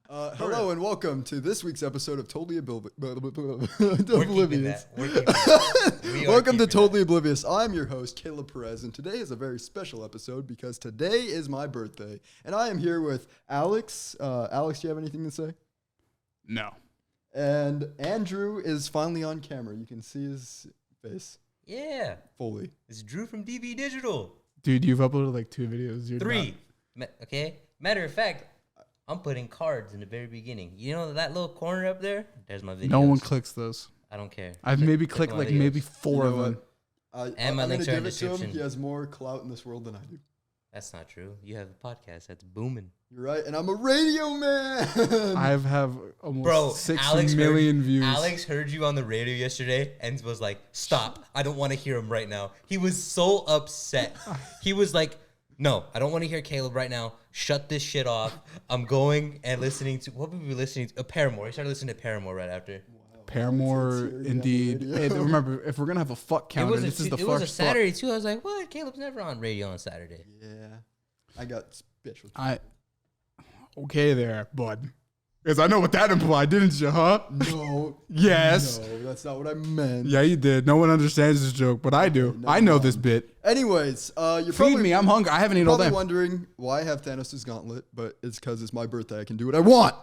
Hello and welcome to this week's episode of Totally Oblivious. Welcome to Totally Oblivious. I'm your host, Caleb Perez, and today is a very special episode because today is my birthday, and I am here with Alex. Alex, do you have anything to say? No. And Andrew is finally on camera. You can see his face. Yeah. Fully. It's Drew from DB Digital. Dude, you've uploaded like 2 videos. You're 3. Okay. Matter of fact, I'm putting cards in the very beginning. You know that little corner up there? There's my videos. No one clicks those. I don't care. I've maybe clicked like videos. maybe 4 of them. And my links are in the give it to him. description. He has more clout in this world than I do. That's not true. You have a podcast that's booming. You're right, and I'm a radio man. I have almost 6 million views. Alex heard you on the radio yesterday and was like, stop. I don't want to hear him right now. He was so upset. He was like, no, I don't want to hear Caleb right now. Shut this shit off. I'm going and listening to, what would we be listening to? Paramore. He started listening to Paramore right after. Paramore, indeed. Hey, remember, if we're going to have a fuck counter, this is the It was a Saturday, too. I was like, what? Caleb's never on radio on Saturday. Yeah. I got special. Okay there, bud. Because I know what that implied, didn't you, huh? No. Yes. No, that's not what I meant. Yeah, you did. No one understands this joke, but I do. No, I know this bit. Anyways, you're Feed probably, me. I'm hungry. I haven't eaten all probably day. wondering why I have Thanos' gauntlet, but it's because it's my birthday. I can do what I want.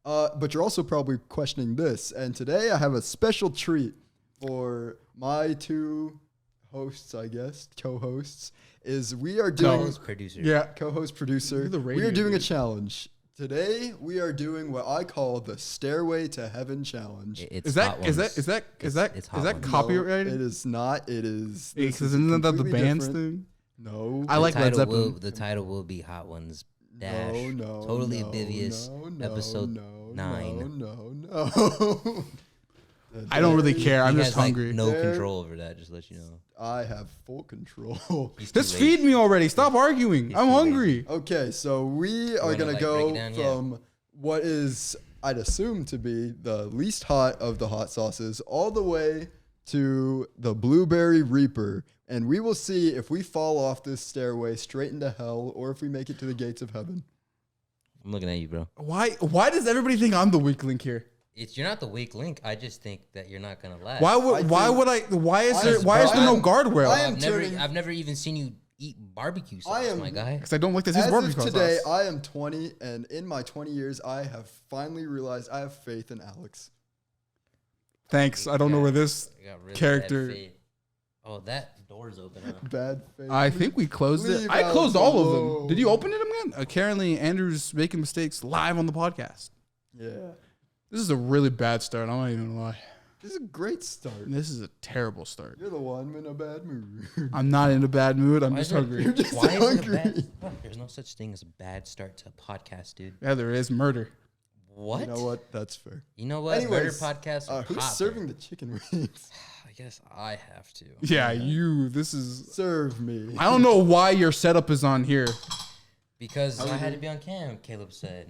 But you're also probably questioning this. And today I have a special treat for my 2 hosts, I guess, co-hosts, is we are doing... Co-host producer. Yeah. Co-host producer. The radio We are doing a dude. challenge. Today we are doing what I call the Stairway to Heaven challenge. It's Is that hot ones. is that It's hot ones. copyrighted? No, it is not. It is. Because this is isn't that the completely band's different. thing? No. I like Led Zeppelin. The title will be Hot Ones Dash. No, Totally no, Oblivious. no, episode no, 9. No. I don't really care. I'm He just has, hungry. Like, no There- control over that. Just to let you know. I have full control. He's too Just lazy. feed me already. Stop arguing. He's I'm too hungry. Okay, so we are wanna, gonna like, go break it down? Yeah. from what is, I'd assume to be the least hot of the hot sauces, all the way to the Blueberry Reaper, and we will see if we fall off this stairway straight into hell, or if we make it to the gates of heaven. I'm looking at you, bro. Why does everybody think I'm the weak link here? You're not the weak link. I just think that you're not gonna last. Why is there no guardrail? I've never even seen you eat barbecue sauce, my guy. Because I don't like this As barbecue of today, sauce. I am 20, and in my 20 years, I have finally realized I have faith in Alex. Thanks. I don't know where this I got really character- bad faith. Oh, that door's open. Huh? Bad faith. I think we closed it. Leave I closed Alex all of alone. them. Did you open it again? Apparently, Andrew's making mistakes live on the podcast. Yeah. This is a really bad start. I'm not even gonna lie. This is a great start. This is a terrible start. You're the one in a bad mood. I'm not in a bad mood. I'm Why just is it- hungry. You're just Why is it a hungry. bad? There's no such thing as a bad start to a podcast, dude. Yeah, there is murder. What? You know what? That's fair. You know what? Murder Anyways, podcasts. Are who's hot, serving the chicken wings? I guess I have to. Yeah, you. This is. Serve me. I don't know why your setup is on here. Because How I we had do? to be on cam, Caleb said.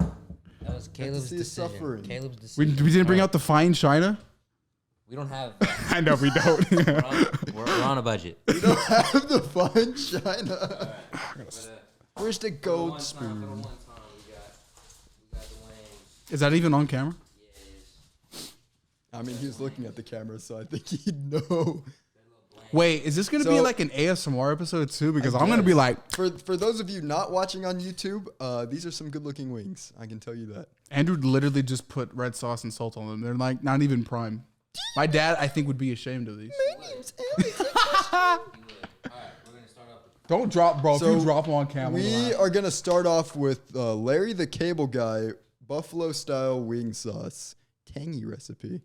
That was Caleb's see his decision. suffering. Caleb's We decision. didn't bring All out the fine china. We don't have. I know we don't. we're on a budget. You don't have the fine china. But, Where's the for the gold one time, spoon? we got the wings. Is that even on camera? Yeah, it is. I mean, he's looking at the camera, so I think he'd know. Wait, is this gonna be So- like an ASMR episode too? Because I I'm gonna be guess. like, For those of you not watching on YouTube, these are some good-looking wings. I can tell you that. Andrew literally just put red sauce and salt on them. They're like not even prime. My dad, I think, would be ashamed of these. Alright, we're gonna start off. Don't drop, bro. So if you drop them on camera, We are gonna start off with Larry the Cable Guy buffalo-style wing sauce, tangy recipe.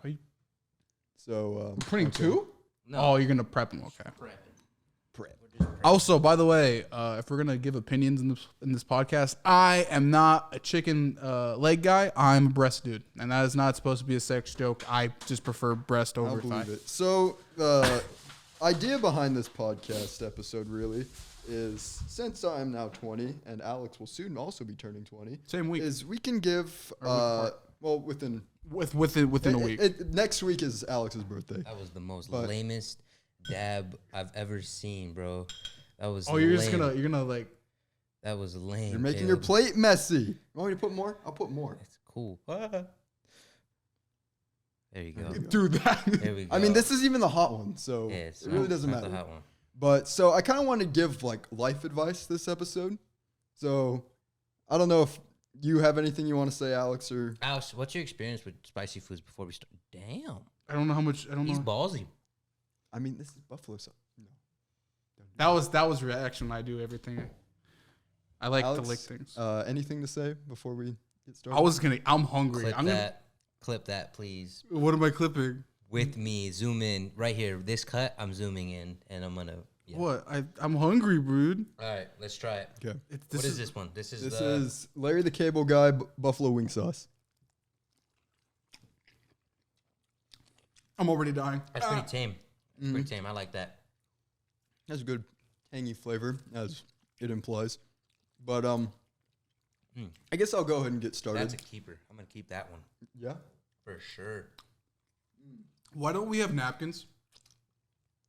Are you So putting okay. 2? No. Oh, you're gonna prep them. Okay. Prep. Also, by the way, if we're gonna give opinions in this podcast, I am not a chicken leg guy. I'm a breast dude, and that is not supposed to be a sex joke. I just prefer breast I'll over thigh. believe it. So the idea behind this podcast episode really is, since I am now 20 and Alex will soon also be turning 20, Same week. is we can give within Within a week. Next week is Alex's birthday. That was the most But- lamest dab I've ever seen, bro. That was. Oh, you're just lame. you're gonna like That was lame. You're making your plate messy. You want me to put more? I'll put more. It's cool. There you go. Do that. There we go. I mean, this is even the hot one, so Yeah, it really doesn't not matter. the hot one. But so I kind of want to give like life advice this episode. So I don't know if you have anything you want to say, Alex, or Alex, what's your experience with spicy foods before we start? Damn. I don't know how much. I don't He's know. ballsy. I mean, this is buffalo sauce. No. That was reaction. I do everything. I like Alex, to lick things. Anything to say before we get started? I'm hungry. Clip that, please. What am I clipping? With me, zoom in right here. This cut, I'm zooming in, and I'm gonna. Yeah. What? I'm hungry, dude. All right, let's try it. Okay. What is this one? This This is Larry the Cable Guy buffalo wing sauce. I'm already dying. That's pretty tame. It's pretty tame. I like that. Has a good tangy flavor, as it implies. But I guess I'll go ahead and get started. That's a keeper. I'm gonna keep that one Yeah. for sure. Why don't we have napkins?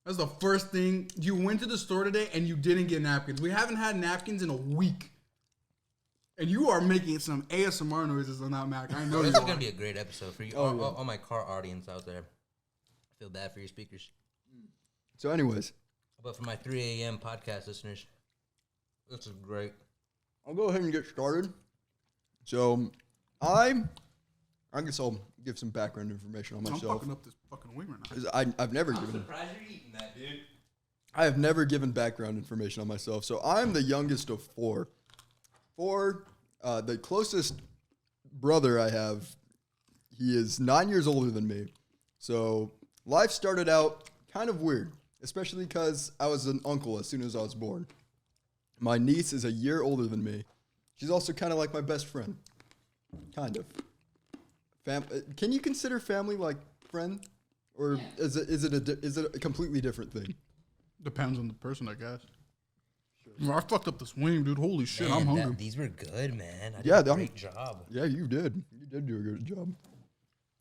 That's the first thing. You went to the store today and you didn't get napkins. We haven't had napkins in a week. And you are making some ASMR noises on that Mac. I know This you is gonna are. be a great episode for you, Oh, yeah. all my car audience out there. I feel bad for your speakers, So, anyways, but for my 3 a.m. podcast listeners, this is great. I'll go ahead and get started. So, I guess I'll give some background information on I'm myself. fucking up this fucking wing right now. 'Cause I've never given. Surprised you're eating that, dude. I have never given background information on myself. So I'm the youngest of four. The closest brother I have, he is 9 years older than me. So life started out kind of weird, especially because I was an uncle as soon as I was born. My niece is a year older than me. She's also kind of like my best friend. Kind of. Can you consider family like friend? Or is it a completely different thing? Depends on the person, I guess. I fucked up this wing, dude. Holy shit, I'm Man, hungry. these were good, man. I did Yeah, a great job. Yeah, you did. You did do a good job.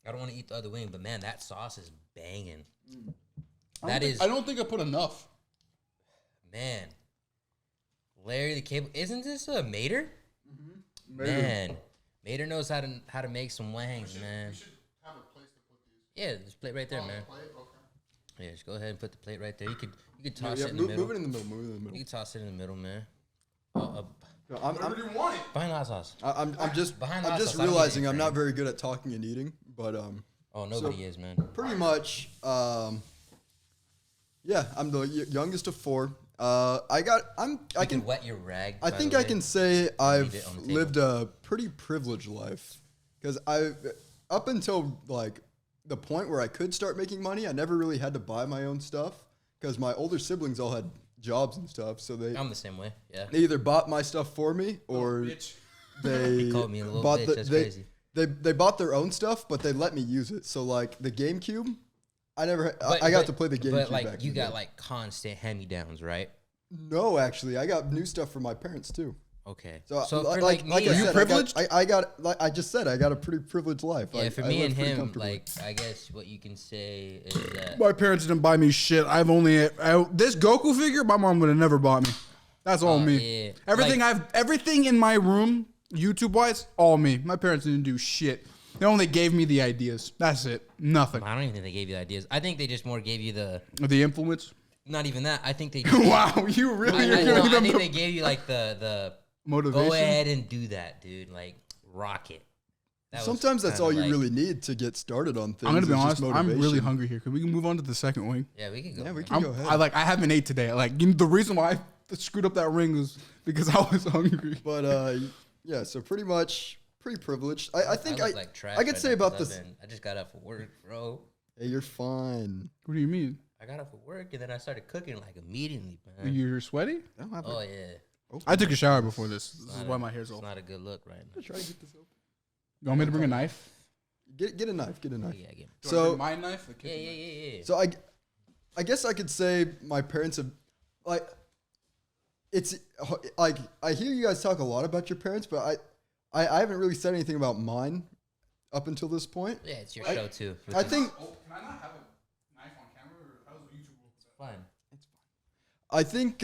I don't want to eat the other wing, but man, that sauce is banging. I don't think I put enough. Man. Larry the Cable, isn't this a Mater? Mater. Man, Mater knows how to make some wangs, man. We should have a place to put these. Yeah, this plate right there, man. Yeah, just go ahead and put the plate right there. You could toss Yeah, it in the middle. move it in the middle. Move it in the You middle. can toss it in the middle, man. Whatever you want it. Behind the hot sauce. I'm just Behind the I'm hot just sauce, I don't get realizing it, I'm man. not very good at talking and eating, but Oh, nobody is, man. pretty much yeah, I'm the youngest of four. I You can wet your rag. I by think the I way. can say I've it on the table. lived a pretty privileged life because up until like the point where I could start making money, I never really had to buy my own stuff because my older siblings all had jobs and stuff, so I'm the same way. Yeah. they either bought my stuff for me or Bitch. they called me a little bought bitch, that's they, crazy. They bought their own stuff, but they let me use it. So like the GameCube, I got to play the GameCube. But like back you in the got day. like constant hand-me-downs, right? No, actually, I got new stuff from my parents too. Okay. So, for like me, I you said, privileged? I got like I just said, I got a pretty privileged life. yeah, for I me live and pretty him, comfortably. like I guess what you can say is that My parents didn't buy me shit. I've only this Goku figure. My mom would have never bought me. That's all me. yeah. Everything in my room, YouTube wise, all me. My parents didn't do shit. They only gave me the ideas. That's it. Nothing. I don't even think they gave you ideas. I think they just more gave you the. The influence. Not even that. I think they. Wow, you really are I giving them think the they gave you like the motivation. Go ahead and do that, dude. Like rock it. That was Sometimes that's kinda all you like- really need to get started on things. I'm gonna be is honest. just I'm really motivation. hungry here. Can we move on to the second wing? Yeah, we can go. Yeah, we man. can go ahead. I haven't ate today. Like the reason why I screwed up that ring was because I was hungry. But yeah, so pretty much pretty privileged. I think look like trash I could right say now about 'cause this. I just got off of work, bro. Hey, you're fine. What do you mean? I got off of work and then I started cooking like immediately, man. You're sweaty? I don't have Oh yeah. I took a shower before this. This is Not why a- my hair's It's all. not a good look right now. try to get this open. You want me to bring a knife? Get a knife. Get a knife. Yeah, yeah. So my knife. Yeah. So I guess I could say my parents have like it's like I hear you guys talk a lot about your parents, but I haven't really said anything about mine up until this point. Yeah, it's your show too. I think Can I not have a knife on camera? Or how's YouTube? fine. I think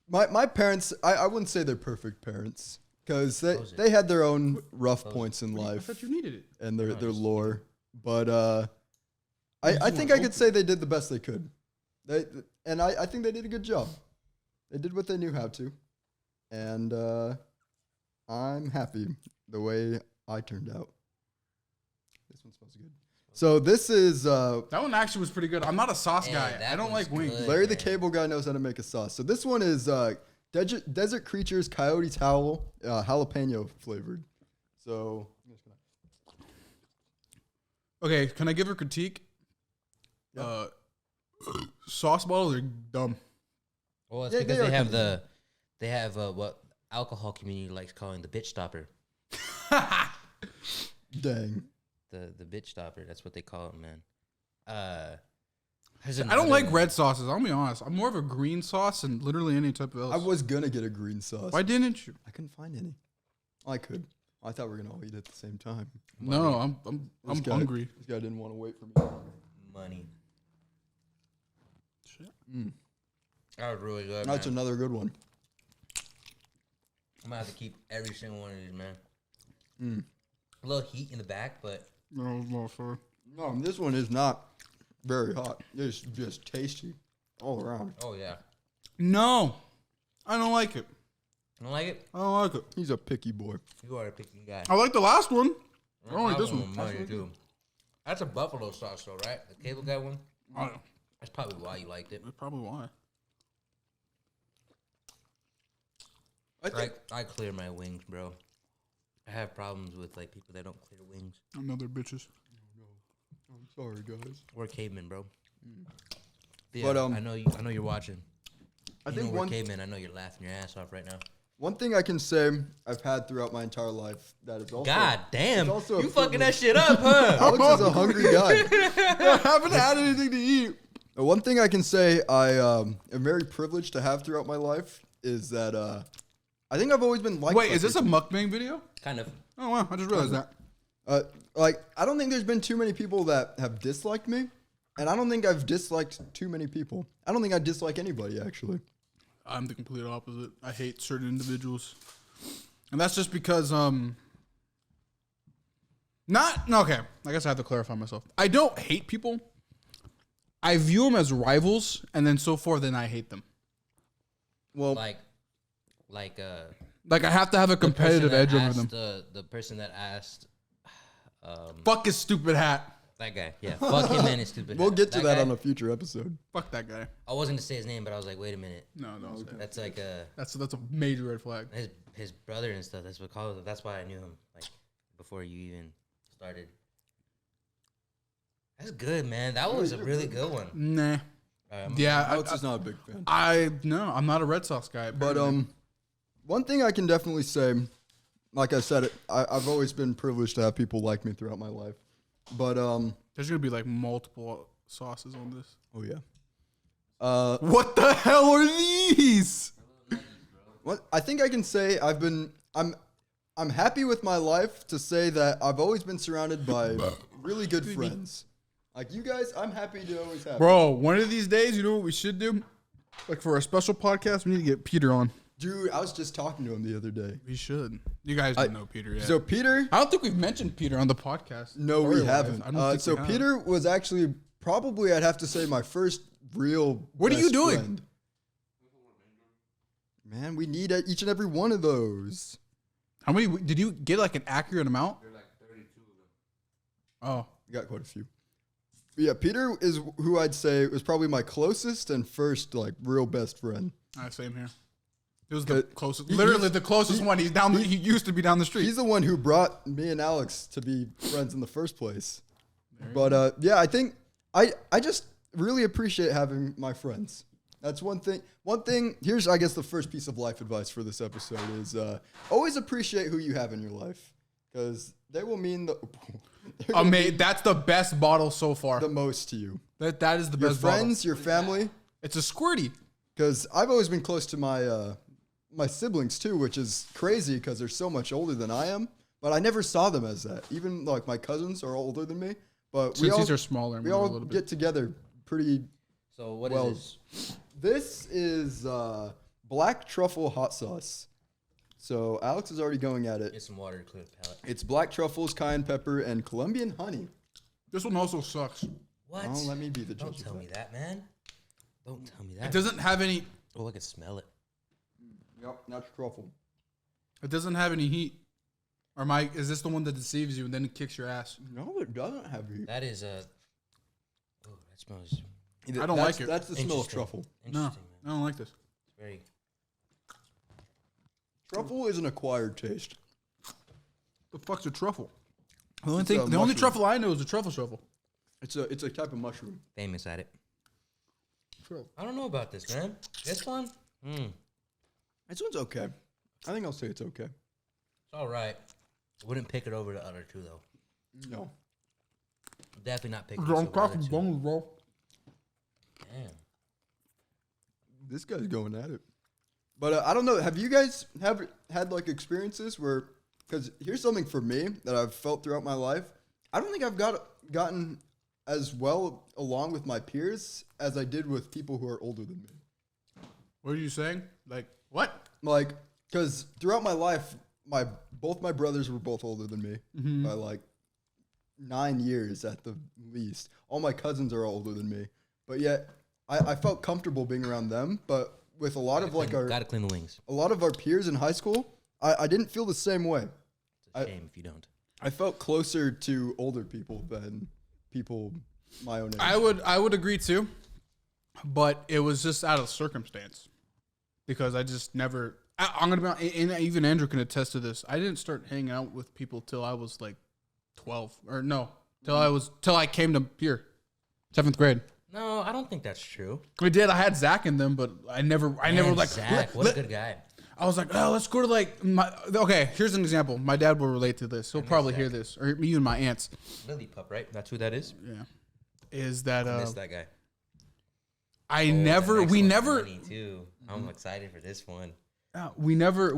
My parents, I wouldn't say they're perfect parents because they had their own rough points in I life thought you needed it. and their lore. But I think I could say they did the best they could. I think they did a good job. They did what they knew how to. And I'm happy the way I turned out. This one smells good. So this is That one actually was pretty good. I'm not a sauce guy. I don't like wings. good. Larry the Cable Guy knows how to make a sauce. So this one is Desert Creatures Coyote Towel jalapeno flavored. So Okay, can I give a critique? Sauce bottles are dumb. Well, it's Yeah, because they they have what alcohol community likes calling the bitch stopper. dang. The bitch stopper. That's what they call it, man. I don't like red sauces. I'll be honest. I'm more of a green sauce and literally any type of else. I was gonna get a green sauce. Why didn't you? I couldn't find any. I could. I thought we were gonna all eat at the same time. No, I'm This guy- hungry. This guy didn't want to wait for me. Money. Shit. That was really good. That's man. another good one. I'm gonna have to keep every single one of these, man. A little heat in the back, but No, sorry. No, this one is not very hot. It's just tasty all around. oh yeah. No, I don't like it. You don't like it? I don't like it. He's a picky boy. You are a picky guy. I like the last one. I don't like That this one. was money, too. That's a buffalo sauce, though, right? The cable guy one. I don't know. That's probably why you liked it. That's probably why. I clear my wings, bro. I have problems with like people that don't clear wings. Another bitches. I'm sorry, guys. We're cavemen, bro. Yeah, But, I know you're watching. I You think know we're one cavemen. I know you're laughing your ass off right now. one thing I can say I've had throughout my entire life that is also God damn, it's also a you fucking that privilege. shit up, huh? Alex is a hungry guy. I haven't had anything to eat. One thing I can say I am very privileged to have throughout my life is that I think I've always been liked. Wait, by is this a people. mukbang video? Kind of. Oh wow, I just realized that. Like I don't think there's been too many people that have disliked me, and I don't think I've disliked too many people. I don't think I dislike anybody actually. I'm the complete opposite. I hate certain individuals, and that's just because okay. I guess I have to clarify myself. I don't hate people. I view them as rivals, and then then I hate them. Well, Like Like I have to have a competitive edge over them. The person that asked, Fuck his stupid hat. that guy. Yeah, fuck him and his stupid. we'll hat. get to that guy, on a future episode. Fuck that guy. I wasn't gonna say his name, but I was like, wait a minute. No, don't say that. That's like That's a major red flag. his brother and stuff. That's what called it. That's why I knew him. Like before you even started. That's good, man. That was a really good one. Nah. Yeah. Alex is not a big fan. I'm not a red sauce guy. But apparently. one thing I can definitely say, like I said, I've always been privileged to have people like me throughout my life. But there's gonna be like multiple sauces on this. oh yeah. What the hell are these? What I think I can say I'm happy with my life to say that I've always been surrounded by really good friends. Like you guys, I'm happy to always have. Bro, one of these days, you know what we should do? Like for a special podcast, we need to get Peter on. Dude, I was just talking to him the other day. We should. You guys don't know Peter yet. So Peter, I don't think we've mentioned Peter on the podcast. no, we Story-wise. haven't. I don't think So we have. Peter was actually probably I'd have to say my first real. What are you best doing? friend. Man, we need each and every one of those. How many did you get? Like an accurate amount? There's like 32 of them. Oh, We got quite a few. But yeah, Peter is who I'd say was probably my closest and first like real best friend. same here. It was the Good. closest, He- literally he's- the closest one. He's down. He used to be down the street. He's the one who brought me and Alex to be friends in the first place. But yeah, I think I just really appreciate having my friends. That's one thing. One thing. Here's I guess the first piece of life advice for this episode is always appreciate who you have in your life because they will mean That's the best bottle so far. the most to you. That is the Your best friends, your family. bottle. It's a squirty. Because I've always been close to my my siblings too, which is crazy because they're so much older than I am. But I never saw them as that. Even like my cousins are older than me. But Since these are smaller, we maybe a all little bit. get together pretty. So what is Well, this? This is black truffle hot sauce. So Alex is already going at it. Get some water to clear the palate. It's black truffles, cayenne pepper, and Colombian honey. This one also sucks. What? Oh, let me be the Don't judge. tell me that, man. Don't tell me that. It doesn't have any. Oh, I can smell it. Yep, that's truffle. It doesn't have any heat. Or is this the one that deceives you and then it kicks your ass? No, it doesn't have heat. That is a. Oh, that smells I don't like it. That's the smell of Interesting. truffle. No, interesting, I don't like this. It's very. Truffle is an acquired taste. The fuck's a truffle? The only It's a the only mushroom. truffle I know is a truffle shuffle. It's a type of mushroom. Famous at it. Sure. I don't know about this, man. This one? This one's okay. I think I'll say it's okay. It's all right. Wouldn't pick it over the other two, though. No. Definitely not picking this over the other two. bro. Damn. This guy's going at it. But I don't know. Have you guys had like experiences where? Because here's something for me that I've felt throughout my life. I don't think I've gotten as well along with my peers as I did with people who are older than me. What are you saying? Like what? Like, because throughout my life, both my brothers were both older than me by like 9 years at the least. All my cousins are older than me, but yet I felt comfortable being around them. But with a lot of like Gotta clean the wings. a lot of our peers in high school, I didn't feel the same way. It's a shame if you don't. I felt closer to older people than people my own age. I would agree too, but it was just out of circumstance because I just never. I'm gonna be, and even Andrew can attest to this. I didn't start hanging out with people till I was like 12 or no, till I came to here, 7th grade. No, I don't think that's true. I did. I had Zach in them, but I never like. Zach, what a good guy. I was like, oh, let's go to like my. Okay, here's an example. My dad will relate to this. He'll probably hear this, or even my aunts. Lily Pup, right? That's who that is? Yeah, is that I miss that guy. we never. Too. I'm excited for this one. We never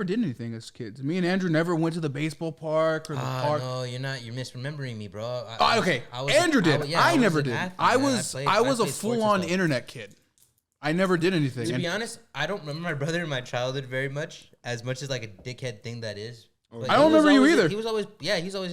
did anything as kids. Me and Andrew never went to the baseball park or the park. No, you're not. You're misremembering me, bro. Okay, Andrew did. I never did. I was a played full-on sports internet kid. I never did anything. To be honest, I don't remember my brother in my childhood very much as like a dickhead thing that is. But I don't remember you either. He was always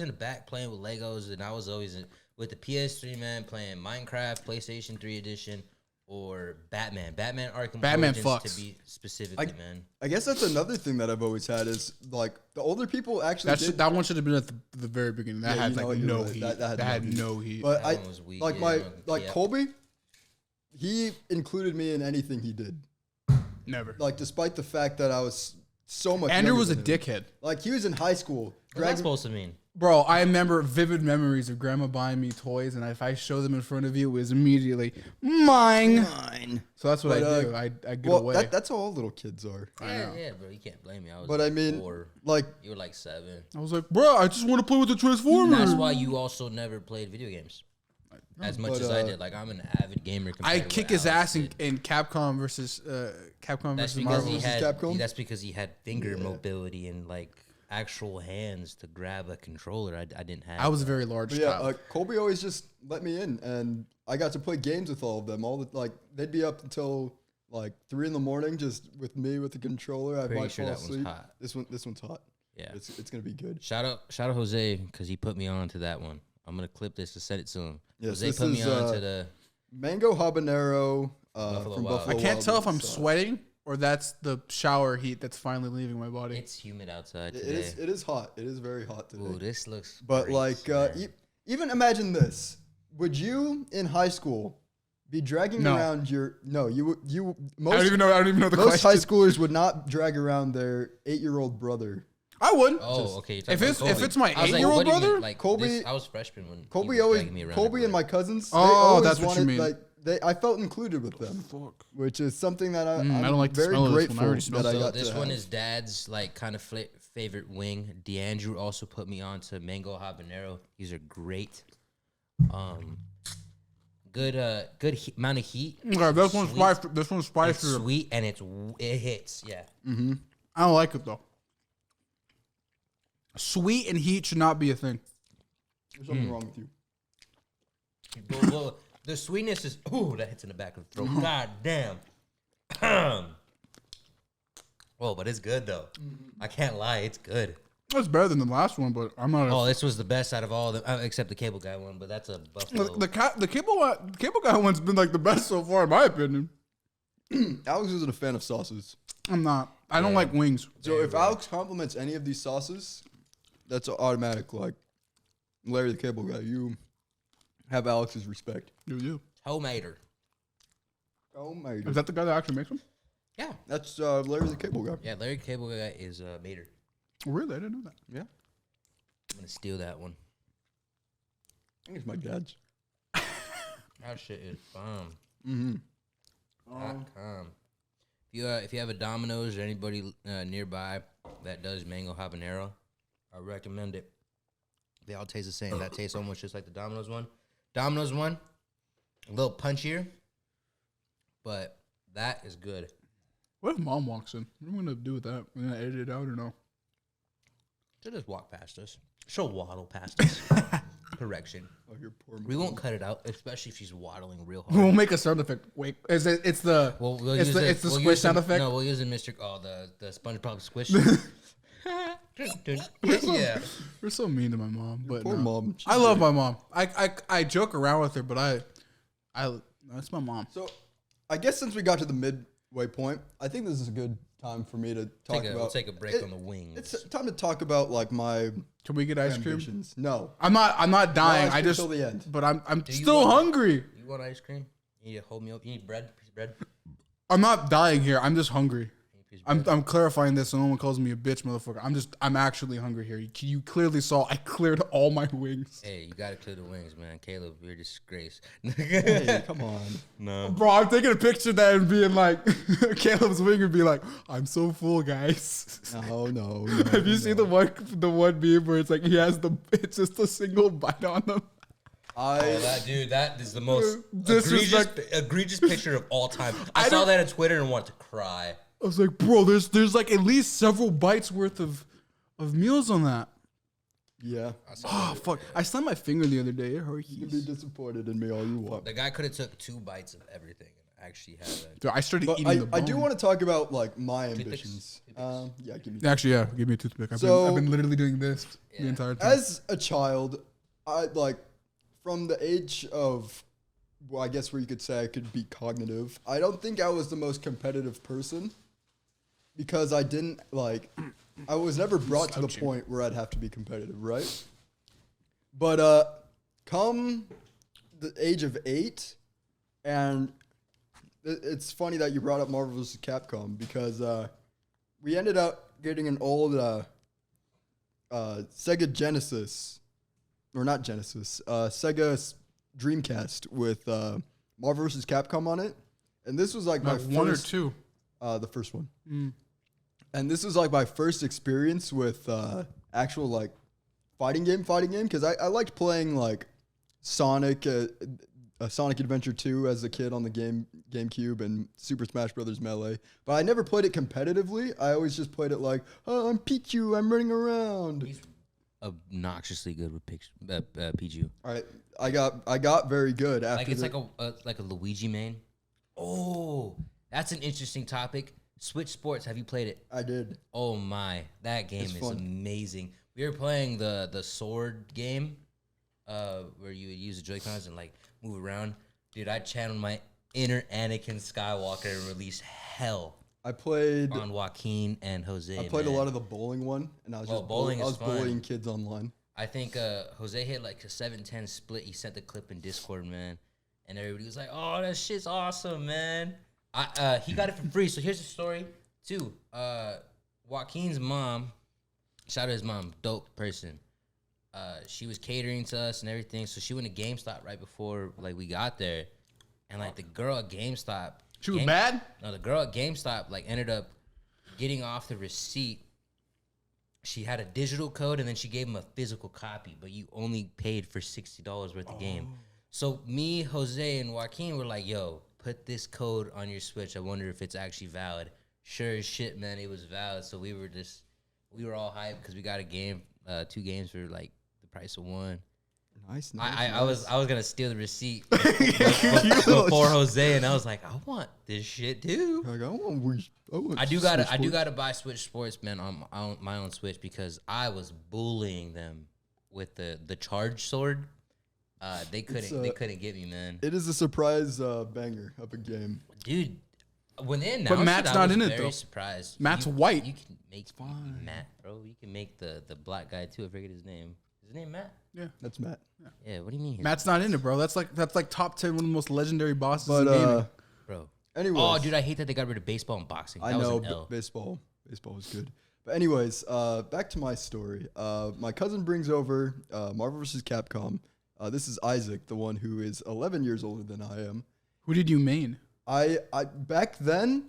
in the back playing with Legos, and I was always with the PS3, man, playing Minecraft, PlayStation 3 edition, or Batman Arkham Origins fucks. to be specifically, man. I guess that's another thing that I've always had is like the older people actually That one should have been at the very beginning. That Yeah, had you know like what, no you're right. heat. That That had had no no heat. But That one was weak, like yeah. Colby, he included me in anything he did. Never. Like despite the fact that I was so much. Andrew younger was a than him. dickhead. Like he was in high school. What's that dragging- supposed to mean? Bro, I remember vivid memories of grandma buying me toys, and if I show them in front of you, it was immediately mine. So that's what But, I do. I get well, away. that's how all little kids are. Yeah, bro, you can't blame me. I was But I mean, 4. like You were like 7. I was like, bro, I just want to play with the Transformers. That's why you also never played video games as much But, as I did. Like I'm an avid gamer. I compared to kick what his Alex ass did. in Capcom versus That's because Marvel. he had. Capcom? That's because he had finger mobility and like actual hands to grab a controller. I didn't have. I was a very large But yeah, child. Colby always just let me in, and I got to play games with all of them. They'd be up until like 3 a.m. just with me with the controller. I Pretty might sure fall that one's asleep. hot. This one's hot. Yeah. It's gonna be good. Shout out Jose because he put me on to that one. I'm gonna clip this to send it to him. Yes, Jose this put me is, on to the. Mango habanero Buffalo from Wild. Buffalo I can't Wild tell if Wings I'm sauce. sweating or that's the shower heat that's finally leaving my body. It's humid outside It today. is. It is hot. It is very hot today. Ooh, this looks. But great, like, man. even imagine this: would you in high school be dragging No. around your? No, you I most don't even know the most question. high schoolers would not drag around their 8-year-old brother. I would. Oh, okay. you're talking If about it's- if Colby. it's my I was 8-year-old what do you mean? brother? Like Colby- this, I was freshman when Colby he was always, dragging me around Colby and my everywhere. cousins. Oh, they always that's what you wanted, mean. Like, I felt included with them, Fuck. which is something that I'm I don't like the very smell of this one. I grateful already smell that I So got this to one have. is Dad's like kind of favorite wing. DeAndrew also put me on to mango habanero. These are great. Good amount of heat. Okay, this one's Sweet. spicy. This one's It's spicier. sweet and it hits. Yeah. I don't like it though. Sweet and heat should not be a thing. There's something wrong with you. Well, the sweetness is that hits in the back of the throat. God damn. Oh, but it's good though. I can't lie, it's good. It's better than the last one, but I'm not. Oh, this was the best out of all of them, except the cable guy one. But that's a buffalo. The cable guy one's been like the best so far, in my opinion. Alex isn't a fan of sauces. I'm not. I don't like wings. So if Alex compliments any of these sauces, that's automatic. Like Larry the Cable Guy, you have Alex's respect. You. Tomater. Oh my Is god. that the guy that actually makes them? Yeah. That's Larry the Cable Guy. Yeah, Larry Cable Guy is Mater. Really? I didn't know that. Yeah. I'm gonna steal that one. I think it's my dad's. That shit is bomb. Mm-hmm. If you have a Domino's or anybody nearby that does mango habanero, I recommend it. They all taste the same. That tastes almost just like the Domino's one. Domino's one, a little punchier, but that is good. What if mom walks in? What am I gonna do with that? Am I gonna edit it out or no? She'll just walk past us. She'll waddle past us. Correction. Oh, you're poor. We won't cut it out, especially if she's waddling real We'll hard. make a sound effect. Wait, is it? It's the. We'll it's use the. it- It's the we'll squish use sound the- effect. No, we'll use the the SpongeBob squish. Yeah. We're so mean to my mom, but Poor no. mom. I love my mom. I joke around with her, but that's my mom. So, I guess since we got to the midway point, I think this is a good time for me to talk about. We'll take a break on the wings. It's time to talk about like my Can we get ice cream? ambitions. No, I'm not dying. ice I cream just. till the end. But I'm you still want- hungry. You want ice cream? You need to hold me up. You need bread? Piece of bread? I'm not dying here. I'm just hungry. You need a piece of bread? I'm clarifying this so no one calls me a bitch, motherfucker. I'm actually hungry here. You clearly saw I cleared all my wings. Hey, you gotta clear the wings, man. Caleb, you're a disgrace. hey, come on. No. Bro, I'm taking a picture of that and being like, Caleb's wing would be like, I'm so full, guys. No. Have you seen the one meme where it's like it's just a single bite on them? Oh, that is the most Disrespect. egregious picture of all time. I saw that on Twitter and wanted to cry. I was like, bro, there's like at least several bites worth of meals on that. Yeah. Oh fuck! I slammed my finger the other day. It hurt. You can be disappointed in me all you want. The guy could have took 2 bites of everything and actually had a. Dude, I started But eating the bone. I do want to talk about like my Toothpicks? ambitions. Toothpicks? Yeah, give me. Actually, yeah, give me a toothpick. I've So- been literally doing this the Yeah. entire time. As a child, I like from the age of, well, I guess where you could say I could be cognitive. I don't think I was the most competitive person because I didn't like. I was never brought to the Slouching. point where I'd have to be competitive, right? But come the age of 8, and it's funny that you brought up Marvel vs. Capcom because we ended up getting an old Sega Genesis, or not Genesis, Sega Dreamcast with Marvel vs. Capcom on it, and this was like my Like one or first, two. the first one, and this was like my first experience with actual like fighting game because I liked playing like Sonic, Sonic Adventure 2 as a kid on the GameCube and Super Smash Brothers Melee, but I never played it competitively. I always just played it like, oh, I'm Pichu, I'm running around. He's obnoxiously good with Pichu. All right, I got very good after. Like it's like a Luigi main. Oh, that's an interesting topic. Switch Sports. Have you played it? I did. Oh my, that game It's is fun. amazing. We were playing the sword game, where you would use the Joy-Cons and like move around. Dude, I channeled my inner Anakin Skywalker and released hell I played. on Joaquin and Jose. I played a man. lot of the bowling one, and I was Oh, just bowling I is was fun. bullying kids online. I think Jose hit like a 7-10 split. He sent the clip in Discord, man, and everybody was like, "Oh, that shit's awesome, man." He got it for free. So here's the story too. Joaquin's mom, shout out to his mom, dope person. She was catering to us and everything, so she went to GameStop right before like we got there, and like the girl at GameStop, She was bad? No, the girl at GameStop like ended up getting off the receipt. She had a digital code and then she gave him a physical copy, but you only paid for $60 worth of game. So me, Jose, and Joaquin were like, "Yo, put this code on your Switch. I wonder if it's actually valid." Sure as shit, man, it was valid. So we were all hyped because we got a game, 2 games for like the price of one. Nice. I was gonna steal the receipt before Jose, and I was like, I want this shit too. Like, I do gotta buy Switch Sports, man, on my own Switch because I was bullying them with the charge sword. They couldn't get me, man. It is a surprise banger of a game, dude. When they announced but Matt's not in it though. Surprised. Matt's white. You can make Matt, bro. You can make the black guy too. I forget his name. Is his name Matt? Yeah, that's Matt. Yeah. What do you mean? Matt's not in it, bro. That's like top 10 one of the most legendary bosses in gaming, bro. Anyways, oh, dude, I hate that they got rid of baseball and boxing. I know baseball was good. But anyways, back to my story. My cousin brings over Marvel vs. Capcom. This is Isaac, the one who is 11 years older than I am. Who did you main? I back then,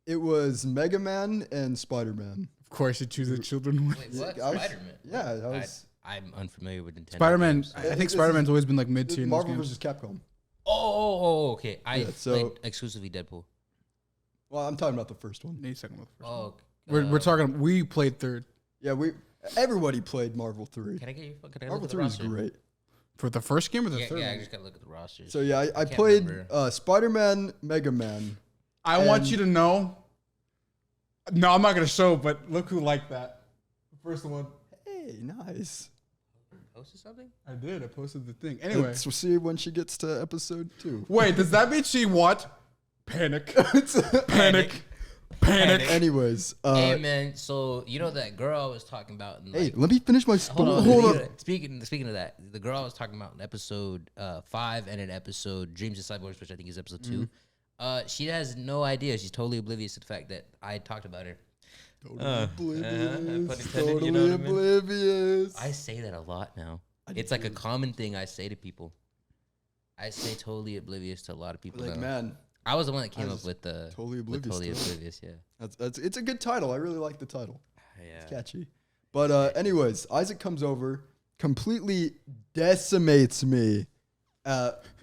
it was Mega Man and Spider-Man. Of course, you choose the children one. Wait, what? Spider-Man? Yeah, I'm unfamiliar with Nintendo. Spider-Man. games. I think Spider-Man's always been like mid-tier. Marvel vs. Capcom. Oh, okay. I so- played exclusively Deadpool. Well, I'm talking about the first one. Need second one. Oh, We're talking. We played third Yeah, everybody played Marvel 3. Can I get you? Can I Marvel look at the 3 is roster? great. for the first game or the third. Yeah, I one? just gotta look at the rosters. So yeah, I can't played remember. Spider-Man, Mega Man. I want you to know. No, I'm not gonna show. But look who liked that. The first one. Hey, nice. Posted something? I did. I posted the thing. Anyway, Let's see when she gets to episode 2. wait. Does that mean she what? Panic. Panic. Panic. Anyways, Hey man, so you know that girl I was talking about? In, hey, like, let me finish my story. hold on. Speaking of that, the girl I was talking about in episode 5 and in episode Dreams of Cyborgs, which I think is episode 2. She has no idea. She's totally oblivious to the fact that I talked about her. Oblivious. Totally, you know what I mean? Oblivious. I say that a lot now. It's like a common thing I say to people. I say totally oblivious to a lot of people. Like, now. man, I was the one that came up with the totally oblivious. Totally oblivious, yeah. That's it's a good title. I really like the title. Yeah. It's catchy. But anyways, Isaac comes over, completely decimates me.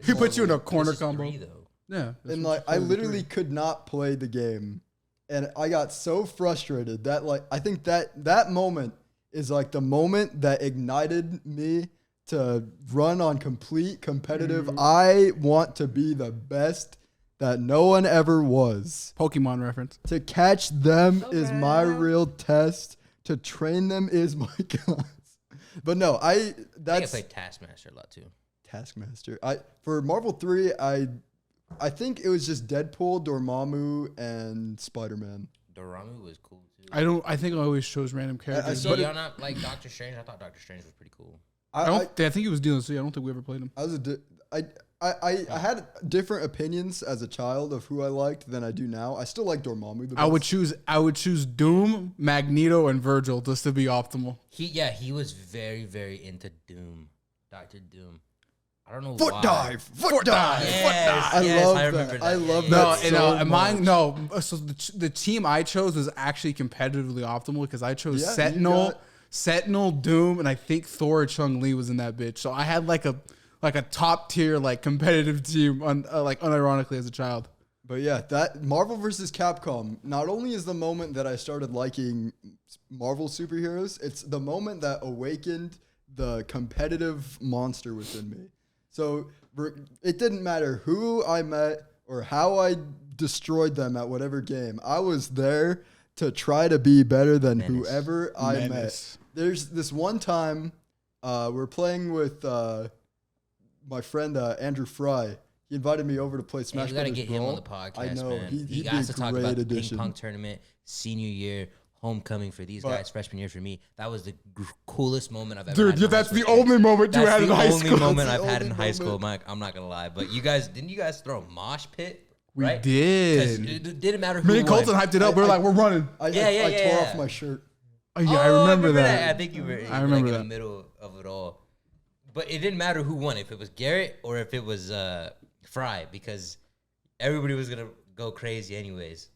He puts you in a corner This is combo. 3, though. Yeah. And like I literally could not play the game. And I got so frustrated that like I think that moment is like the moment that ignited me to run on complete competitive. I want to be the best that no one ever was. Pokemon reference. To catch them is my real test. To train them is my class. But no, I that's play Taskmaster a lot too. Taskmaster. For Marvel 3, I think it was just Deadpool, Dormammu, and Spider-Man. Dormammu was cool too. I think I always chose random characters. So y'all not like Doctor Strange? I thought Doctor Strange was pretty cool. I think he was DLC. I don't think we ever played him. I had different opinions as a child of who I liked than I do now. I still like Dormammu the best. I would choose Doom, Magneto, and Virgil just to be optimal. He was very, very into Doom. Dr. Doom. I don't know Foot why. dive. Yes, I remember that. I love No, that so much. no. So the team I chose was actually competitively optimal because I chose Yeah, Sentinel, Doom, and I think Thor or Chung-Li was in that bitch. So I had like a top tier like competitive team like unironically as a child. But yeah, that Marvel vs. Capcom not only is the moment that I started liking Marvel superheroes, it's the moment that awakened the competitive monster within me. So it didn't matter who I met or how I destroyed them at whatever game. I was there to try to be better than whoever I met. There's this one time we're playing with my friend Andrew Fry. He invited me over to play Smash You Brothers gotta get Brawl. him on the podcast, I know. man. He'd He be has a to talk great about the addition. ping pong tournament, senior year, homecoming for these guys, freshman year for me. That was the coolest moment I've ever had. Dude, that's the only moment you had in high That's school. the only moment That's I've the had in only high school. moment. I'm not gonna lie, but didn't you guys throw a mosh pit? We right? did. It didn't matter who Me and won. Colton hyped it up. We were like, we're running. I Yeah. tore off my shirt. Oh, yeah, I remember that. that. I think you were I remember in that. the middle of it all. But it didn't matter who won, if it was Garrett or if it was Fry, because everybody was gonna go crazy anyways.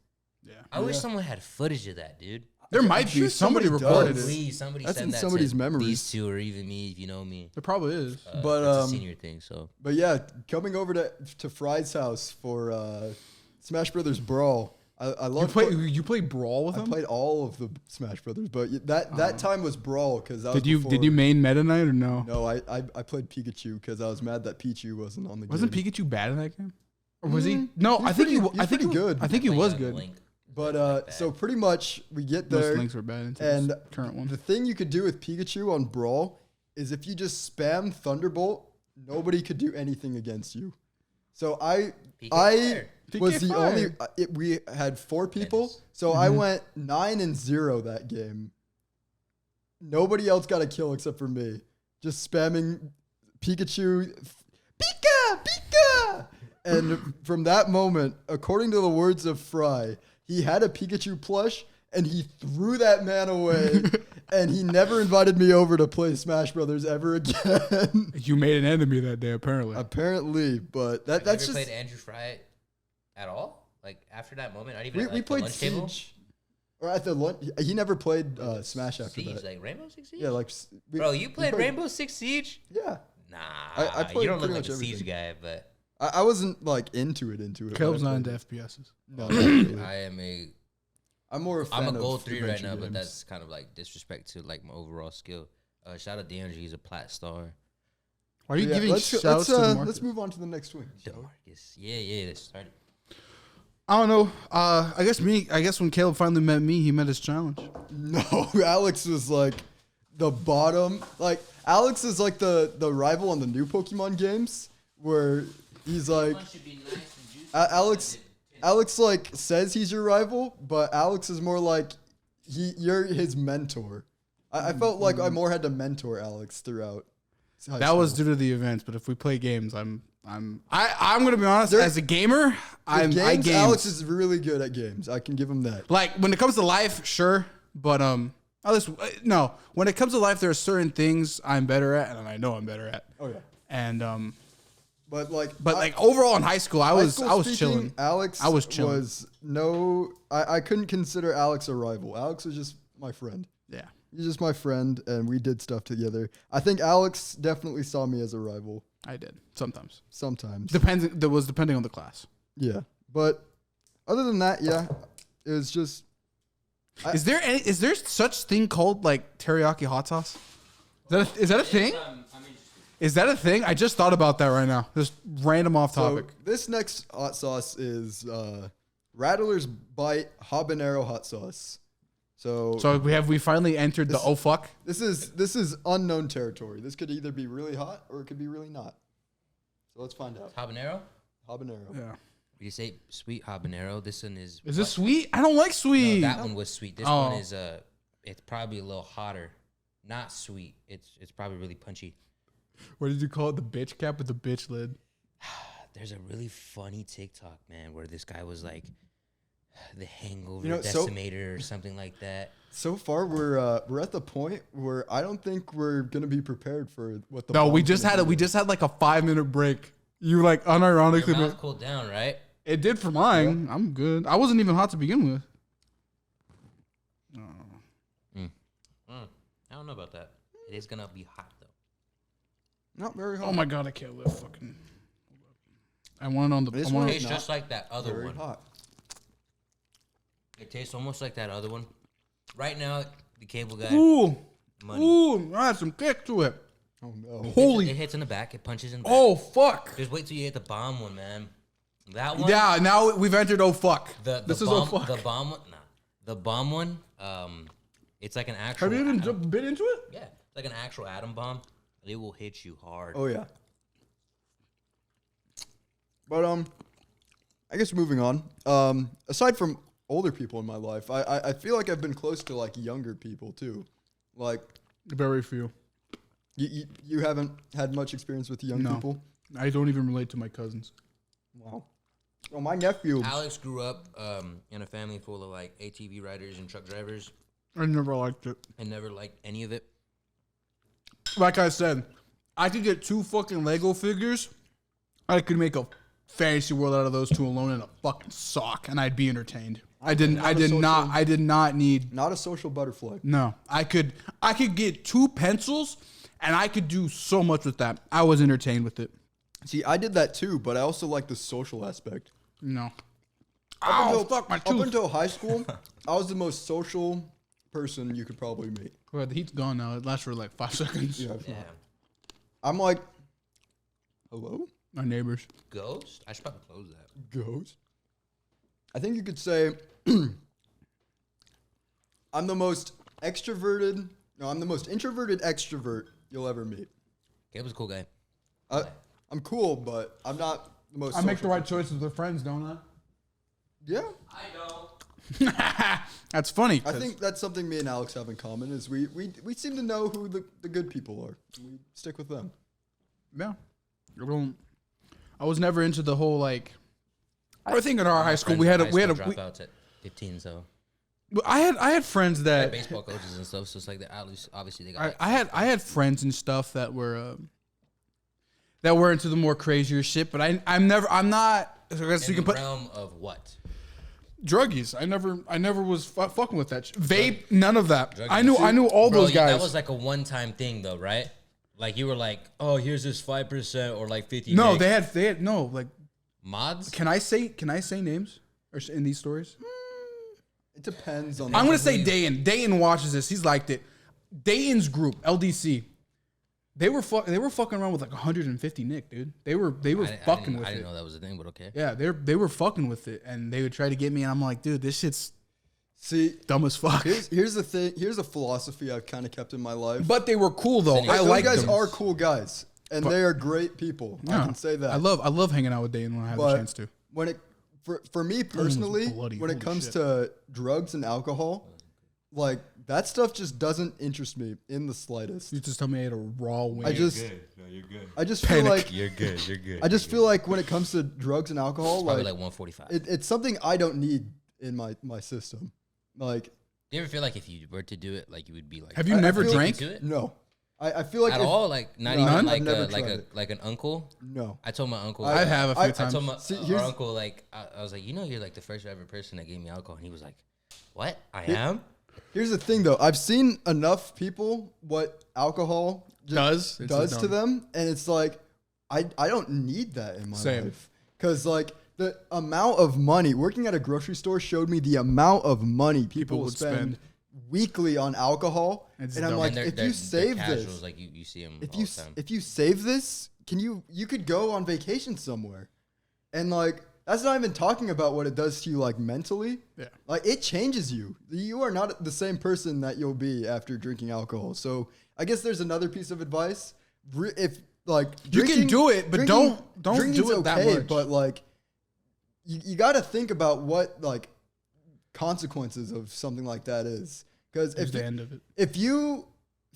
Yeah. I wish someone had footage of that, dude. There might sure be. Somebody somebody recorded does. it. Please, somebody That's send in that somebody's to memories. these two or even me, if you know me. There probably is. But, it's a senior thing, so. But yeah, coming over to Fry's house for Smash Brothers Brawl, I love. You play Brawl with I him? played all of the Smash Brothers, but that time was Brawl because Did you main Meta Knight or no? No, I played Pikachu because I was mad that Pichu wasn't on the Wasn't game. Pikachu bad in that game? Or was he? No, I think he was good. I think he was good. Link. But so pretty much we get there. Most links were bad into And this current one. the thing you could do with Pikachu on Brawl is if you just spam Thunderbolt, nobody could do anything against you. So I was the only. We had 4 people, so I went 9-0 that game. Nobody else got a kill except for me. Just spamming Pikachu, Pika. And from that moment, according to the words of Fry, he had a Pikachu plush and he threw that man away. And he never invited me over to play Smash Brothers ever again. You made an enemy that day, apparently. Apparently, but that's Have you just. ever played Andrew Fry at all? Like after that moment, not even. At, We like, played the lunch table? Siege. Or at the lunch. He never played Smash after Siege, that. like Rainbow Six Siege. Yeah, like. Bro, you played Rainbow Six Siege? Yeah. Nah, I played you don't look pretty like much a Siege everything. guy, but I wasn't like into it. Caleb's but I not into played it. FPSs. No, not really. I am a. I'm more a fan I'm a of gold 3 right adventure now, but games. that's kind of like disrespect to like my overall skill. Shout out DeAndre, he's a plat star. Why are you Yeah, giving let's shouts to Marcus? let's move on to the next swing. shall we? DeMarcus. Yeah, let's start it. I don't know. I guess when Caleb finally met me, he met his challenge. No, Alex was like the bottom. Like Alex is like the rival on the new Pokemon games where he's like Alex like says he's your rival, but Alex is more like you're his mentor. I felt like I more had to mentor Alex throughout. That was due to the events, but if we play games, I'm gonna be honest. As a gamer, I game. Alex is really good at games. I can give him that. Like when it comes to life, sure, but no. When it comes to life, there are certain things I'm better at, and I know I'm better at. Oh yeah. And But like overall in high school, I was chilling. Alex I was chilling. I couldn't consider Alex a rival. Alex was just my friend. Yeah. He's just my friend, and we did stuff together. I think Alex definitely saw me as a rival. I did sometimes. Depending on the class. Yeah, but other than that, yeah, it was just. Is there such thing called like teriyaki hot sauce? Is that a thing? Is that a thing? I just thought about that right now. Just random off topic. So this next hot sauce is Rattler's Bite habanero hot sauce. So we finally entered the oh fuck. This is unknown territory. This could either be really hot or it could be really not. So let's find out. Habanero? Habanero. Yeah. You say sweet habanero. This one is. Is this sweet? I don't like sweet. No, that one was sweet. This one is it's probably a little hotter. Not sweet. It's probably really punchy. What did you call it? The bitch cap with the bitch lid. There's a really funny TikTok, man, where this guy was like the hangover so- decimator or something like that. So far, we're at the point where I don't think we're gonna be prepared for what the. No, we bomb's just gonna had do. we just had like a 5-minute break. You like unironically. Your mouth cooled down, right? It did for mine. Yeah. I'm good. I wasn't even hot to begin with. I don't know about that. It is gonna be hot though. Not very hot. Oh my god, I can't live fucking. I want it on the. This I want one it, It's just like that other very one. hot. It tastes almost like that other one. Right now, the cable guy. ooh, Money. ooh, I had some kick to it. Oh no. Holy. It hits in the back. It punches in the back. Oh fuck. Just wait till you hit the bomb one, man. That one. Yeah, now we've entered oh fuck. This is bomb, oh fuck. The bomb one. Nah. The bomb one. It's like an actual. Have you even been into it? Yeah, it's like an actual atom bomb. It will hit you hard. Oh yeah. But I guess moving on. Aside from older people in my life, I feel like I've been close to like younger people too. Like Very few. you haven't had much experience with young people. I don't even relate to my cousins. Wow. Oh, my nephew. Alex grew up in a family full of like ATV riders and truck drivers, I never liked it. and never liked any of it. Like I said, I could get 2 fucking Lego figures. I could make a fantasy world out of those 2 alone in a fucking sock, and I'd be entertained. I did not need. Not a social butterfly. No, I could get 2 pencils, and I could do so much with that. I was entertained with it. See, I did that too, but I also like the social aspect. No, fuck my Up tooth. until high school, I was the most social person you could probably meet. Well, the heat's gone now. It lasts for like 5 seconds. Yeah, it's Yeah. not. I'm like, hello, My neighbors. Ghost? I should probably close that. ghost. I think you could say I'm the most extroverted. No, I'm the most introverted extrovert you'll ever meet. Caleb's a cool guy. I'm cool, but I'm not the most. I make the social right choices with friends, don't I? Yeah, I don't. That's funny. I 'cause think that's something me and Alex have in common is we seem to know who the good people are. We stick with them. Yeah. I was never into the whole like. I think in our high school we had a dropouts at 15, so I had friends they're that baseball coaches and stuff. So it's like they obviously they got. I had friends and stuff that were into the more crazier shit, but I'm not. I guess in you can the put realm of what? druggies. I never was fucking with that. Vape, none of that. Druggies. I knew all Bro, those guys. That was like a one-time thing, though, right? Like you were like, oh, here's this 5% or like 50. no, mg. they had no like. Mods. Can I say names or in these stories? It depends on. I'm gonna say Dayan. Dayan watches this. He's liked it. Dayan's group, LDC. They were fucking around with like 150 Nick, dude. They were fucking with it. I didn't know that was a thing, but okay. Yeah, they were fucking with it, and they would try to get me, and I'm like, dude, this shit's dumb as fuck. Here's the thing. Here's a philosophy I've kind of kept in my life. But they were cool though. I Those like guys them. are cool guys, and they are great people. I can say that. I love hanging out with Dayan when I have But the chance to. when it for me personally, bloody. when it Holy comes shit. to drugs and alcohol, like that stuff just doesn't interest me in the slightest. You just tell me I ate a raw wing. I just Good. No, you're good. I just feel like You're good. You're good. I just feel like when it comes to drugs and alcohol, Probably like like 145. it's something I don't need in my system. Like Do you ever feel like if you were to do it, like you would be like? have you I never feel like drank? Do it no, I feel like at if- all? Like not No, even I've like never tried it. like an uncle. No, I told my uncle. I have a few I I times. told my See, our here's- uncle like I was like, you know, you're like the first ever person that gave me alcohol, and he was like, what? I am. Here's the thing though. I've seen enough people what alcohol Does? It's does just to dumb. them, and it's like I don't need that in my Same. life because like the amount of money working at a grocery store showed me the amount of money people will would spend spend. weekly on alcohol, It's and I'm dumb. like, And if they're you save casuals, this, like you see them if all you the time. if you save this, can you could go on vacation somewhere, and like. That's not even talking about what it does to you, like mentally. Yeah. Like it changes you. You are not the same person that you'll be after drinking alcohol. So I guess there's another piece of advice. If like You can do it, but don't do drinking's it that much. But like, you got to think about what like consequences of something like that is. Because Here's if the you, end of it. if you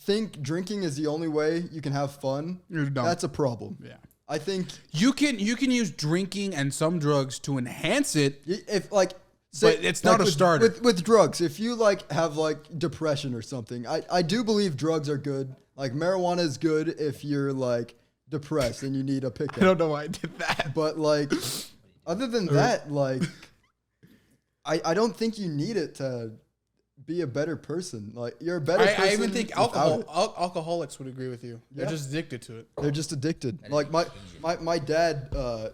think drinking is the only way you can have fun, You're dumb. that's a problem. Yeah. I think You can use drinking and some drugs to enhance it. if like But it's not a with, starter. with drugs. If you like have like depression or something, I do believe drugs are good. Like marijuana is good if you're like depressed and you need a I pickup. don't know why I did that. But like other than that, like I don't think you need it to be a better person. Like you're a better person. I even think without it. alcoholics would agree with you. They're Yeah. just addicted to it. They're just addicted. That Like is my dad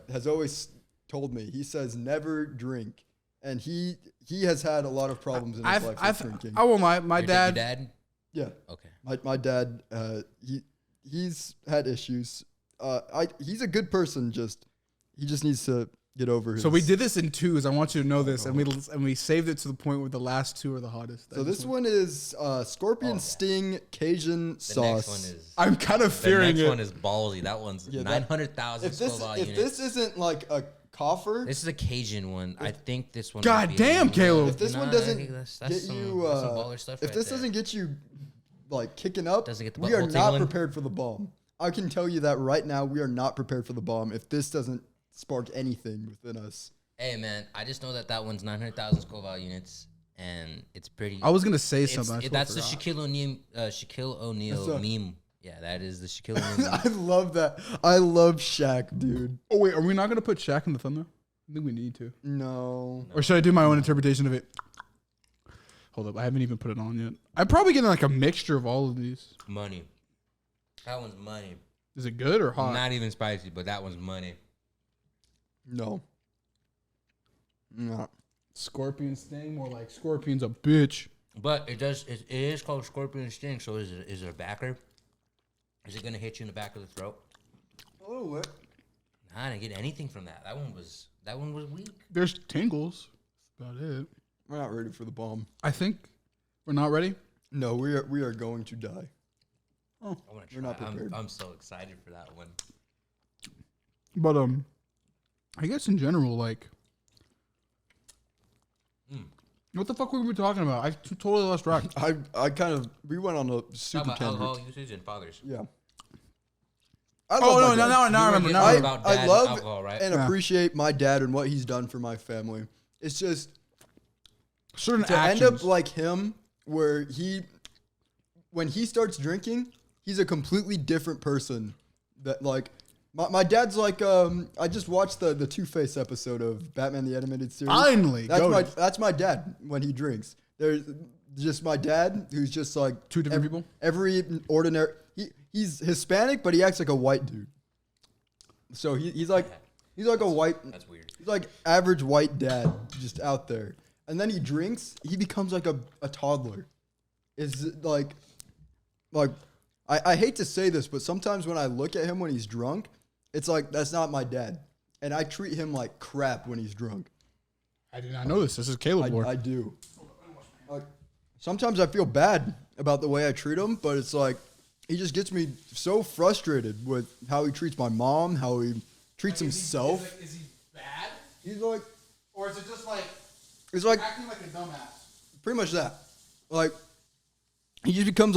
has always told me. He says never drink, and he has had a lot of problems in his life with drinking. I will my Your dad. dad. Yeah, Okay. my dad he's had issues. He's a good person. He just needs to get over his. So we did this in twos. I want you to know this, and we saved it to the point where the last two are the hottest. So this one is Scorpion Sting Cajun The sauce. next one is. I'm kind of The fearing next one it. is ballsy. That one's Yeah, that- 900,000 If this Scoville if units. this isn't like a coffer, This is a Cajun one. I think this one. God might be a damn, new Caleb. if this Nah, one I doesn't think that's get some, you, that's some baller stuff if right this there. doesn't get you like kicking up, Doesn't get the we are butthole not tingling? prepared for the bomb. I can tell you that right now. We are not prepared for the bomb if this doesn't spark anything within us. Hey man, I just know that one's 900,000 Scoville units, and it's pretty. I was gonna say it's, something. I totally that's the forgot. Shaquille O'Neal That's a- meme. Yeah, that is the Shaquille O'Neal meme. I love that. I love Shaq, dude. Oh wait, are we not gonna put Shaq in the thumbnail? I think we need to. No. Or should I do my own interpretation of it? Hold up, I haven't even put it on yet. I'm probably getting like a mixture of all of these. Money. That one's money. Is it good or hot? Not even spicy, but that one's money. No. No. Scorpion sting, more like scorpion's a bitch. But it does. It is called scorpion sting. So is it a backer? Is it gonna hit you in the back of the throat? A little bit. Nah, I didn't get anything from that. That one was weak. There's tingles. That's about it. We're not ready for the bomb. I think we're not ready. No, we are going to die. Oh, I want to We're try. not prepared. I'm so excited for that one. but I guess in general, like, what the fuck were we talking about? I totally lost track. We went on a super Talk about tangent. alcohol usage and fathers. Yeah. Oh no, now I You were remember. getting Now I remember. about dad I and love alcohol, right? and Yeah. appreciate my dad and what he's done for my family. It's just Certain to actions. end up like him, where when he starts drinking, he's a completely different person. That like my dad's like I just watched the Two-Face episode of Batman the Animated Series. Finally, That's my dad when he drinks. There's just my dad who's just like Two different people? Every ordinary. He's Hispanic, but he acts like a white dude. So he's like a white. That's weird. He's like average white dad just out there. And then he drinks, he becomes like a toddler. Is like I hate to say this, but sometimes when I look at him when he's drunk, it's like that's not my dad. And I treat him like crap when he's drunk. I did not know this. This is Caleb Lore. I do. Like, sometimes I feel bad about the way I treat him, but it's like he just gets me so frustrated with how he treats my mom, how he treats himself. Is he bad? He's like, Or is it just like it's like acting like a dumbass? pretty much that. Like, he just becomes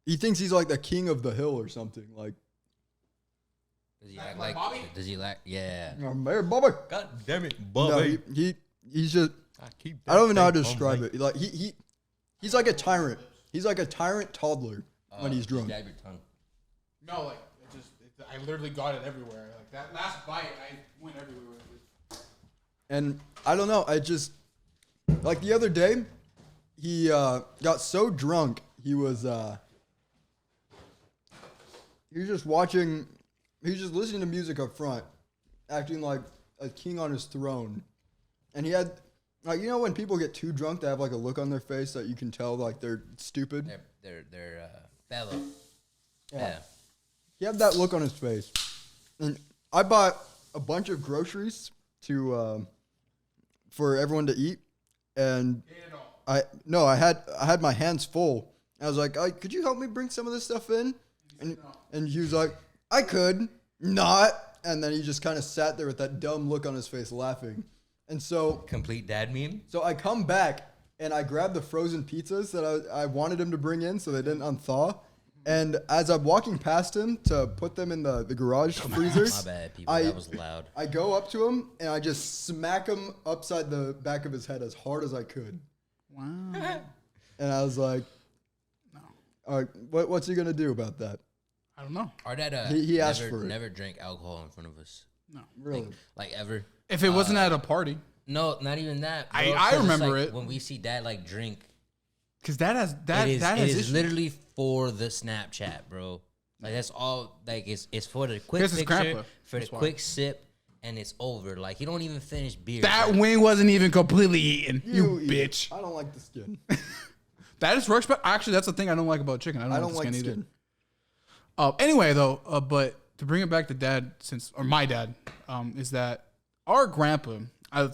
he thinks he's like the king of the hill or something. Like, Does he act like like? Bobby? Does he like? Yeah. Mayor Bobby. God damn it, No, Bobby. he's just. I don't even know how to describe it. Like he's like a tyrant. He's like a tyrant toddler when he's drunk. Jab your tongue. No, like I literally got it everywhere. Like that last bite, I went everywhere with it. And I don't know. I just like the other day, he got so drunk. He was just watching. He was just listening to music up front, acting like a king on his throne. And he had, like, you know, when people get too drunk, they have like a look on their face that you can tell like they're stupid. They're fellow. Yeah. He had that look on his face. And I bought a bunch of groceries to for everyone to eat. And I had my hands full. I was like, could you help me bring some of this stuff in? And he was like, I could not. And then he just kind of sat there with that dumb look on his face laughing. And so Complete dad meme. So I come back and I grab the frozen pizzas that I wanted him to bring in so they didn't unthaw. And as I'm walking past him to put them in the garage freezer, My bad, people. That was loud. I go up to him and I just smack him upside the back of his head as hard as I could. Wow. And I was like, No. all right, what's he going to do about that? I don't know. Our dad He asked for it. never drank alcohol in front of us. No. Really? Like ever. If it wasn't at a party, No, not even that. Bro, I 'cause it's remember like it. when we see dad like drink. because that has It is issues. literally for the Snapchat, bro. Like that's all. Like it's for the quick Here's his picture, grandpa. for the That's why. quick sip, and it's over. Like you don't even finish beer. That bro. wing wasn't even completely eaten. You eat it. bitch. I don't like the skin. That is respect. Actually, that's the thing I don't like about chicken. I I don't don't like like the the skin skin. either. Anyway, though, but to bring it back to dad, or my dad, is that our grandpa,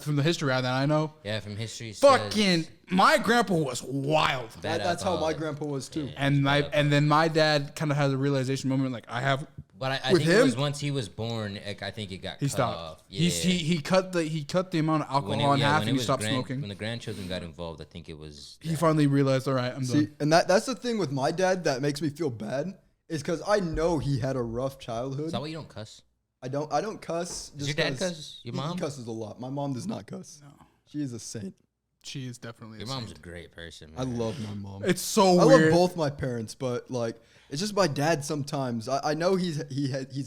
from the history that I know, Yeah, from history. it fucking says my grandpa was wild. bad That's how my alcoholic. grandpa was too. And then my dad kind of has a realization moment, like I have. But I with think it him- was once he was born. Like, I think it got He cut stopped. off. Yeah. He cut the amount of alcohol in half, and he stopped smoking. When the grandchildren got involved, I think it was. He finally realized, all right, I'm See, done. and that's the thing with my dad that makes me feel bad is because I know he had a rough childhood. Is that why you don't cuss? I don't cuss. Does Just your dad 'cause cuss? Your he mom? cusses a lot. My mom does not cuss. No, She is a saint. she is definitely. Your a mom's saint. a great person. I Man. love my mom. It's so I weird. love both my parents, but like it's just my dad sometimes. I know he's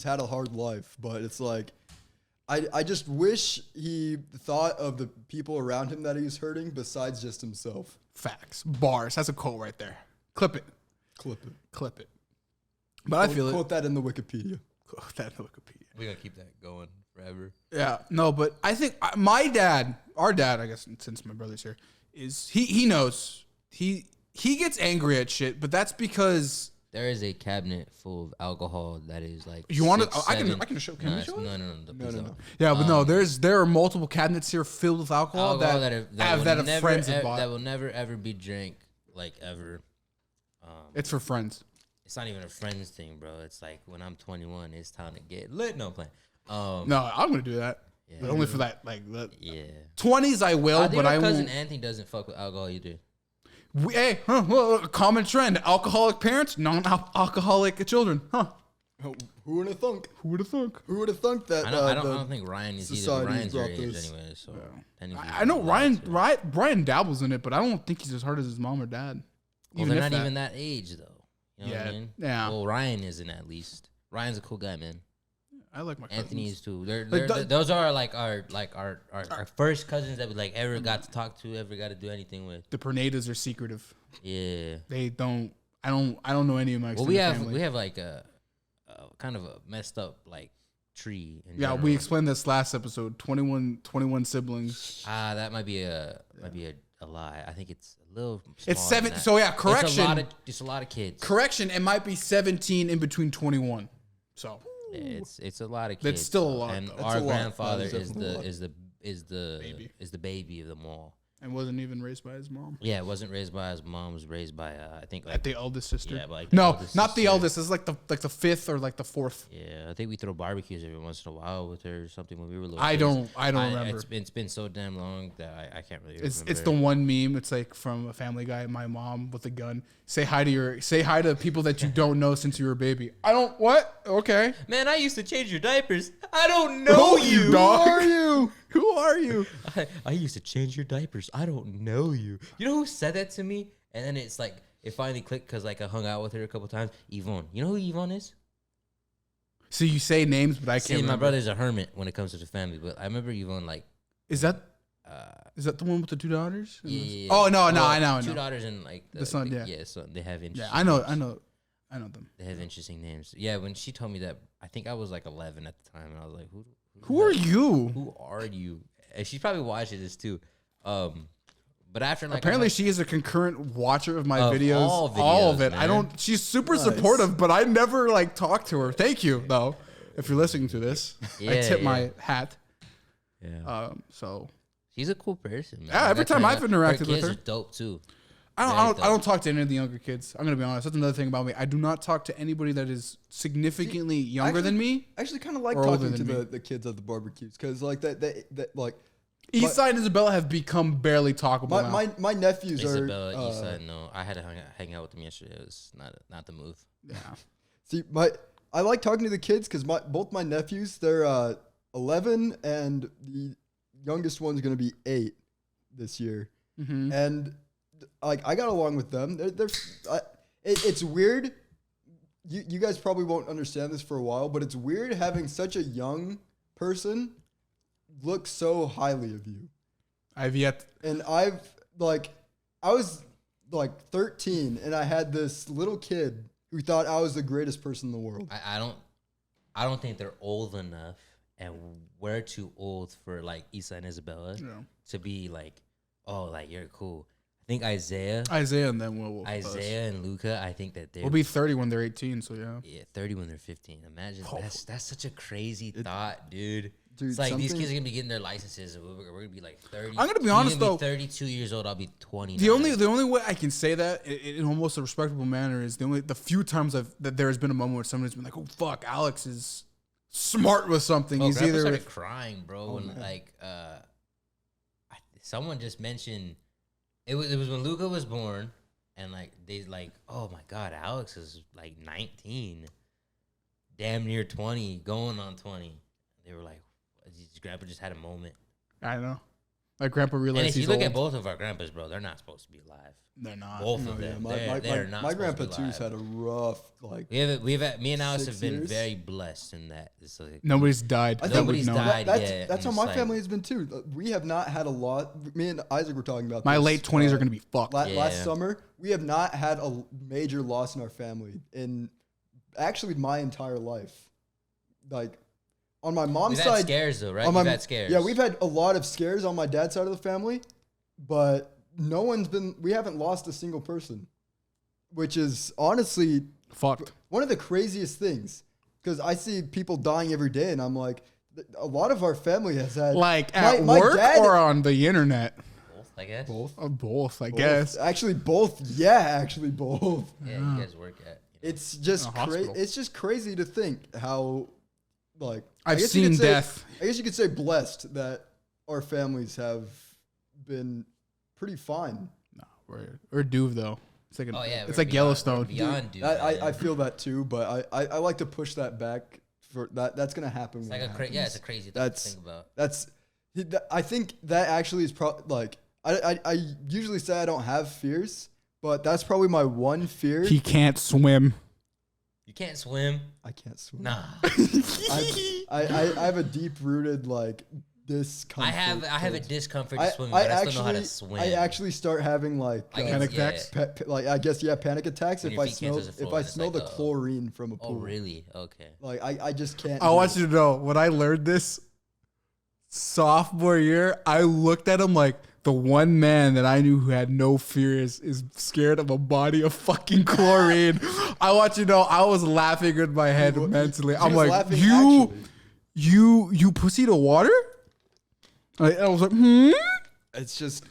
had a hard life, but it's like I just wish he thought of the people around him that he was hurting besides just himself. Facts. Bars. That's a quote right there. Clip it. Clip it. Clip it. But I feel Quote it. that in the Wikipedia. Quote that in Wikipedia. We're gonna keep that going forever. Yeah, no, but I think my dad, our dad, I guess, since my brother's here, is he knows he gets angry at shit, but that's because There is a cabinet full of alcohol that is like. you want to. six, I can seven- show. Can we show? No, it? please don't. Yeah, but no, there are multiple cabinets here filled with alcohol, Alcohol that will have never, friends have bought. that will never ever be drank like ever. It's for friends. It's not even a friends thing, bro. It's like when I'm 21, it's time to get lit. No plan. No, I'm gonna do that, Yeah. but only for that. Like the Yeah. 20s, I will, I think but my I cousin won't. Anthony doesn't fuck with alcohol either. Hey, a common trend: alcoholic parents, non-alcoholic children. Huh? Oh, who would have thunk? Who would have thunk? Who would have thunk that? I don't think Ryan is either. society Ryan's your brought age this. anyway, so technically I know he's allowed to. Brian dabbles in it, but I don't think he's as hard as his mom or dad. Well, they're not even that age though. You know what I Yeah, mean? yeah. Well, Ryan isn't at least. Ryan's a cool guy, man. I like my cousins. Anthony's too. Like Those are our first cousins that we like ever got to talk to, ever got to do anything with. The Prunedas are secretive. Yeah. They don't. I don't know any of my. Well, extended family. we have like a kind of a messed up like tree. In Yeah, general. we explained this last episode. 21 siblings. That might be a lie. I think it's a little. It's smaller than 7. that. So yeah, correction. It's a lot of kids. Correction. It might be 17 in between 21. So Yeah, it's a lot of kids. That's still a lot, And though. our a lot. grandfather That is definitely is the baby of them all. and wasn't even raised by his mom. Yeah, it wasn't raised by his mom. It was raised by I think Like the eldest sister. Yeah, but like the no, eldest not the sister. eldest. It's like the fifth or like the fourth. Yeah, I think we throw barbecues every once in a while with her or something when we were little. I kids. don't remember. It's been so damn long that I can't really. It's the one meme. It's like from a Family Guy. My mom with a gun. Say hi to people that you don't know since you were a baby. I don't what? Okay. Man, I used to change your diapers. I don't know you. Dog. Who are you? Who are you? I used to change your diapers. I don't know you. You know who said that to me? And then it's like it finally clicked because like I hung out with her a couple times. Yvonne. You know who Yvonne is? So you say names, but I can't. See, remember. my brother's a hermit when it comes to the family, but I remember Yvonne like. Is that the one with the 2 daughters? Yeah. Oh no, Well, I know. 2 daughters and like The son, yeah. Yeah, so they have interesting. Yeah, I know them. They have interesting names. Yeah, when she told me that, I think I was like 11 at the time, and I was like, Who are you? Who are you? And she's probably watching this too. But after like Apparently, she is a concurrent watcher of my Of videos. all All of videos, it. man. I don't. She's super supportive, but I never like talk to her. Thank you though, if you're listening to this. I Yeah, tip yeah. my hat. yeah, So she's a cool person. Man. Yeah, every That's time her- I've interacted with kids her. are dope too. I don't talk to any of the younger kids. I'm gonna be honest. That's another thing about me. I do not talk to anybody that is significantly younger than me. I actually kind of like Or older talking to than me. the kids at the barbecues because like that like Eastside and Isabella have become barely talkable now. my nephews Isabella, are Eastside, no. I had to hang out with them yesterday. It was not the move. Yeah. see I like talking to the kids because both my nephews they're 11 and the youngest one's gonna be 8 this year, and like I got along with them. It's weird. You guys probably won't understand this for a while, but it's weird having such a young person look so highly of you. And I was like 13 and I had this little kid who thought I was the greatest person in the world. I don't think they're old enough, and we're too old for like Issa and Isabella to be like, oh, like you're cool. I think Isaiah and then we'll Isaiah and Luca. I think that we'll be 30 when they're 18. So yeah. Yeah, 30 when they're 15. Imagine Oh. that's such a crazy thought, dude. Dude, It's like these something- kids are gonna be getting their licenses, and we're gonna be like 30. I'm gonna be You're honest, gonna though. be 32 years old. I'll be 20. The only way I can say that in almost a respectable manner is the few times that there has been a moment where somebody's been like, "Oh fuck, Alex is smart with something." Oh, He's Grandpa either started crying, bro. when man. like someone just mentioned it was when Luca was born, and like they like, oh my god, Alex is like 19, damn near 20, going on 20. They were like, his grandpa just had a moment. I don't know. My grandpa And realized if you he's look old. at both of our grandpas, bro, they're not supposed to be alive. They're not. Both Oh, of yeah, them, my they're not. my supposed grandpa to be too's alive. had a rough like. Me and Alex 6 have been years. very blessed in that. It's like, Nobody's died. I that think would nobody's know. died. That's yeah, that's how and my it's like- family has been too. We have not had a lot. Me and Isaac were talking about My this, late 20s are gonna be fucked. Yeah. Last summer, we have not had a major loss in our family in actually my entire life. Like On my mom's We've had side, scares though, right? on We've had scares. Yeah, we've had a lot of scares on my dad's side of the family, but we haven't lost a single person, which is honestly Fucked. one of the craziest things. Because I see people dying every day, and I'm like, a lot of our family has had Like at work or on the internet? Both, I guess. both. I guess. Actually, both. Yeah, actually, both. Yeah, you guys work at. It's just crazy. hospital. It's just crazy to think how, like, I've I guess you could seen say- death. I guess you could say blessed that our families have been pretty fine. No, we're Duve though. It's like Oh yeah, it's we're like beyond- Yellowstone. we're beyond, dude. I feel that too, but I like to push that back. For that, that's gonna happen. It's when like it a crazy. Yeah, happens. it's a crazy thing That's- to think about. I think that actually is like I usually say I don't have fears, but that's probably my one fear. He can't swim. You can't swim. I can't swim. Nah. I have a deep rooted like discomfort. I have a towards- discomfort to swimming, but I still know how to swim. I actually start having like I guess, Panic yeah. attacks? like I guess panic attacks When if your I feet can't smell touch the floor if I and it's smell like, the chlorine from a Oh pool. really? Okay. Like I just can't. I do want it. you to know when I learned this sophomore year, I looked at him like the one man that I knew who had no fears is scared of a body of fucking chlorine. I want you to know I was laughing in my head mentally. He I'm was like, laughing you actually. pussy to water? I was like, It's just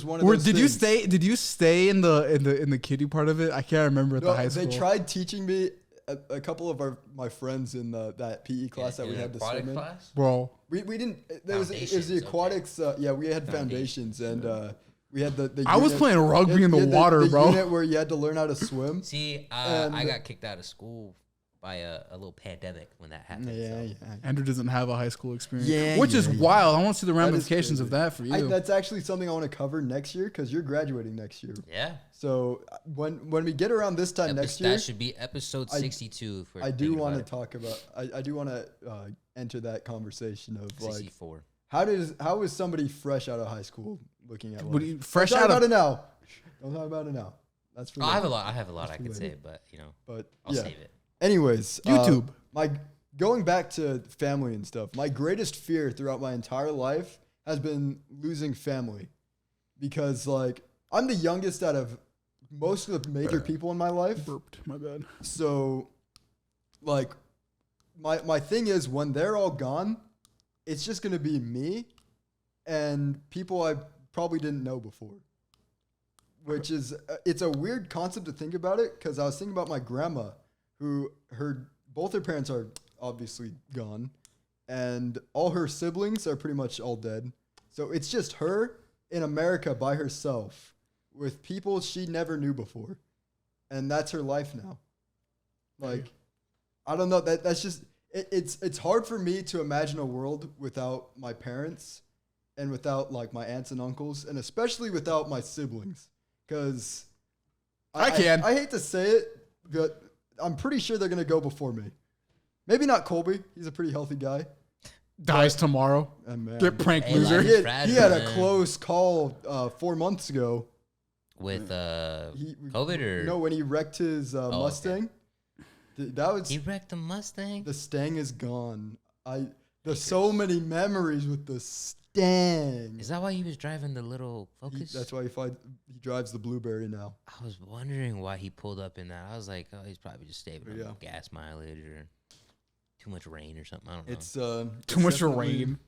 one of Or those. did you things. stay in the kiddie part of it? I can't remember at No, the high school. they tried teaching me. A couple of my friends in that PE class that we had to swim in. class? Bro. We didn't. It was the Foundations, okay. aquatics. Yeah, we had foundations and we had the. I was unit- playing rugby in the we had water, bro. Unit where you had to learn how to swim. See, And- I got kicked out of school by a little pandemic when that happened. Yeah, so. yeah. Andrew doesn't have a high school experience. Yeah, Which is yeah. wild. I want to see the That is ramifications of crazy. that for you. That's actually something I want to cover next year because you're graduating next year. Yeah. So when we get around this time next year, That should be episode 62. If we're I do thinking want to about talk about. I do want to enter that conversation of it. like 64. how is somebody fresh out of high school looking at What do life? you- fresh Don't out talk of about it now. Don't talk about it now. That's for Oh, I later. have a lot I could say, but But I'll yeah. save it. Anyways, YouTube. My going back to family and stuff. My greatest fear throughout my entire life has been losing family, because like I'm the youngest out of most of the major people in my life. Burped. My bad. So, like, my thing is when they're all gone, it's just gonna be me and people I probably didn't know before. Which is it's a weird concept to think about it, because I was thinking about my grandma, who both her parents are obviously gone, and all her siblings are pretty much all dead. So it's just her in America by herself with people she never knew before. And that's her life now. Like, I don't know, that's just it's hard for me to imagine a world without my parents and without like my aunts and uncles, and especially without my siblings, because I hate to say it, but I'm pretty sure they're gonna go before me. Maybe not Colby. He's a pretty healthy guy. Dies tomorrow. And man, Get pranked, Hey, loser. like- he had a Man. close call 4 months ago. With He, COVID or no, when he wrecked his okay. Mustang. That was he wrecked the Mustang? the Stang is gone. There's so many memories with the Stang. Is that why he was driving the little Focus? That's why he drives the Blueberry now. I was wondering why he pulled up in that. I was like, oh, he's probably just saving on Yeah. gas mileage or too much rain or something. I don't know. It's Too much definitely- rain.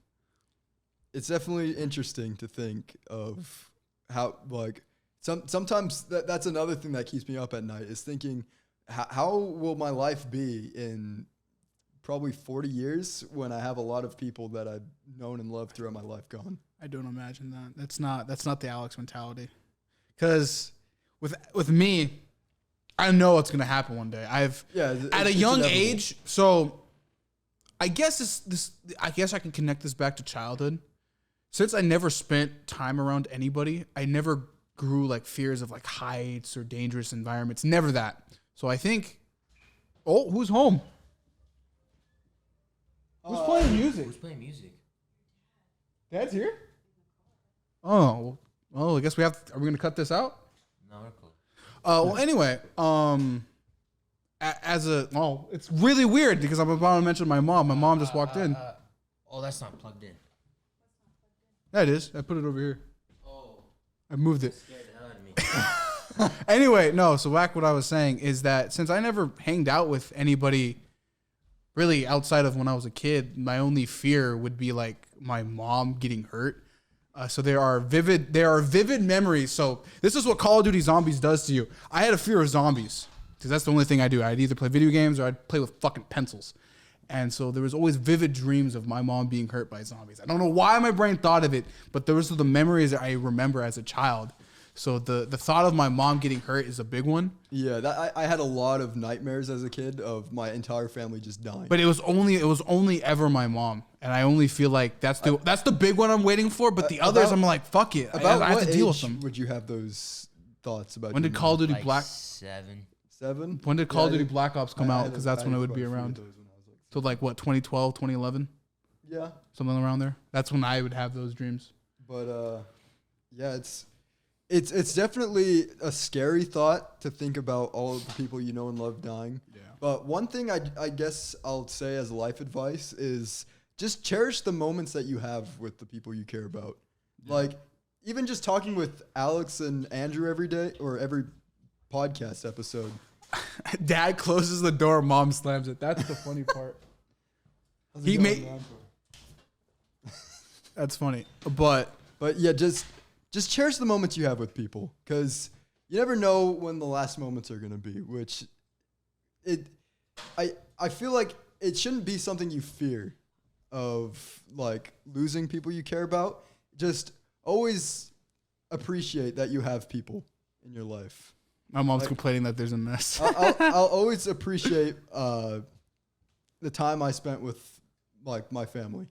It's definitely interesting to think of how like sometimes that's another thing that keeps me up at night, is thinking how will my life be in probably 40 years when I have a lot of people that I've known and loved throughout my life gone. I don't imagine that. That's not the Alex mentality. Because with me, I know what's gonna happen one day. At a young age, so I guess I guess I can connect this back to childhood. Since I never spent time around anybody, I never grew like fears of like heights or dangerous environments. Never that. So I think, who's home? Who's playing music? Who's playing music? Dad's here? Oh, well, I guess we have. Are we gonna cut this out? No, we're cool. Well, anyway, it's really weird because I'm about to mention my mom. My mom just walked in. Oh, that's not plugged in. That is. I put it over here. Oh, I moved it. scared the hell out of me. Anyway, no. So back what I was saying is that since I never hanged out with anybody really outside of when I was a kid, my only fear would be like my mom getting hurt. So there are vivid memories. So this is what Call of Duty Zombies does to you. I had a fear of zombies because that's the only thing I do. I'd either play video games or I'd play with fucking pencils. And so there was always vivid dreams of my mom being hurt by zombies. I don't know why my brain thought of it, but those are the memories that I remember as a child. So the thought of my mom getting hurt is a big one. Yeah, I had a lot of nightmares as a kid of my entire family just dying. But it was only ever my mom, and I only feel like that's the big one I'm waiting for. But the others, I'm like, fuck it, I have to deal with them. Would you have those thoughts about? When did Call of Duty Like Black? 7. 7? When did Call of Duty Black Ops come out? had Because a- that's I when it had would be quite a few of around. those when I was like So like what, 2012, 2011, yeah, something around there. That's when I would have those dreams. but yeah, it's definitely a scary thought to think about all of the people you know and love dying. Yeah. But one thing I guess I'll say as life advice is just cherish the moments that you have with the people you care about. Like even just talking with Alex and Andrew every day or every podcast episode. Dad closes the door, mom slams it. That's the funny part. How's it He going, made- man? That's funny. But Yeah, just cherish the moments you have with people because you never know when the last moments are gonna be. Which I feel like it shouldn't be something you fear of like losing people you care about. Just always appreciate that you have people in your life. my mom's complaining that there's a mess. I'll always appreciate the time I spent with like my family,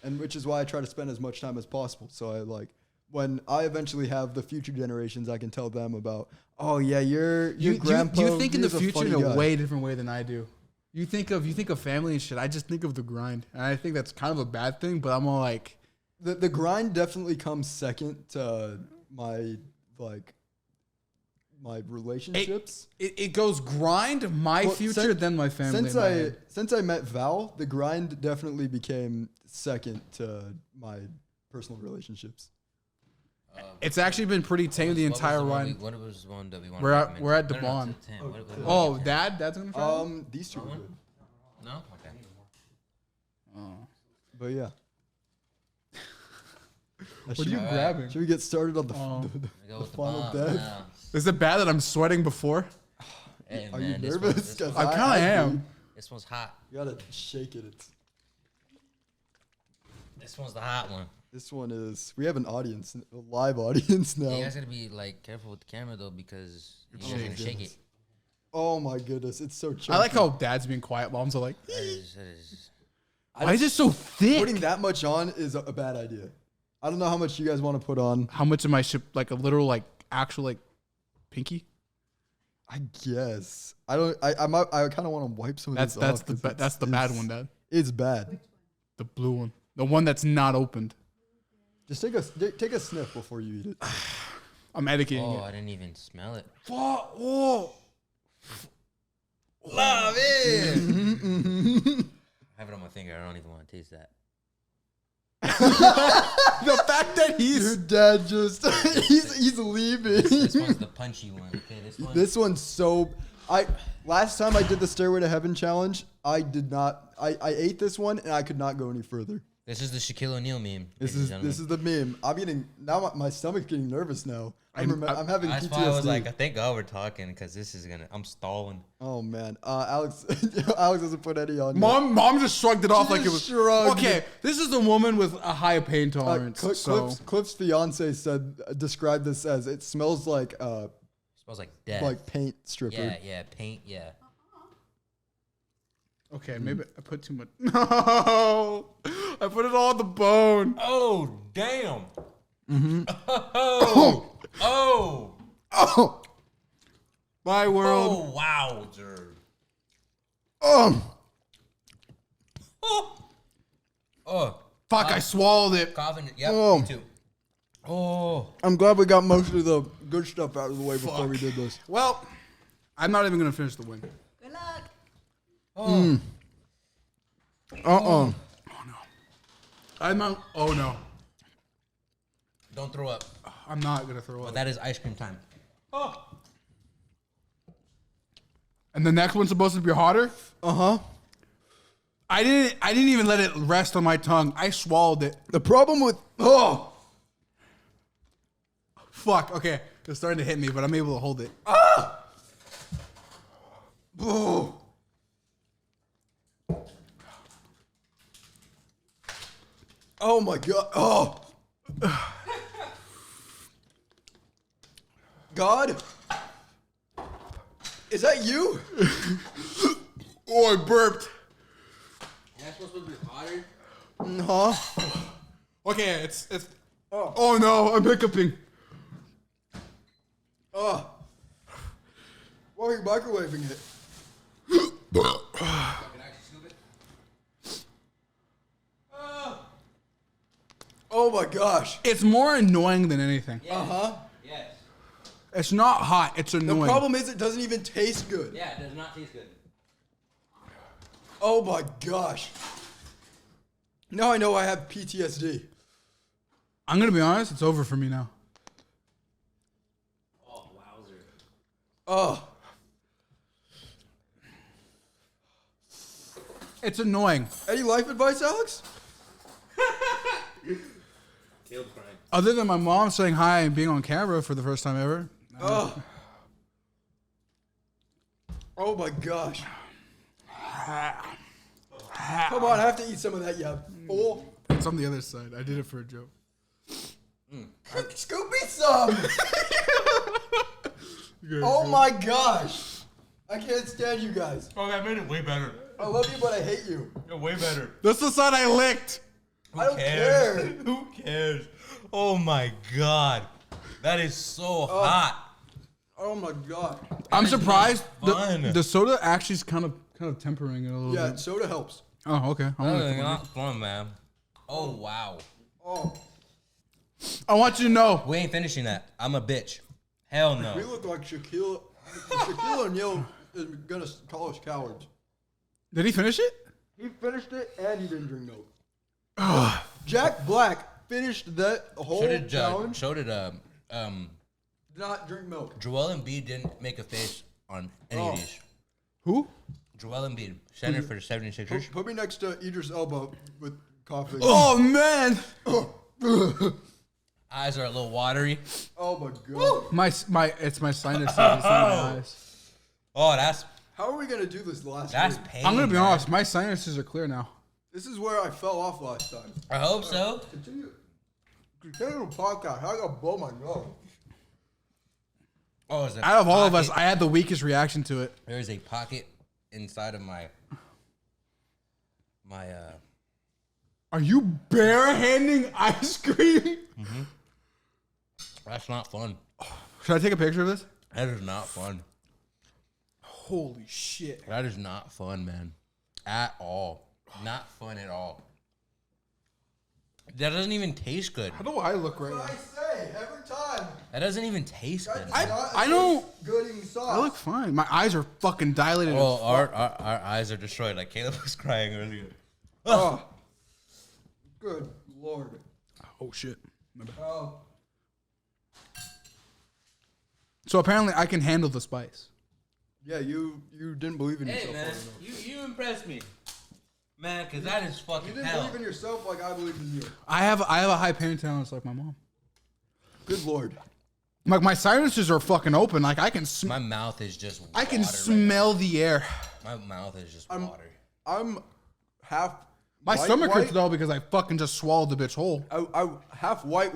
and which is why I try to spend as much time as possible. So I like when I eventually have the future generations, I can tell them about. Oh yeah, your grandpa. You think in the he was future in funny a guy." way different way than I do. You think of family and shit. I just think of the grind, and I think that's kind of a bad thing. But I'm all like, The grind definitely comes second to my relationships. it goes grind my Well, future, then my family. Since I met Val, the grind definitely became second to my personal relationships. It's actually been pretty tame the entire run. What was one that we wanted? We're at No, no, Devon. it's 10. What Oh, dad's gonna try. These two are good, No? Okay. but yeah. What are you grabbing? Should we get started on the I go with the final bomb. death? now. Is it bad that I'm sweating before? Hey, Are man, you this one- nervous? This, 'Cause one, I kind of am. this one's hot. You gotta shake it. This one's the hot one. This one is. We have an audience, a live audience now. You guys gotta be like careful with the camera though because you guys are gonna shake it. Oh my goodness, it's so chunky. I like how dad's being quiet. Mom's are like, That is, why is it so thick? putting that much on is a bad idea. I don't know how much you guys want to put on. How much of my ship, like a literal, like actual, like pinky? I guess I don't. I kind of want to wipe some of That's this that's off the 'cause that's the bad one, Dad. It's bad. The blue one, the one that's not opened. Just take a sniff before you eat it. I'm educating oh, it. I didn't even smell it. Oh, Love it. I have it on my finger. I don't even want to taste that. the fact that Your dad just he's leaving. This one's the punchy one. Okay, this one. This one's so. Last time I did the Stairway to Heaven challenge, I did not. I ate this one and I could not go any further. This is the Shaquille O'Neal meme. This ladies is and this gentlemen. is the meme. I'm eating now. My stomach's getting nervous now. I'm having That's PTSD. why I was like, thank God we're talking because this is gonna. I'm stalling. oh man, Alex doesn't put any on. yet. Mom just shrugged it off She like it just was. shrugged. Okay, this is a woman with a high pain tolerance. So Cliff's fiance described this as it smells like smells like death. like paint stripper. yeah, paint. Yeah. okay, maybe I put too much. No, I put it all on the bone. Oh damn. Mm-hmm. Oh. Oh, My world. Oh wow, dude. oh, Oh. Fuck! I swallowed it. Coughing. Yep. Oh. Me too. Oh. I'm glad we got most of the good stuff out of the way before we did this. Well, I'm not even gonna finish the win. Good luck. Oh. Uh-uh. Oh no. I'm not. Oh no, Don't throw up. I'm not gonna throw But up. that is ice cream time. Oh. And the next one's supposed to be hotter. Uh-huh. I didn't even let it rest on my tongue. I swallowed it. The problem with oh Fuck. Okay, it's starting to hit me, but I'm able to hold it. oh. Oh my god. Oh. God? Is that you? Oh, I burped. That's supposed to be hotter? Huh? Okay, it's. Oh no, I'm hiccuping. Oh. Why are you microwaving it? Oh my gosh. It's more annoying than anything. Uh-huh. Yes. It's not hot. It's The annoying. problem is it doesn't even taste good. Yeah, it does not taste good. Oh my gosh. Now I know I have PTSD. I'm gonna be honest. It's over for me now. Oh, wowzer. Oh. It's annoying. Any life advice, Alex? Caleb's crying. Other than my mom saying hi and being on camera for the first time ever. Oh. Oh my gosh. Come on, I have to eat some of that, yeah. Fool. It's on the other side. I did it for a joke. Scoop me some. Oh my gosh. I can't stand you guys. Oh, that made it way better. I love you, but I hate you. You're way better. That's the side I licked. I don't care. Who cares? Oh my god. That is so hot. Oh my god. I'm surprised fun. the soda actually is kind of tempering it a little Yeah, bit. soda helps. Oh, okay. That is not fun, man. Oh, wow. Oh, I want you to know. We ain't finishing that. I'm a bitch. Hell we no. look like Shaquille. Shaquille O'Neal is gonna call us cowards. Did he finish it? He finished it and he didn't drink milk. Jack Black finished that whole challenge. So did Not drink milk. Joel Embiid didn't make a face on any of these. Who? Joel Embiid, center for the 76ers. Put me next to Idris Elba with coffee. Oh man. Eyes are a little watery. Oh my god. It's my sinuses. It's not my eyes. Oh, that's How are we gonna do this last week? pain. I'm gonna be man. honest. My sinuses are clear now. This is where I fell off last time. I hope so. Continue the podcast. I gotta blow my nose. Oh, is it Out of all of us, I had the weakest reaction to it. there is a pocket inside of my Are you barehanding ice cream? That's not fun. Should I take a picture of this? That is not fun. Holy shit. That is not fun, man. At all. Not fun at all. That doesn't even taste good. How do I look right That's what I say every time. That doesn't even taste good. I don't- Good eating sauce. I look fine. My eyes are fucking dilated. Well, our eyes are destroyed. Like Caleb was crying earlier. Oh. Good lord. Oh shit. My bad. Oh. So apparently I can handle the spice. Yeah, you didn't believe in Hey, yourself. man. long enough. You impressed me. Man, because that is You fucking didn't hell. believe in yourself like I believed in you. I have a high pain tolerance like my mom. Good lord. Like my sinuses are fucking open. Like I can My mouth is just I can water right smell the air. now. My mouth is just water. I'm half. My white, stomach hurts white. though because I fucking just swallowed the bitch whole. I half white.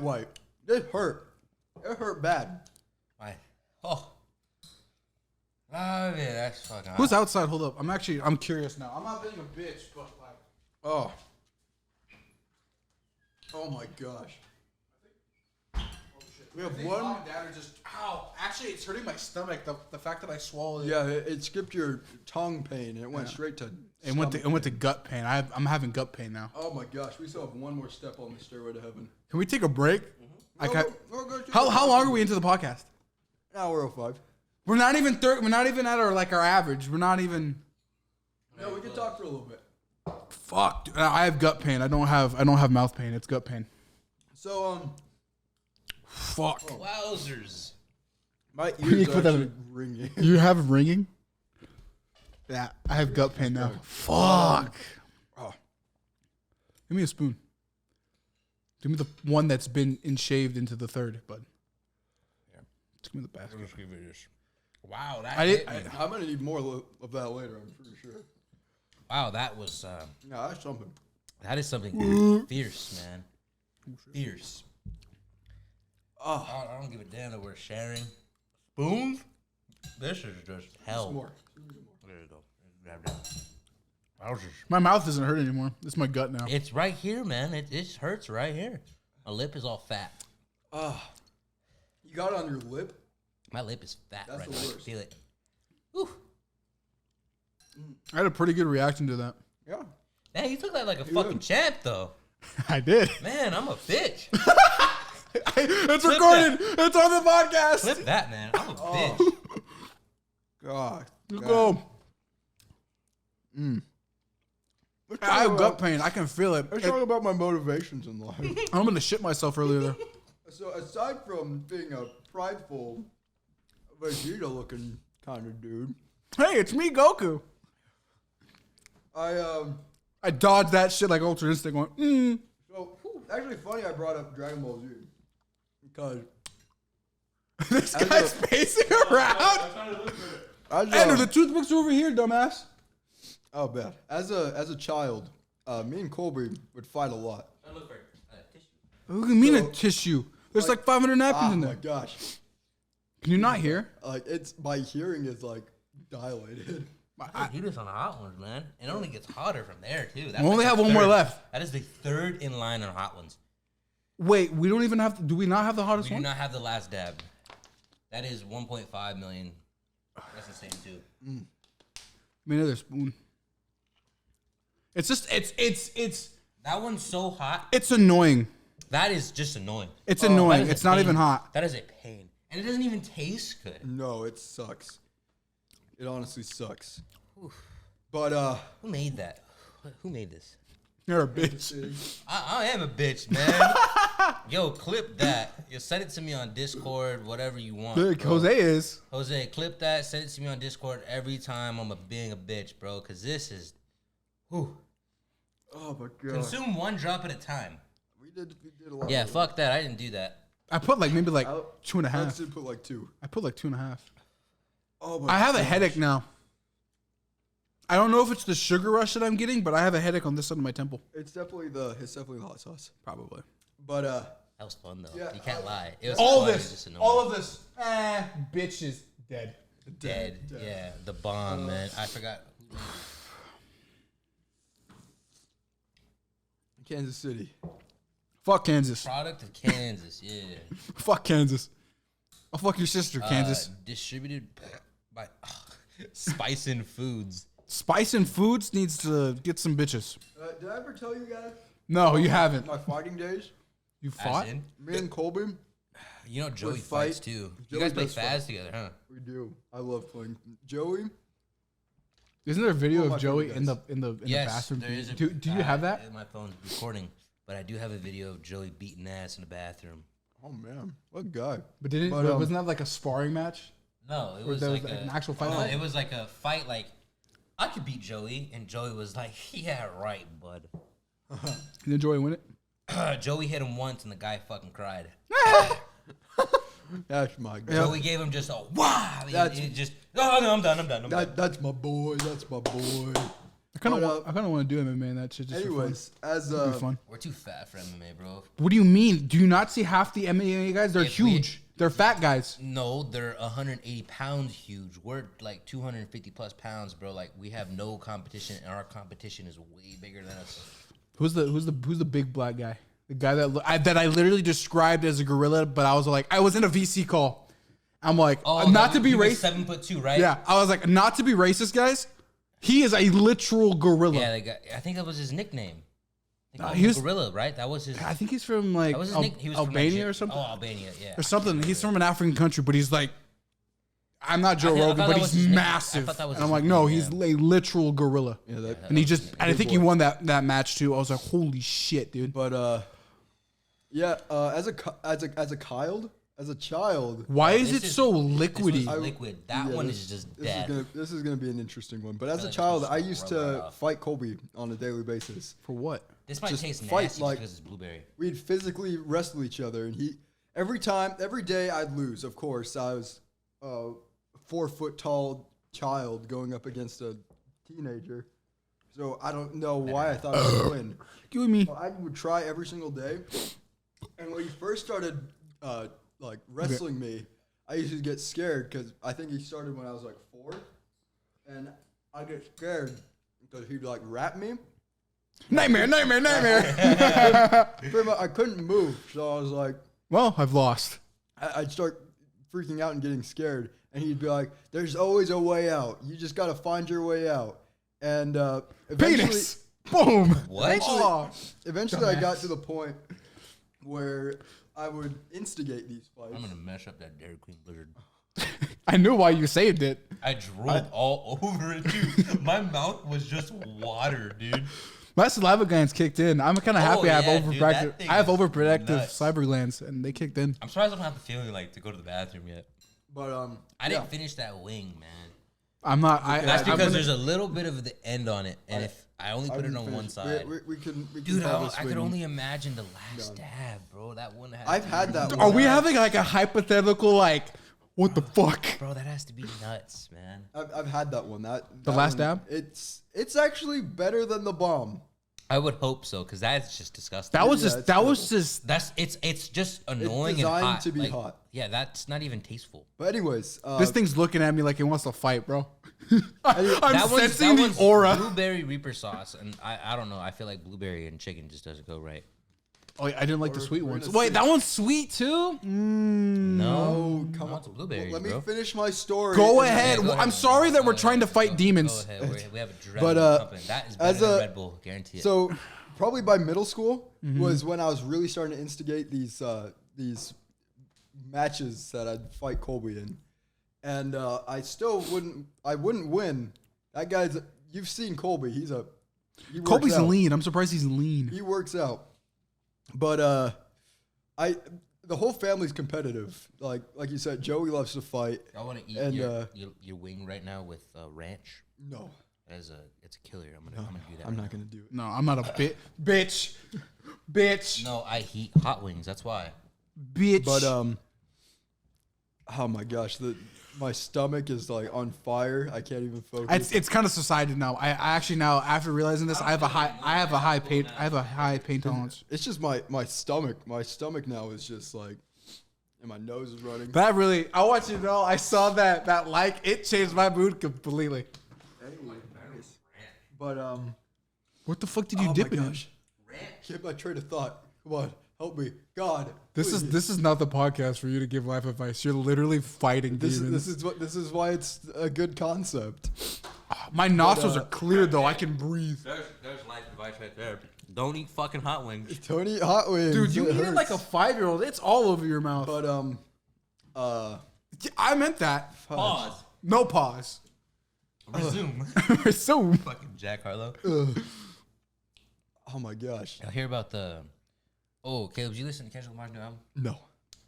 It hurt. It hurt bad. Oh, man, that's fucking Who's outside? Hold up. I'm curious now. I'm not being a bitch, but like. Oh. Oh my gosh. We have one. Mom and dad are just. Ow! Actually, it's hurting my stomach. The fact that I swallowed it. Yeah, it skipped your tongue pain and it went straight to. It went stomach to gut pain. I'm having gut pain now. Oh my gosh, we still have one more step on the stairway to heaven. Can we take a break? We'll go to How long are we into the podcast? An hour 05. We're not even We're not even at our average. We're not even. No, we can talk for a little bit. Fuck, dude. I have gut pain. I don't have mouth pain. It's gut pain. So Fuck. Wowzers. my You ears put are that actually in- ringing. You have ringing? Yeah, I have gut pain now. Fuck. Oh. Give me a spoon. Give me the one that's been shaved into the third, bud. Yeah. Just give me the basket. Wow, that I hit did. me. I'm gonna need more of that later. I'm pretty sure. Wow, that was Yeah, that's something. that is something fierce, man. Fierce. Oh, I don't give a damn that we're sharing spoons. This is just hell. some more. There you go. Grab that. Wowzers. My mouth doesn't hurt anymore. It's my gut now. It's right here, man. It hurts right here. My lip is all fat. You got it on your lip. My lip is fat That's right the now. I can worst. feel it. Whew. I had a pretty good reaction to that. Yeah. Man, you took that like a fucking champ, though. I did. Man, I'm a bitch. It's recorded. It's on the podcast. Flip that, man. I'm a bitch. God. Let's go. Let's I talk have about- gut pain. I can feel it. Let's talk about my motivations in life. I'm gonna shit myself earlier though. So aside from being a prideful, Vegeta-looking kind of dude, Hey, it's me, Goku. I dodged that shit like Ultra Instinct going, So actually funny I brought up Dragon Ball Z because This guy's pacing around. Andrew, the toothpicks are over here, dumbass. oh bad as a child, me and Colby would fight a lot. What do you mean So, a tissue? There's like 500 napkins Oh in my there. gosh, Can you not hear? like it's my hearing is like dilated. I do this on the hot ones, man. It only gets hotter from there, too. That's We only the have one more third- left. That is the third in line on hot ones. Wait, we don't even have to, do we not have the hottest We do one? not have the last dab. That is 1.5 million. That's insane, too. Give me another spoon. It's just, it's That one's so hot. annoying. That is just annoying. It's That annoying. is a It's not pain. even hot. That is a pain. And it doesn't even taste good. No, it sucks. It honestly sucks. But Who made that? Who made this? You're a bitch. I am a bitch, man. Yo, clip that. You send it to me on Discord, whatever you want. Look, bro. Jose is. Jose, clip that. Send it to me on Discord every time I'm being a bitch, bro. Because this is... Whew. oh my god, Consume one drop at a time. we did a lot. Yeah, of fuck that. I didn't do that. I put like maybe like I'll- 2.5. Alex did put like 2. I put like 2.5. Oh my I have a gosh. headache now. I don't know if it's the sugar rush that I'm getting, but I have a headache on this side of my temple. It's definitely the hot sauce. Probably. But That was fun, though. Yeah, You can't lie. It was All fun. It was just this, annoying. all of this, bitch is dead. Dead. Yeah, the bomb, man. I forgot. Kansas City. Fuck Kansas. Product of Kansas, yeah. Fuck Kansas. I'll fuck your sister, Kansas. Distributed by Spice and Foods. Spice and Foods needs to get some bitches. Did I ever tell you guys No, you haven't. my fighting days? You As fought? in, Me and Colby, you know Joey fight. fights too. You Joey guys play does fight. Faz together, huh? we do. I love playing Joey. Isn't there a video One of of my Joey favorite in the Yes, bathroom? there is. Do you have that? My phone's recording, but I do have a video of Joey beating ass in the bathroom. Oh man, what guy? But didn't But, wasn't that like a sparring match? No, it Or was there was like an actual fight? No, night? it was like a fight. Like I could beat Joey, and Joey was like, "Yeah, right, bud." Did Joey win it? Joey hit him once, and the guy fucking cried. That's my guy. Joey gave him just a wow. That's- He just no, I'm done. I'm done. That's my boy. That's my boy. I kind But, of want to do MMA and that shit. Just Anyways, as for fun. It'd be fun. We're too fat for MMA, bro. What do you mean? Do you not see half the MMA guys? They're If we- huge. They're fat guys. No, they're 180 pounds huge. We're like 250 plus pounds, bro. Like we have no competition, and our competition is way bigger than us. Who's the big black guy? The guy that I literally described as a gorilla, but I was like, I was in a VC call. I'm like, not to be he was racist. 7'2", right? Yeah, I was like, not to be racist, guys. He is a literal gorilla. Yeah, I think that was his nickname. They called he him was- Gorilla, right? That was his. I think he's from like That was his nick. He was from Albania Nigeria. or something. Oh, Albania, yeah. Or something. He's from an African country, but he's like, I'm not Joe I Rogan, thought but that was he's his name. massive. I thought that was And I'm his like, no, name, he's yeah. a literal gorilla. Yeah, And he just, and I think he boy. won that match too. I was like, holy shit, dude. But yeah. As a child. Why is This it is- so This liquidy? was liquid. That Yeah, one this- is just This dead. is gonna be an interesting one. But as a like child, this I was used rub right to off. fight Colby on a daily basis. For what? This might just taste fight, nasty like- because it's blueberry. We'd physically wrestle each other, and every day I'd lose. Of course, I was a 4 foot tall child going up against a teenager, so I don't know why I thought I would win. Give me. I would try every single day, and when he first started like wrestling me, I used to get scared because I think he started when I was like 4, and I get scared because he'd like rap me. Nightmare. Pretty much, I couldn't move, so I was like, Well, I've lost. I'd start freaking out and getting scared, and he'd be like, "There's always a way out. You just got to find your way out." And eventually, Penis. Boom. What? Oh. eventually, I got to the point where I would instigate these fights. I'm gonna mess up that Dairy Queen Blizzard. I knew why you saved it. I drooled all over it, dude. My mouth was just water, dude. My saliva glands kicked in. I'm kind of happy I have yeah, dude, that overprotective. thing I have is overprotective nuts. cyber glands, and they kicked in. I'm surprised I don't have the feeling like to go to the bathroom yet. But I didn't finish that wing, man. I'm not. That's I'm because gonna- there's a little bit of the end on it, and if I only I put it didn't on finish. one side, We can dude, call I this could wing. only imagine the last stab, bro. That one has. I've to had be that Are one. we having like a hypothetical like? What the fuck? Bro, that has to be nuts, man. I've had that one. That last one, dab? It's actually better than the bomb. I would hope so, because that's just disgusting. That was Yeah, just. it's That was terrible. just. That's it's just annoying designed and hot. to be Like, hot. Yeah, that's not even tasteful. But anyways, This thing's looking at me like it wants to fight, bro. I'm That sensing the one's aura. blueberry reaper sauce, and I don't know. I feel like blueberry and chicken just doesn't go right. Oh, I didn't like the We're- sweet we're ones. gonna Wait, see. that one's sweet too. No, come no, on, it's blueberries, let me bro. finish my story. Go And- ahead. go ahead. I'm sorry that we're Go trying to ahead. fight demons. Go ahead. We have a dread But, company. That is better as than a- Red Bull, guarantee it. So probably by middle school Mm-hmm. was when I was really starting to instigate these matches that I'd fight Colby in, and I still wouldn't win. That guy's you've seen Colby. He works Colby's out. lean. I'm surprised he's lean. He works out, but the whole family's competitive. Like you said, Joey loves to fight. I want to eat and, your wing right now with ranch. No, It's a killer. I'm gonna do that. I'm not gonna do it. No, I'm not a bitch. No, I heat hot wings. That's why. Bitch. But oh my gosh, my stomach is like on fire. I can't even focus. It's kind of subsided now. I actually now after realizing this, I have a high pain tolerance. It's just my stomach. My stomach now is just like, and my nose is running. That really, I want you to know, I saw that like it changed my mood completely. But What the fuck did you oh dip my it in? gosh, keep my train of thought. Come on, help me, God. This please. is not the podcast for you to give life advice. You're literally fighting this demons. is why it's a good concept. My nostrils are clear though. I can breathe. There's life advice right there. Don't eat fucking hot wings. Tony Hot Wings, Dude, you it eat it like a hurts. 5-year-old. It's all over your mouth. But I meant that. Pause. No pause. Resume. So Fucking Jack Harlow. oh my gosh, I'll hear about the. Oh, Caleb, did you listen to Kendrick Lamar's new album? no.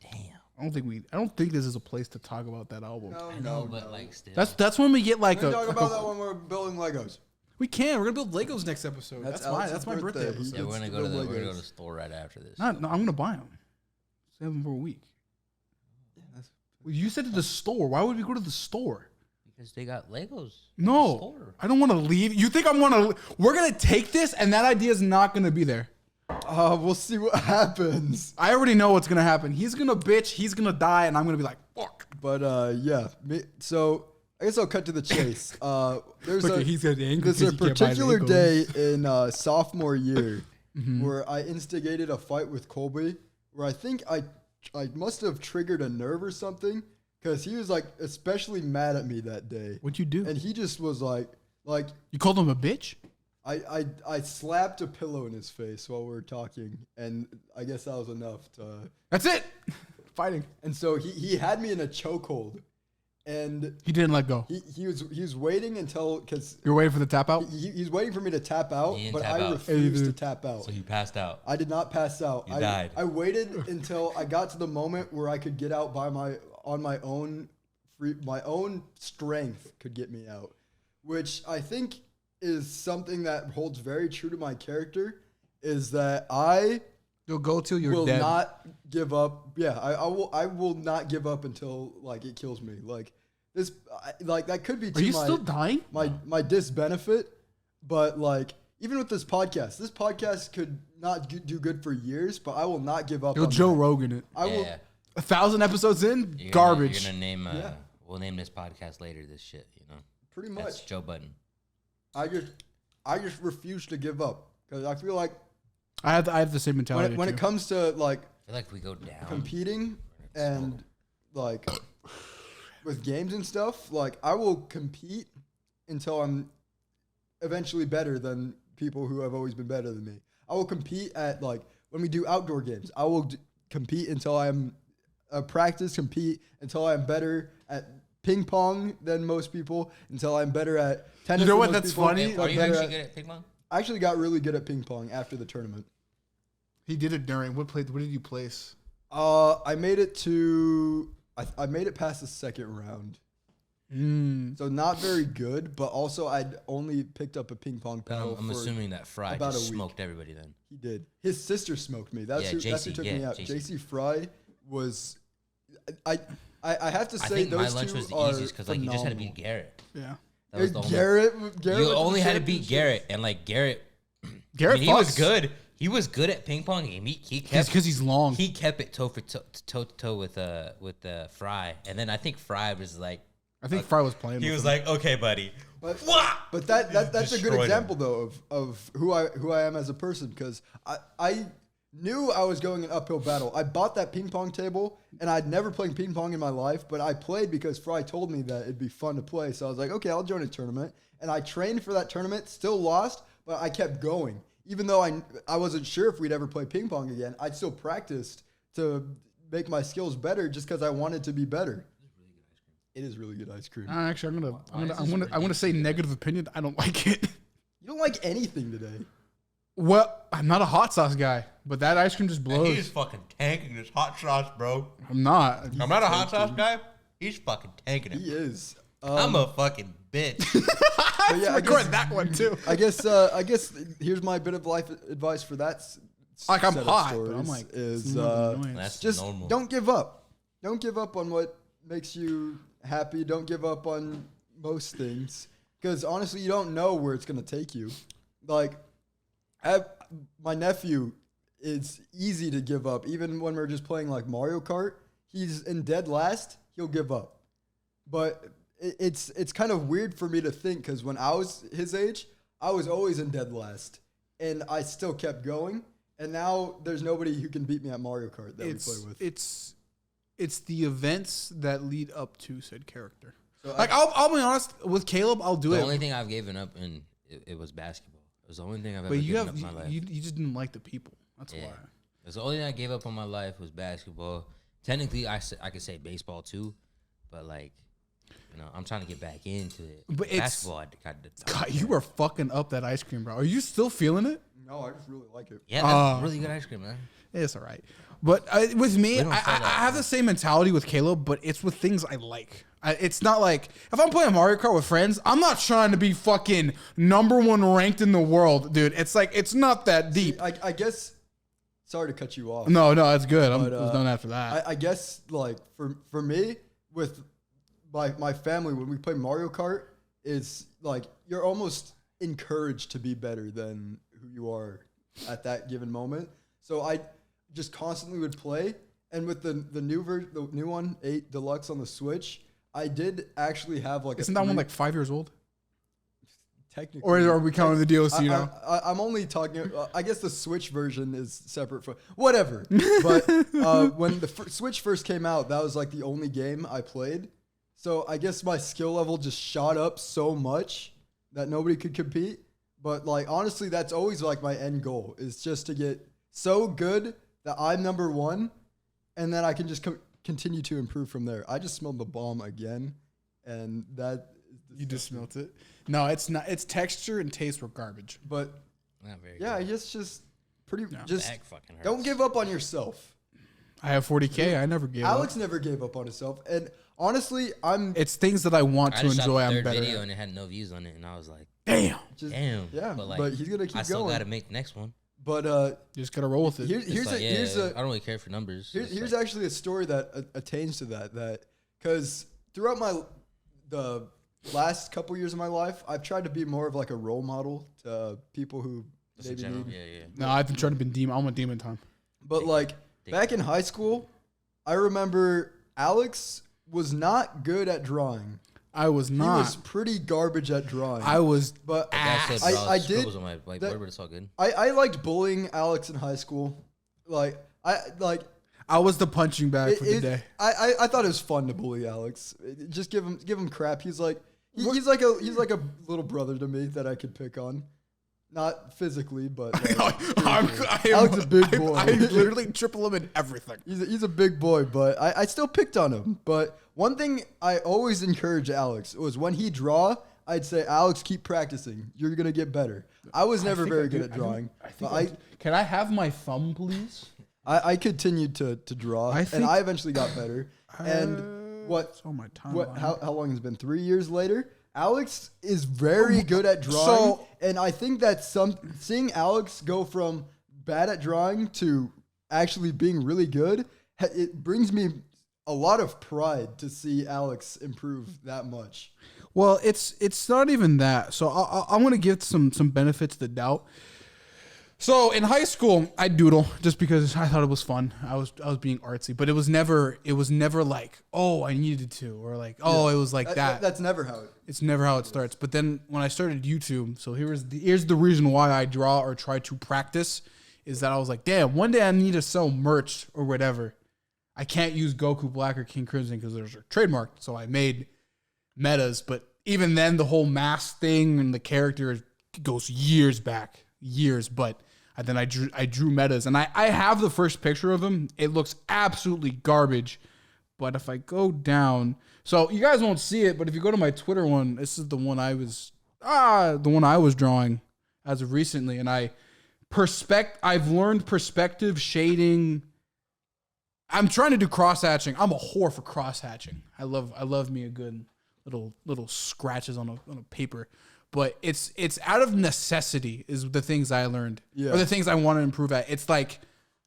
Damn. I don't think this is a place to talk about that album. I know, but like still. That's when we get like We a. talk like about a- that when we're building Legos. We can. We're gonna build Legos next episode. That's That's my Alex's birthday birthday. episode. Yeah, we're Let's gonna do go to the we're gonna go to Legos. the store right after this. No, I'm gonna buy them. Save them for a week. Well, you said to the store. Why would we go to the store? Because they got Legos. at the No, store. I don't want to leave. You think I'm gonna? We're gonna take this, and that idea is not gonna be there. We'll see what happens. I already know what's gonna happen. He's gonna bitch. He's gonna die, and I'm gonna be like, fuck. But yeah, so I guess I'll cut to the chase. There's Okay, he's gonna be angry there's a 'cause he can't buy particular Legos. day in sophomore year Mm-hmm. where I instigated a fight with Colby, where I think I must have triggered a nerve or something, because he was like especially mad at me that day, What'd you do? and he just was like You called him a bitch? I slapped a pillow in his face while we were talking, and I guess that was enough to. That's it. Fighting. And so he had me in a chokehold, and He didn't let go. he was waiting until because You're waiting for the tap out. he's waiting for me to tap out, He didn't but tap I out. refused to tap out. So you passed out. I did not pass out. You died. I waited until I got to the moment where I could get out on my own my own strength could get me out, which I think is something that holds very true to my character. Is that You'll go till you're will dead. not give up. Yeah, I will not give up until like it kills me. Like this, like that could be. Are you still dying? My disbenefit, but like even with this podcast could not do good for years. But I will not give up. You'll on Joe that. Rogan it. I will. 1,000 episodes in, You're garbage. Gonna name. Yeah. We'll name this podcast later. This shit. You know. Pretty much. That's Joe Budden. I just refuse to give up because I feel like I have the same mentality. when it comes to like I feel like we go down. competing and like with games and stuff, like I will compete until I'm eventually better than people who have always been better than me. I will compete at like when we do outdoor games. I will compete until I'm compete until I'm better at ping pong than most people, until I'm better at tennis. You know than what? most That's people, funny. until Are I'm you better actually at- good at ping pong? I actually got really good at ping pong after the tournament. He did it during. What did you place? I made it to. I made it past the second round, so not very good. But also, I'd only picked up a ping pong paddle. I'm for assuming that Fry about just a week. smoked everybody then. He did. His sister smoked me. That's Yeah, who JC, took yeah, me out. JC. JC Fry was. I have to I say think my those lunch two was the are easiest because like you just had to beat phenomenal. Garrett. Yeah. That was the only. Garrett You went only the had to beat championship. Garrett, and like Garrett, Garrett, he was good. He was good at ping pong. He kept because he's long. he kept it toe to toe with Fry, and then I think Fry was like I think Fry was playing. he with was him. like, okay, buddy. But, Wah! but that's a good Destroyed him. example though of who I am as a person, because I knew I was going an uphill battle. I bought that ping pong table and I'd never played ping pong in my life, but I played because Fry told me that it'd be fun to play. So I was like, okay, I'll join a tournament. And I trained for that tournament, still lost, but I kept going. Even though I wasn't sure if we'd ever play ping pong again, I still practiced to make my skills better just because I wanted to be better. It is really good ice cream. Actually, I'm gonna say negative opinion. I don't like it. You don't like anything today. Well, I'm not a hot sauce guy, but that ice cream just He's blows. fucking tanking this hot sauce, bro. I'm not. I'm not a hot sauce guy. He's fucking tanking it. He is. I'm a fucking bitch. But yeah, I Record guess, that one too. I guess here's my bit of life advice for that. Like, I'm set of hot, but stories I'm like, is it's not annoying. That's just normal. don't give up. Don't give up on what makes you happy. Don't give up on most things, because honestly, you don't know where it's gonna take you. Like, my nephew, it's easy to give up. Even when we're just playing like Mario Kart, he's in dead last. He'll give up, but it's kind of weird for me to think, because when I was his age, I was always in dead last, and I still kept going. And now there's nobody who can beat me at Mario Kart that we play with. It's the events that lead up to said character. So Like I'll be honest with Caleb, I'll do The it. only thing I've given up in it was basketball. It was the only thing I've ever but you given have up in my life. you just didn't like the people. That's Yeah. why. That's the only thing I gave up on my life was basketball. Technically, I could say baseball too, but like, you know, I'm trying to get back into it. But it's- basketball, I kind of. God, you were fucking up that ice cream, bro. Are you still feeling it? No, I just really like it. Yeah, that's really good ice cream, man. It's all right. But with me, We don't I sell that, have the same mentality with Caleb, but it's with things I like. It's not like if I'm playing Mario Kart with friends, I'm not trying to be fucking #1 ranked in the world, dude. It's like, it's not that deep. I guess. Sorry to cut you off. No, that's good. I'm But, done after that. I guess like for me with my family, when we play Mario Kart, it's like you're almost encouraged to be better than who you are at that given moment. So I just constantly would play, and with the new one, 8 Deluxe on the Switch, I did actually have like Isn't that one like 5 years old? technically, Or are we counting the DLC now? I'm only talking. I guess the Switch version is separate from whatever. But when the Switch first came out, that was like the only game I played. So I guess my skill level just shot up so much that nobody could compete. But like honestly, that's always like my end goal, is just to get so good that I'm #1, and then I can just continue to improve from there. I just smelled the bomb again, and that You just smelt it. No, it's not. Its texture and taste were garbage. But Not very yeah, good. just pretty. No. Just Back fucking hurts. don't give up on yourself. I have 40K. I never gave Alex up. never gave up on himself, and honestly, It's things that I want I to just shot enjoy. the I'm third better video at. and it had no views on it, and I was like, Damn. just damn. yeah. But, But, like, he's gonna keep I still going. got to make the next one. But You just gotta roll with it. here's Like, here's I a don't really care for numbers. here's like, actually a story that attains to that because throughout the last couple years of my life, I've tried to be more of like a role model to people who just in maybe general, need. yeah. No, I've been trying to be demon. I'm a demon time. But like back in high school, I remember Alex was not good at drawing. I was He not. was pretty garbage at drawing. I was. but That's I did. on my like that- board, but it's all good. I liked bullying Alex in high school. I was the punching bag for the day. I thought it was fun to bully Alex. Just give him crap. He's like he's like a little brother to me that I could pick on. Not physically, but Alex is a big boy. I literally triple him in everything. He's a big boy, but I still picked on him. But one thing I always encourage Alex was when he draw, I'd say, Alex, keep practicing. You're gonna get better. I was never very good at drawing. Can I have my thumb, please? I continued to draw, and I eventually got better. And what? Oh my time. How long has it been? 3 years later, Alex is very good at drawing, and I think that seeing Alex go from bad at drawing to actually being really good, it brings me a lot of pride to see Alex improve that much. Well, it's not even that. So I want to give some benefits of the doubt. So in high school, I doodle just because I thought it was fun. I was being artsy, but it was never like, oh, I needed to, or like, oh, it was like that. That's never how it. It's never how it starts. But then when I started YouTube, so here's the reason why I draw or try to practice is that I was like, damn, one day I need to sell merch or whatever. I can't use Goku Black or King Crimson because those are trademarked. So I made metas, but even then the whole mask thing and the character goes years back. But then I drew metas, and I have the first picture of them. It looks absolutely garbage. But if I go down, so you guys won't see it, but if you go to my Twitter one, this is the one I was drawing as of recently, and I've learned perspective, shading. I'm trying to do cross hatching. I'm a whore for cross hatching. I love me a good little scratches on a paper. But it's out of necessity is the things I learned. Yeah. Or the things I want to improve at. It's like,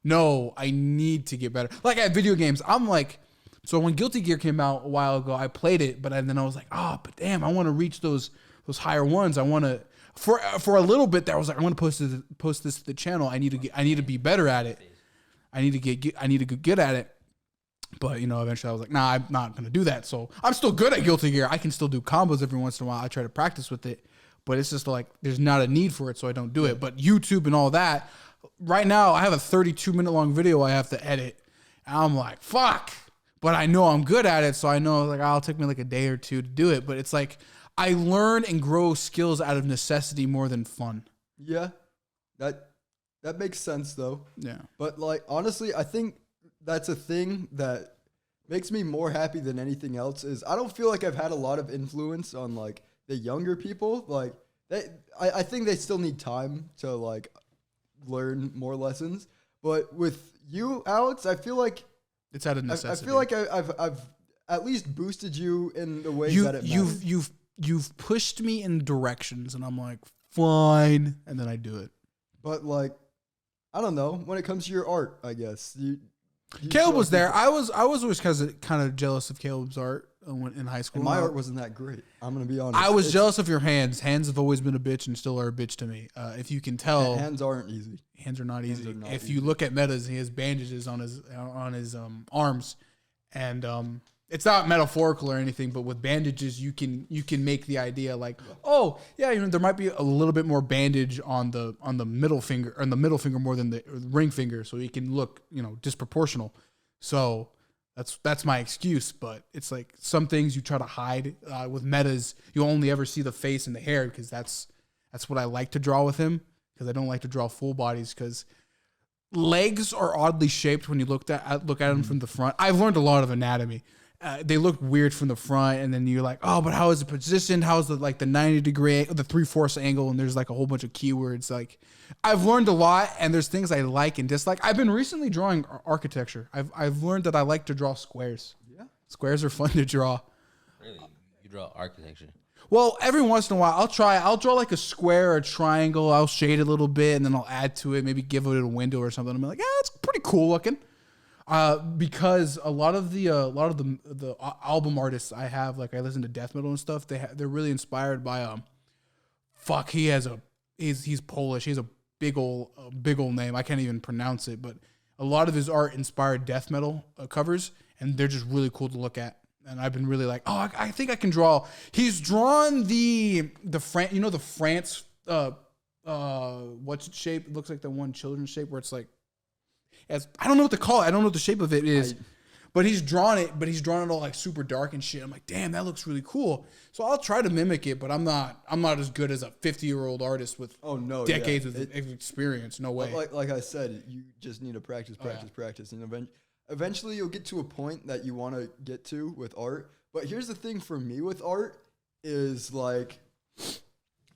no, I need to get better. Like at video games, I'm like, so when Guilty Gear came out a while ago, I played it, but then I was like, oh, but damn, I want to reach those higher ones. I want to for a little bit there, I was like, I want to post this to the channel. I need to be better at it. I need to get good at it. But, eventually I was like, nah, I'm not going to do that. So I'm still good at Guilty Gear. I can still do combos every once in a while. I try to practice with it. But it's just like, there's not a need for it, so I don't do it. But YouTube and all that, right now I have a 32-minute long video I have to edit. And I'm like, fuck. But I know I'm good at it, so I know like it'll take me like a day or two to do it. But it's like, I learn and grow skills out of necessity more than fun. Yeah, that makes sense though. Yeah. But like honestly, I think that's a thing that makes me more happy than anything else. Is I don't feel like I've had a lot of influence on like the younger people. Like I think they still need time to like learn more lessons. But with you, Alex, I feel like it's out of necessity. I feel like I've at least boosted you in the way that it matters. You've pushed me in directions, and I'm like, fine, and then I do it. But like, I don't know. When it comes to your art, I guess Caleb was there. I was always kind of jealous of Caleb's art in high school. And my art wasn't that great. I'm gonna be honest. I was jealous of your hands. Hands have always been a bitch and still are a bitch to me. If you can tell, hands aren't easy. Hands are not easy. If you look at metas, he has bandages on his arms, and it's not metaphorical or anything, but with bandages, you can make the idea like, oh yeah, there might be a little bit more bandage on the middle finger, or the middle finger more than the ring finger, so he can look disproportional. So that's my excuse. But it's like some things you try to hide with metas. You only ever see the face and the hair because that's what I like to draw with him, because I don't like to draw full bodies because legs are oddly shaped when you look at them from the front. I've learned a lot of anatomy. they look weird from the front, and then you're like, oh, but how is it positioned? How's the 90-degree, the 3/4 angle? And there's like a whole bunch of keywords. Like, I've learned a lot, and there's things I like and dislike. I've been recently drawing architecture. I've learned that I like to draw squares. Yeah, squares are fun to draw. Really, you draw architecture? Well, every once in a while, I'll draw like a square or a triangle. I'll shade it a little bit, and then I'll add to it. Maybe give it a window or something. I'm like, yeah, it's pretty cool looking. Because a lot of the album artists I have, like I listen to death metal and stuff, they're really inspired by he's Polish. He has a big old name. I can't even pronounce it, but a lot of his art inspired death metal covers, and they're just really cool to look at. And I've been really like, oh, I think I can draw. He's drawn the France what's its shape? It looks like the one children's shape where it's like, I don't know what to call it. I don't know what the shape of it is. But he's drawn it all like super dark and shit. I'm like, damn, that looks really cool. So I'll try to mimic it, but I'm not as good as a 50-year-old artist with decades of experience. No way. Like I said, you just need to practice, and eventually you'll get to a point that you want to get to with art. But here's the thing for me with art is like,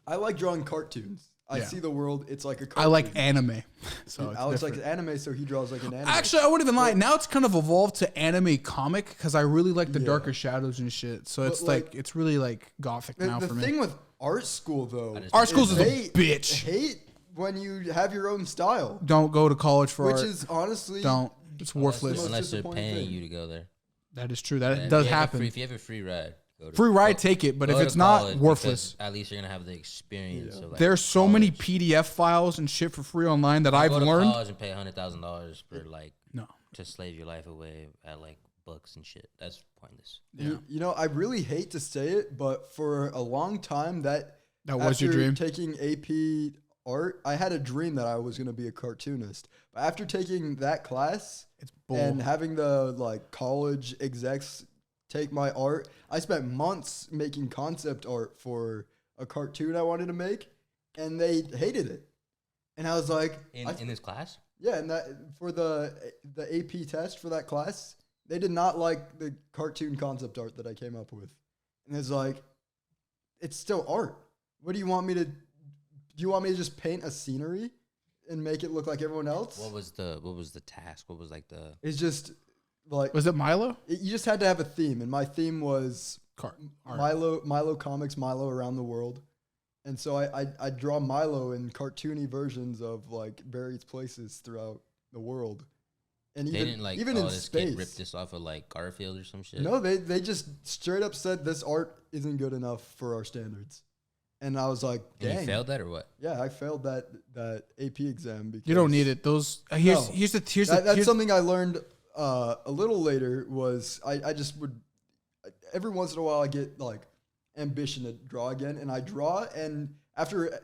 I like drawing cartoons. I see the world. It's like a cartoon. I like anime. So Alex likes anime, so he draws like an anime. Actually, I wouldn't even lie. Now it's kind of evolved to anime comic because I really like the darker shadows and shit. So it's like it's really like gothic now for me. The thing with art school though, art school is a bitch. Hate when you have your own style. Don't go to college for art. Which is honestly It's worthless. Unless they're paying you to go there. That is true. That does happen. If you have a free ride. Take it, but if it's not, worthless. At least you're gonna have the experience. Yeah. Of like there's so many PDF files and shit for free online that I've learned. Go to college and pay $100,000 for to slave your life away at like books and shit. That's pointless. Yeah. You know, I really hate to say it, but for a long time that was your dream. Taking AP art, I had a dream that I was gonna be a cartoonist. But after taking that class and having the like college execs take my art, I spent months making concept art for a cartoon I wanted to make, and they hated it. And I was like, in this class? Yeah, and that for the AP test for that class, they did not like the cartoon concept art that I came up with. And it's like, it's still art. What do you want me to? Do you want me to just paint a scenery and make it look like everyone else? What was the task? What was like the? It's just. Like, was it Milo? You just had to have a theme, and my theme was Milo comics, Milo around the world, and so I draw Milo in cartoony versions of like various places throughout the world, and even in this space. Kid ripped this off of like Garfield or some shit. No, they just straight up said this art isn't good enough for our standards, and I was like, dang. And you failed that or what? Yeah, I failed that AP exam because you don't need it. That's something I learned. A little later was I just would every once in a while I get like ambition to draw again, and I draw, and after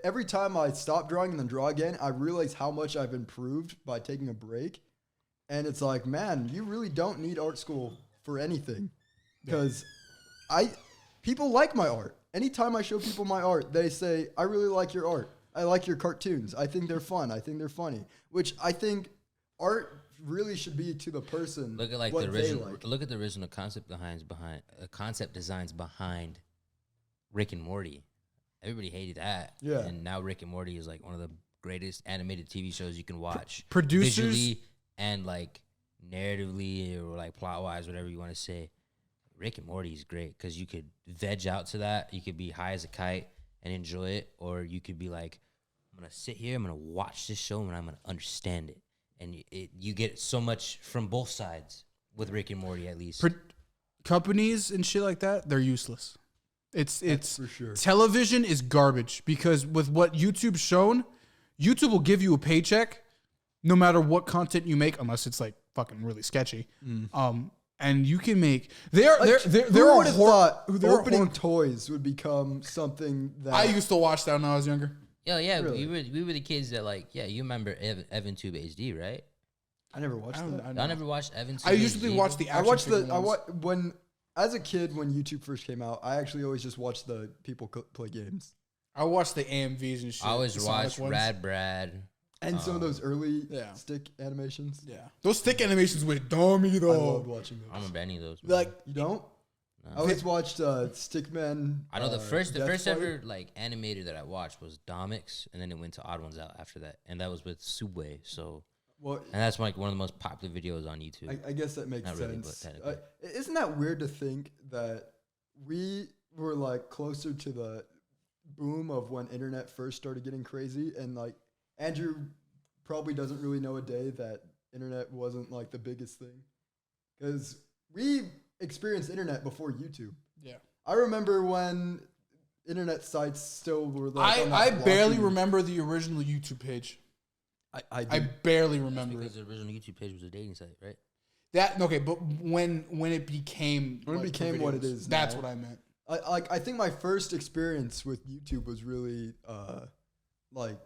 every time I stop drawing and then draw again, I realize how much I've improved by taking a break. And it's like, man, you really don't need art school for anything, because people like my art. Anytime I show people my art, they say, I really like your art. I like your cartoons. I think they're fun. I think they're funny, which I think art really should be to the person. Look at like the original. Look at the original concept concept designs behind Rick and Morty. Everybody hated that. Yeah. And now Rick and Morty is like one of the greatest animated TV shows you can watch. Producers visually and like narratively or like plot wise, whatever you want to say. Rick and Morty is great because you could veg out to that. You could be high as a kite and enjoy it, or you could be like, I'm gonna sit here, I'm gonna watch this show, and I'm gonna understand it. And you get so much from both sides with Rick and Morty, at least. Companies and shit like that, they're useless. It's for sure. Television is garbage because with what YouTube's shown, YouTube will give you a paycheck no matter what content you make, unless it's like fucking really sketchy. And you can make there would have thought opening toys would become something that I used to watch that when I was younger. Yeah, really? we were the kids that like, you remember Evan Tube HD, right? I never watched that. I never watched Evan Tube I usually HD. watch the action when as a kid when YouTube first came out, I actually always just watched the people play games. I watched the AMVs and shit. I always watched Rad Brad. And some of those early Yeah. stick animations. Yeah, those stick animations were dummy I though. loved watching I don't those. remember any of those. Like You don't? No. I always watched Stickman. I know the first Death Fighter. ever like animated that I watched was Domix, and then it went to Odd Ones Out after that, and that was with STAIRWay. So, Well, and that's like one of the most popular videos on YouTube. I guess that makes Not really, but sense. technically. Isn't that weird to think that we were like closer to the boom of when internet first started getting crazy, and like Andrew probably doesn't really know a day that internet wasn't like the biggest thing, because we experienced internet before YouTube. yeah, I remember when internet sites still were like. on that I barely blocky- remember the original YouTube page. I I do. barely That's remember because it. the original YouTube page was a dating site, right? That okay, but when it became When it like, for became what it videos, is that's now. what I meant. I think my first experience with YouTube was really like.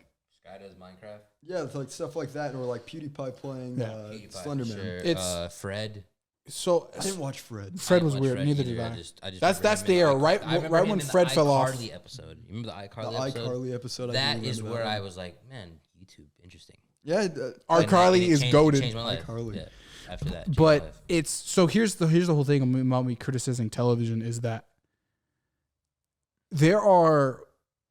Sky does Minecraft. Yeah, it's like stuff like that, or like PewDiePie playing Yeah. Slenderman. Sure. It's- Fred. So I didn't watch Fred. Fred I was didn't watch weird. Fred Neither either. did I. I just That's remember the him era, in right? I remember Right him when in the Fred fell off. iCarly episode. You remember the The iCarly episode? iCarly episode. That I do is remember where that I one. was like, man, YouTube, interesting. Yeah, And iCarly it is changed- goated. Changed my life. iCarly. Yeah, after that. changed my But life. it's so here's the whole thing about me criticizing television is that there are,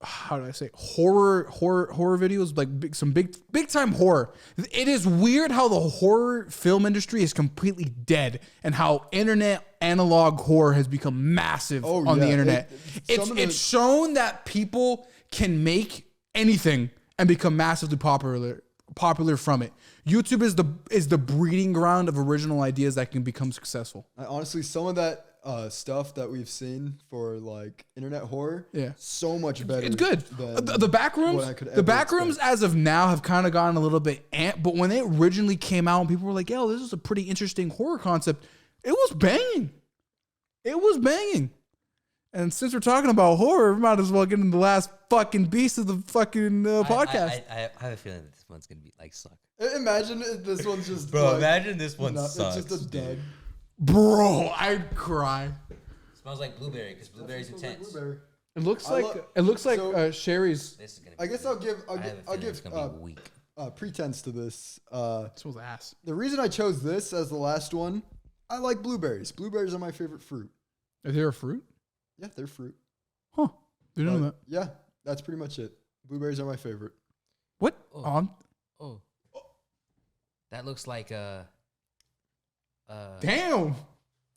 how do I say, horror videos, like some big time horror. It is weird how the horror film industry is completely dead and how internet analog horror has become massive Oh, on the yeah. internet. Some of the- It's shown that people can make anything and become massively popular from it. YouTube is the breeding ground of original ideas that can become successful. honestly, some of that stuff that we've seen for like internet horror, Yeah. so much better. It's good. than The back rooms, what I could the ever back rooms expect. as of now have kind of gotten a little bit but when they originally came out and people were like, yo, this is a pretty interesting horror concept, it was banging. It was banging. And since we're talking about horror, we might as well get into the last fucking beast of the fucking podcast. I have a feeling that this one's gonna be like suck. Imagine if this one's just. Bro, like, imagine this one no, sucks. It's just a dud. Bro, I'd cry. Smells like blueberry because blueberry's Smells like intense. blueberry. It looks I like lo- it looks like so- Sherry's. This is gonna. I guess I'll give I have a feeling it's gonna be weak. pretense to this. Smells ass. The reason I chose this as the last one, I like blueberries. Blueberries are my favorite fruit. Is there a fruit? Yeah, they're fruit. Huh? Didn't know But, that. yeah, that's pretty much it. Blueberries are my favorite. What? Oh. Oh, that looks like Damn.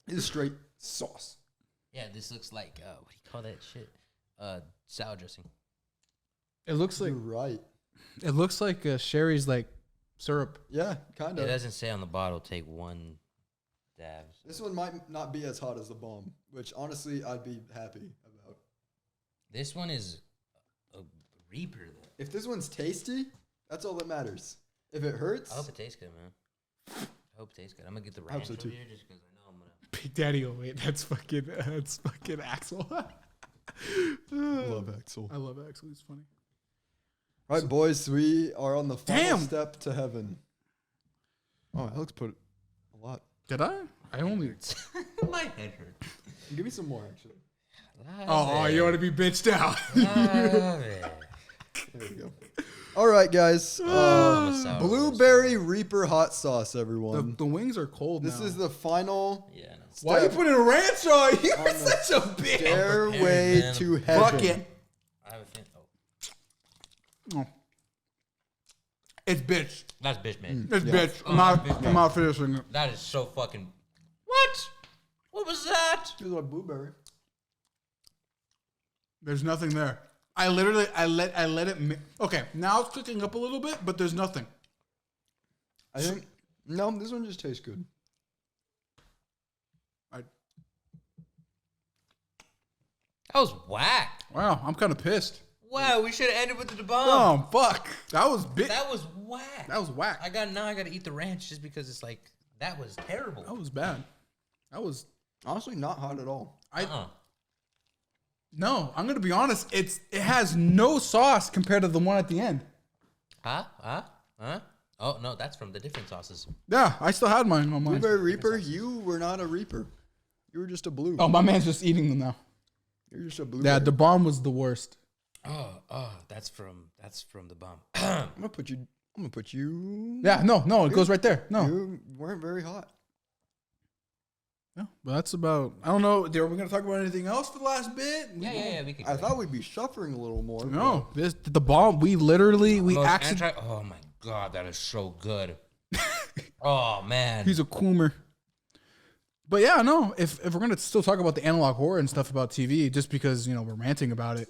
It's straight sauce. yeah. This looks like what do you call that shit? Salad dressing. It looks like You're right. it looks like Sherry's like syrup. Yeah, kind It of. doesn't say on the bottle. Take one dab. This one might not be as hot as the bomb, which honestly I'd be happy about. This one is a reaper though. If this one's tasty, that's all that matters. If it hurts, I hope it tastes good, man. I hope it tastes good. I'm gonna get the I hope ranch so, over too. here just because I know I'm gonna. Big Daddy, oh wait, that's fucking Axel. love Axel. I love Axel. He's funny. All right, boys, we are on the final Damn. step to heaven. Oh, Alex put a lot. Did I? I only. My head hurts. Give me some more, actually. Oh, you want to be bitched out? There we go. All right, guys. Blueberry Reaper hot sauce, everyone. the wings are cold. This now. is the final Yeah. No. Why are you putting a ranch on? You're On the such a bitch. stairway man. to heaven. Fuck it. I have a feeling. Oh, Oh. It's bitch. that's bitch, man. It's Yeah. bitch. Oh, bitch. I'm not finishing it. That is so fucking. What? What was that? Feels like blueberry. There's nothing there. I let it. Okay, now it's cooking up a little bit, but there's nothing. I think no, this one just tastes good. That was whack. Wow, I'm kind of pissed. Wow, we should have ended with the bomb. Oh fuck, that was That was whack. That was whack. I gotta eat the ranch just because it's like that was terrible. That was bad. That was. Honestly, not hot at all. No, I'm gonna be honest. It has no sauce compared to the one at the end. Huh? Oh no, that's from the different sauces. Yeah, I still had mine on mine. Blueberry Reaper, you were not a Reaper. You were just a blue. Oh, my man's just eating them now. You're just a blue. Yeah, the bomb was the worst. Oh, that's from the bomb. I'm gonna put you I'm gonna put you. Yeah, no, it goes right there. No. You weren't very hot. Yeah, but that's about. I don't know. Are we gonna talk about anything else for the last bit? Yeah. We could. I thought we'd be suffering a little more. No, the bomb. We actually. Oh my god, that is so good. Oh man, He's a coomer. But yeah, no. If we're gonna still talk about the analog horror and stuff about TV, just because we're ranting about it,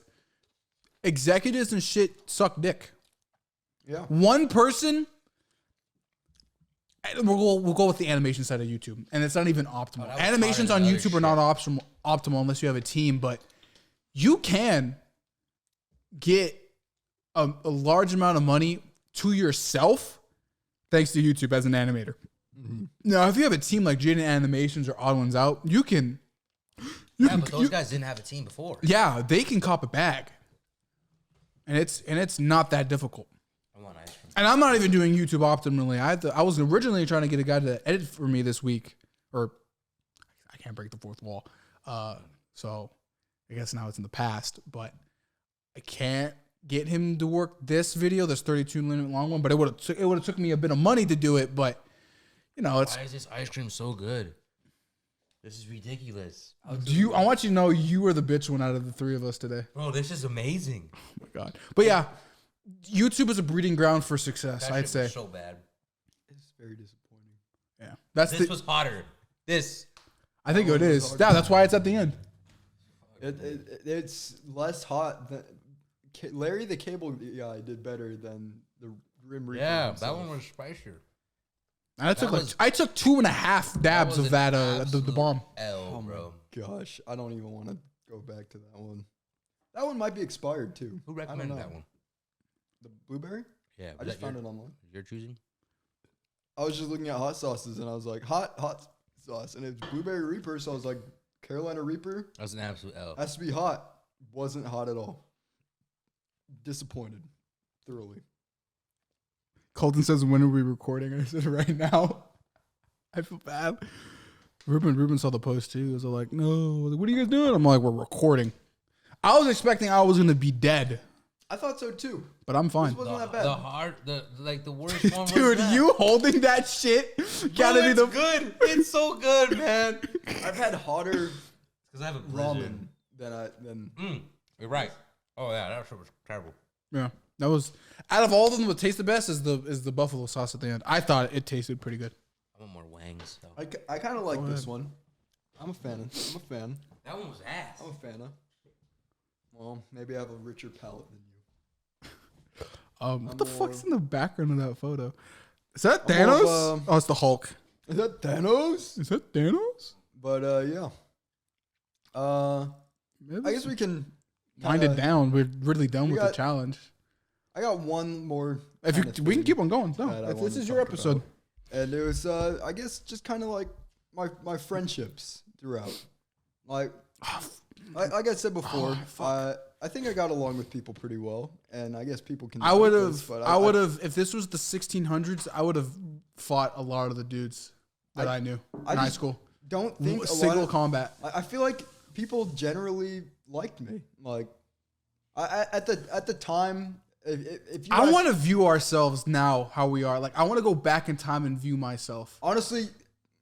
executives and shit suck dick. Yeah. One person. We'll go with the animation side of YouTube, and it's not even optimal. Animations on YouTube are not optimal unless you have a team, but you can get a large amount of money to yourself thanks to YouTube as an animator. Mm-hmm. Now, if you have a team like Jaden Animations or Odd Ones Out, you can. But those guys didn't have a team before. Yeah, they can cop a bag, and it's not that difficult. I want ice cream. And I'm not even doing YouTube optimally. I was originally trying to get a guy to edit for me this week, or I can't break the fourth wall. So I guess now it's in the past, but I can't get him to work this video, this 32-minute long one. But it would have took me a bit of money to do it. But it's. Why is this ice cream so good? This is ridiculous. I want you to know you were the bitch one out of the three of us today. Bro, this is amazing. Oh my god! But yeah. YouTube is a breeding ground for success, That I'd shit say. was so bad. It's very disappointing. Yeah, This was hotter. I think it is. Yeah, that's why it's at the end. It's less hot than Larry the Cable Guy did better than the Grim Reaper. Yeah, himself. that one was spicier. And I took 2.5 dabs of that the bomb. Oh, bro. Gosh, I don't even want to go back to that one. That one might be expired too. Who recommended that one? The blueberry? Yeah, I just found it online. You're choosing? I was just looking at hot sauces and I was like, hot sauce. And it's Blueberry Reaper, so I was like, Carolina Reaper? That's an absolute L. Has to be hot. Wasn't hot at all. Disappointed. Thoroughly. Colton says, when are we recording? I said, right now. I feel bad. Ruben saw the post too. He was like, no, what are you guys doing? I'm like, we're recording. I was expecting I was going to be dead. I thought so too. But I'm fine. This wasn't that bad. The worst one was Dude, that. you holding that shit gotta be the good. It's so good, man. I've had hotter Because I have a ramen than You're right. Oh yeah, that shit was terrible. Yeah. That was out of all of them, what tastes the best is the buffalo sauce at the end. I thought it tasted pretty good. I want more wangs though. I kind of like this one. I'm a fan. That one was ass. I'm a fan of. Well, maybe I have a richer palate than you. What the fuck's in the background of that photo? Is that Thanos? Oh, it's the Hulk. Is that Thanos? But yeah. I guess we can wind it down. We're really done with the challenge. I got one more. We can keep on going. No, this is your episode. And it was, I guess, just kind of like my friendships throughout. Like I said before, I think I got along with people pretty well, and I guess people can. I would have, if this was the 1600s, I would have fought a lot of the dudes that I knew in high school. Don't think single combat. I feel like people generally liked me. Like, at the time, if you I want to view ourselves now how we are. Like, I want to go back in time and view myself. Honestly,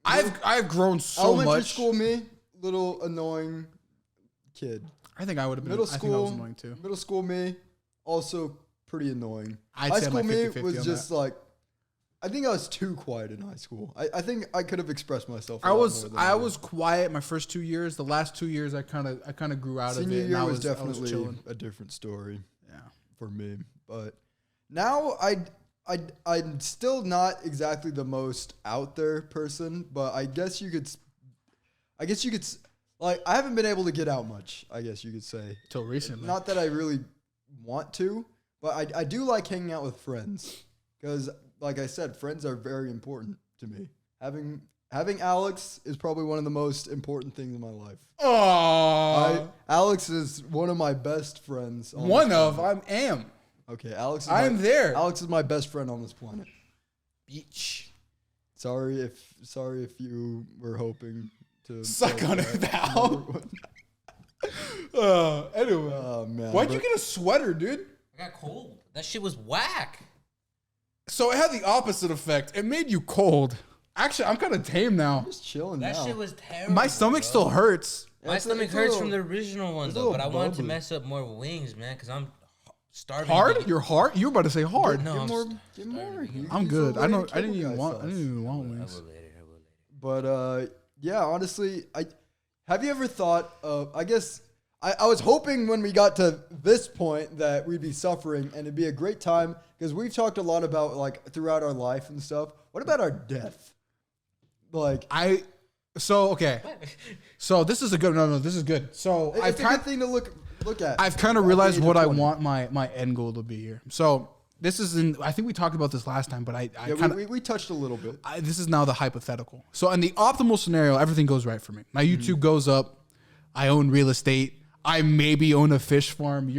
I've grown so elementary much. School me, little annoying kid. I think I would have been. Middle I think I school, was annoying too. Middle school me, also pretty annoying. I'd high say school I'm like me 50-50 was on just that. like, I think I was too quiet in high school. I think I could have expressed myself. I was quiet my first 2 years. The last 2 years, I kind of grew out of it. Senior year and was I definitely chilling. a different story. Yeah. For me, but now I'm still not exactly the most out there person, but I guess you could. Like, I haven't been able to get out much, I guess you could say. Till recently. Not that I really want to, but I do like hanging out with friends. Because, like I said, friends are very important to me. Having Alex is probably one of the most important things in my life. Oh, Alex is one of my best friends. Okay, Alex. I'm there. Alex is my best friend on this planet. Beach. Sorry if you were hoping to Suck on it now. Anyway. Oh man. Why'd you get a sweater, dude? I got cold. That shit was whack. So it had the opposite effect. It made you cold. Actually, I'm kind of tame now. Just chilling That now. shit was terrible. My stomach bro. still hurts. My stomach hurts from the original one though, but I wanted to bubbly. mess up more wings, man, because I'm starving. Hard? You're hard? You were about to say hard. No, I'm Get more. I'm good. I didn't even even want wings. I will later. But yeah, honestly, have you ever thought of? I guess I was hoping when we got to this point that we'd be suffering and it'd be a great time because we've talked a lot about like throughout our life and stuff. What about our death? Like okay. So this is a good. No, this is good. So it's a good thing to look at. I've kind of realized what I want my end goal to be here. So this is I think we talked about this last time, but we touched a little bit. This is now the hypothetical. So in the optimal scenario, everything goes right for me. My YouTube goes up. I own real estate. I maybe own a fish farm. I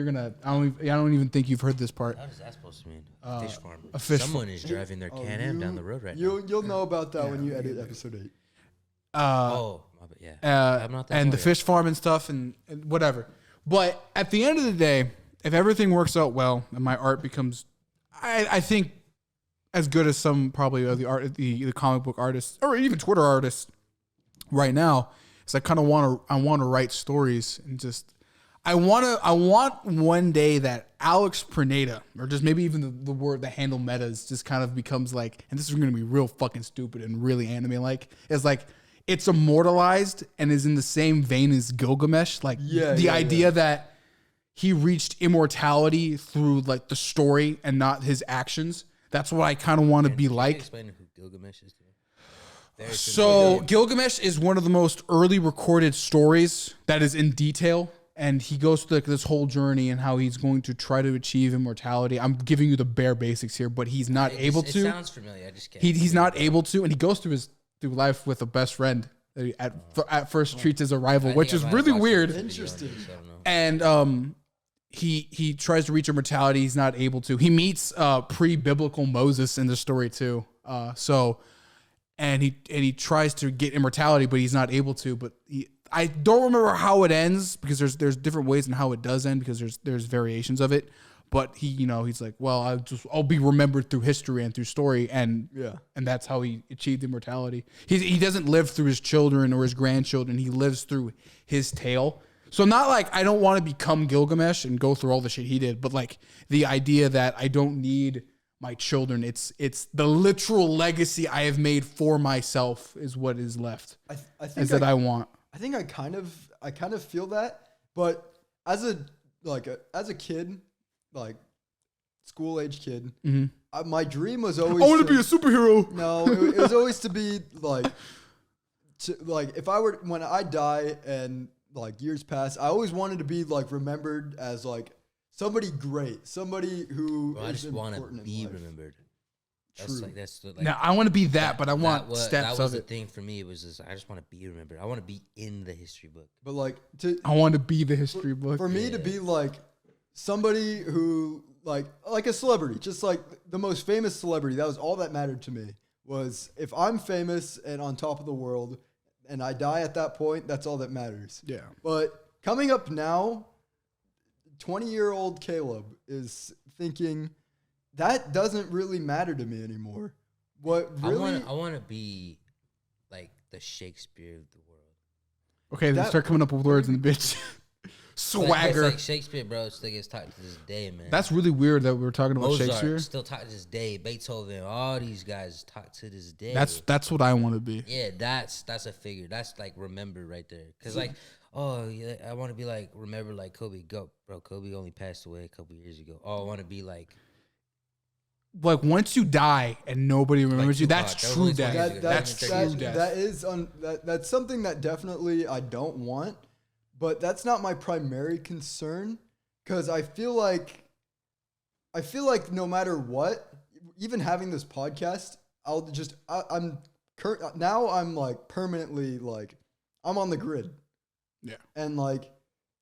don't even think you've heard this part. How does that supposed to mean? Fish farm. A fish Someone is driving their Can-Am down the road right now. You'll know about that when you edit episode 8. Yeah. I'm not that and the fish farm and stuff and whatever. But at the end of the day, if everything works out well and my art becomes, I think, as good as some probably of the comic book artists or even Twitter artists right now, is I kind of want to write stories and just I want one day that Alex Pruneda or just maybe even the handle metas just kind of becomes like, and this is going to be real fucking stupid and really anime like, is like it's immortalized and is in the same vein as Gilgamesh. Like the idea that he reached immortality through like the story and not his actions. That's what I kind of want to be like. Explain who Gilgamesh is to me. So Gilgamesh is one of the most early recorded stories that is in detail. And he goes through this whole journey and how he's going to try to achieve immortality. I'm giving you the bare basics here, but he's not able to. It sounds familiar. I just can't. He's not able to, and he goes through life with a best friend that he at first treats as a rival, which is really weird. Interesting. And he tries to reach immortality. He's not able to. He meets pre-biblical Moses in the story too. And he tries to get immortality, but he's not able to. But I don't remember how it ends because there's different ways in how it does end because there's variations of it. But he's like, well, I'll be remembered through history and through story, and that's how he achieved immortality. He doesn't live through his children or his grandchildren. He lives through his tale. So not like I don't want to become Gilgamesh and go through all the shit he did, but like the idea that I don't need my children. It's the literal legacy I have made for myself is what is left. I think that I want. I think I kind of feel that, but as a kid, like school age kid, my dream was always I want to be a superhero. No, it was always to be like if I were when I die and like years pass, I always wanted to be like remembered as like somebody great, somebody who I is just want to important be in life. remembered. True. Now I want to be that, but I want steps that was of the it. thing for me. It was just I just want to be remembered. I want to be in the history book. But like I want to be the history book. For me to be like somebody who like a celebrity, just like the most famous celebrity. That was all that mattered to me. Was if I'm famous and on top of the world, and I die at that point, that's all that matters. Yeah. But coming up now, 20-year-old Caleb is thinking that doesn't really matter to me anymore. What really? I want to be like the Shakespeare of the world. Okay, they start coming up with words in the bitch. Swagger. It's like Shakespeare, bro. It's like it's taught to this day, man. That's really weird that we're talking about Mozart, Shakespeare. still taught to this day. Beethoven, all these guys taught to this day. That's what I want to be. Yeah, that's a figure. That's like remember right there. Cause like, oh yeah, I want to be like remember like Kobe. Go, bro. Kobe only passed away a couple years ago. Oh, I want to be like once you die and nobody remembers you, that's true death. That's true death. That's something that definitely I don't want. But that's not my primary concern because I feel like no matter what, even having this podcast, I'm like permanently like I'm on the grid. Yeah. And like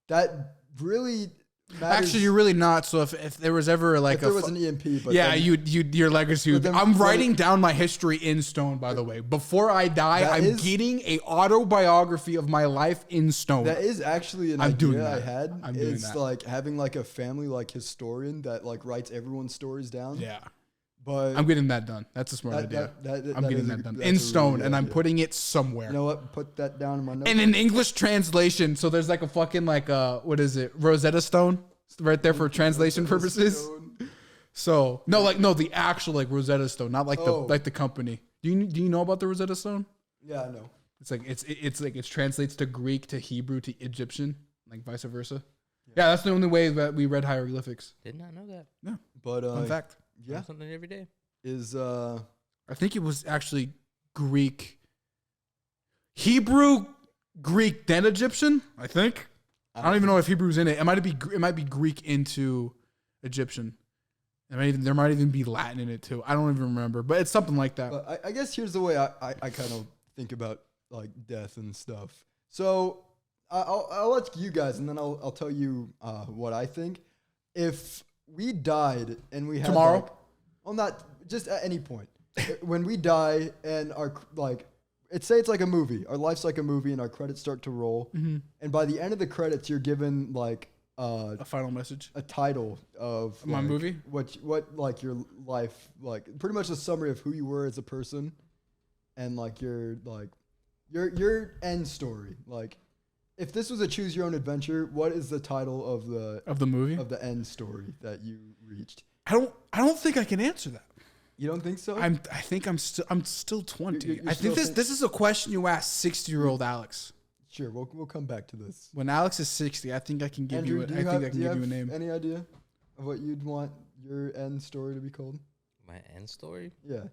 that really matters. Actually, you're really not. So if there was ever like if there was an EMP, but yeah, your legacy would be. I'm writing down my history in stone, by the way. Before I die, I'm getting a autobiography of my life in stone. That is actually an idea I had. It's like having like a family like historian that like writes everyone's stories down. Yeah. But I'm getting that done. That's a smart idea. I'm getting that done in stone, and I'm putting it somewhere. You know what? Put that down in my notes. And in English translation, so there's like a fucking what is it? Rosetta Stone, right there for translation purposes. So no, the actual like Rosetta Stone, not like the company. Do you know about the Rosetta Stone? Yeah, I know. It's like it translates to Greek to Hebrew to Egyptian, like vice versa. Yeah, that's the only way that we read hieroglyphics. Did not know that. Yeah, but fun fact. Yeah, something every day. I think it was actually Greek, Hebrew, Greek, then Egyptian. I think. I don't even know if Hebrew's in it. It might be Greek into Egyptian. There might even be Latin in it too. I don't even remember, but it's something like that. But I guess here's the way I kind of think about like death and stuff. So I'll let you guys, and then I'll tell you what I think. If we died and we had tomorrow, not just at any point, when we die and our say it's like a movie. Our life's like a movie, and our credits start to roll. Mm-hmm. And by the end of the credits, you're given like a final message, a title of my movie, what like your life, like pretty much a summary of who you were as a person, and like your end story. Like, if this was a choose your own adventure, what is the title of the movie, of the end story that you reached? I don't think I can answer that. You don't think so? I think I'm still 20. You're I think this is a question you ask 60-year-old Alex. Sure, we'll come back to this. When Alex is 60, I think I can give Andrew, you. I think I can give you a name. Any idea of what you'd want your end story to be called? My end story? Yeah,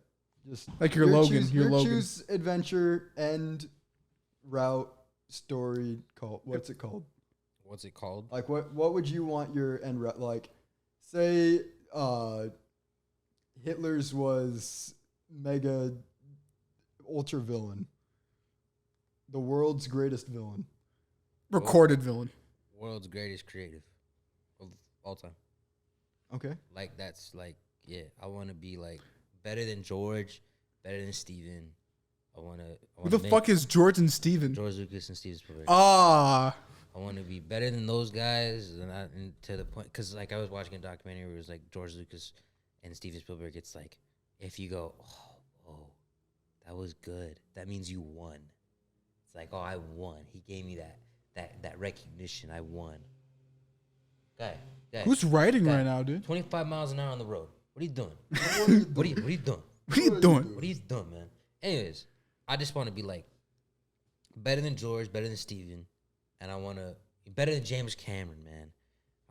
just like your Logan. Your Logan. Choose adventure end route story called. What's it called? What's it called? Like what would you want your end route? Like, say Hitler's was mega ultra villain. The world's greatest villain. Recorded villain. World's greatest creative of all time. Okay. Like, that's like, yeah, I want to be like better than George, better than Steven. Who the fuck is George and Steven? George Lucas and Steven Spielberg. Ah. I want to be better than those guys, and to the point, because like I was watching a documentary where it was like George Lucas and Steven Spielberg. It's like, if you go, oh, that was good, that means you won. It's like, oh, I won. He gave me that recognition. I won. Guy. Who's writing right now, dude? 25 miles an hour on the road. What are you doing? What are you doing? What are you doing? What are you doing, man? Anyways, I just want to be like better than George, better than Steven, and I want to be better than James Cameron, man.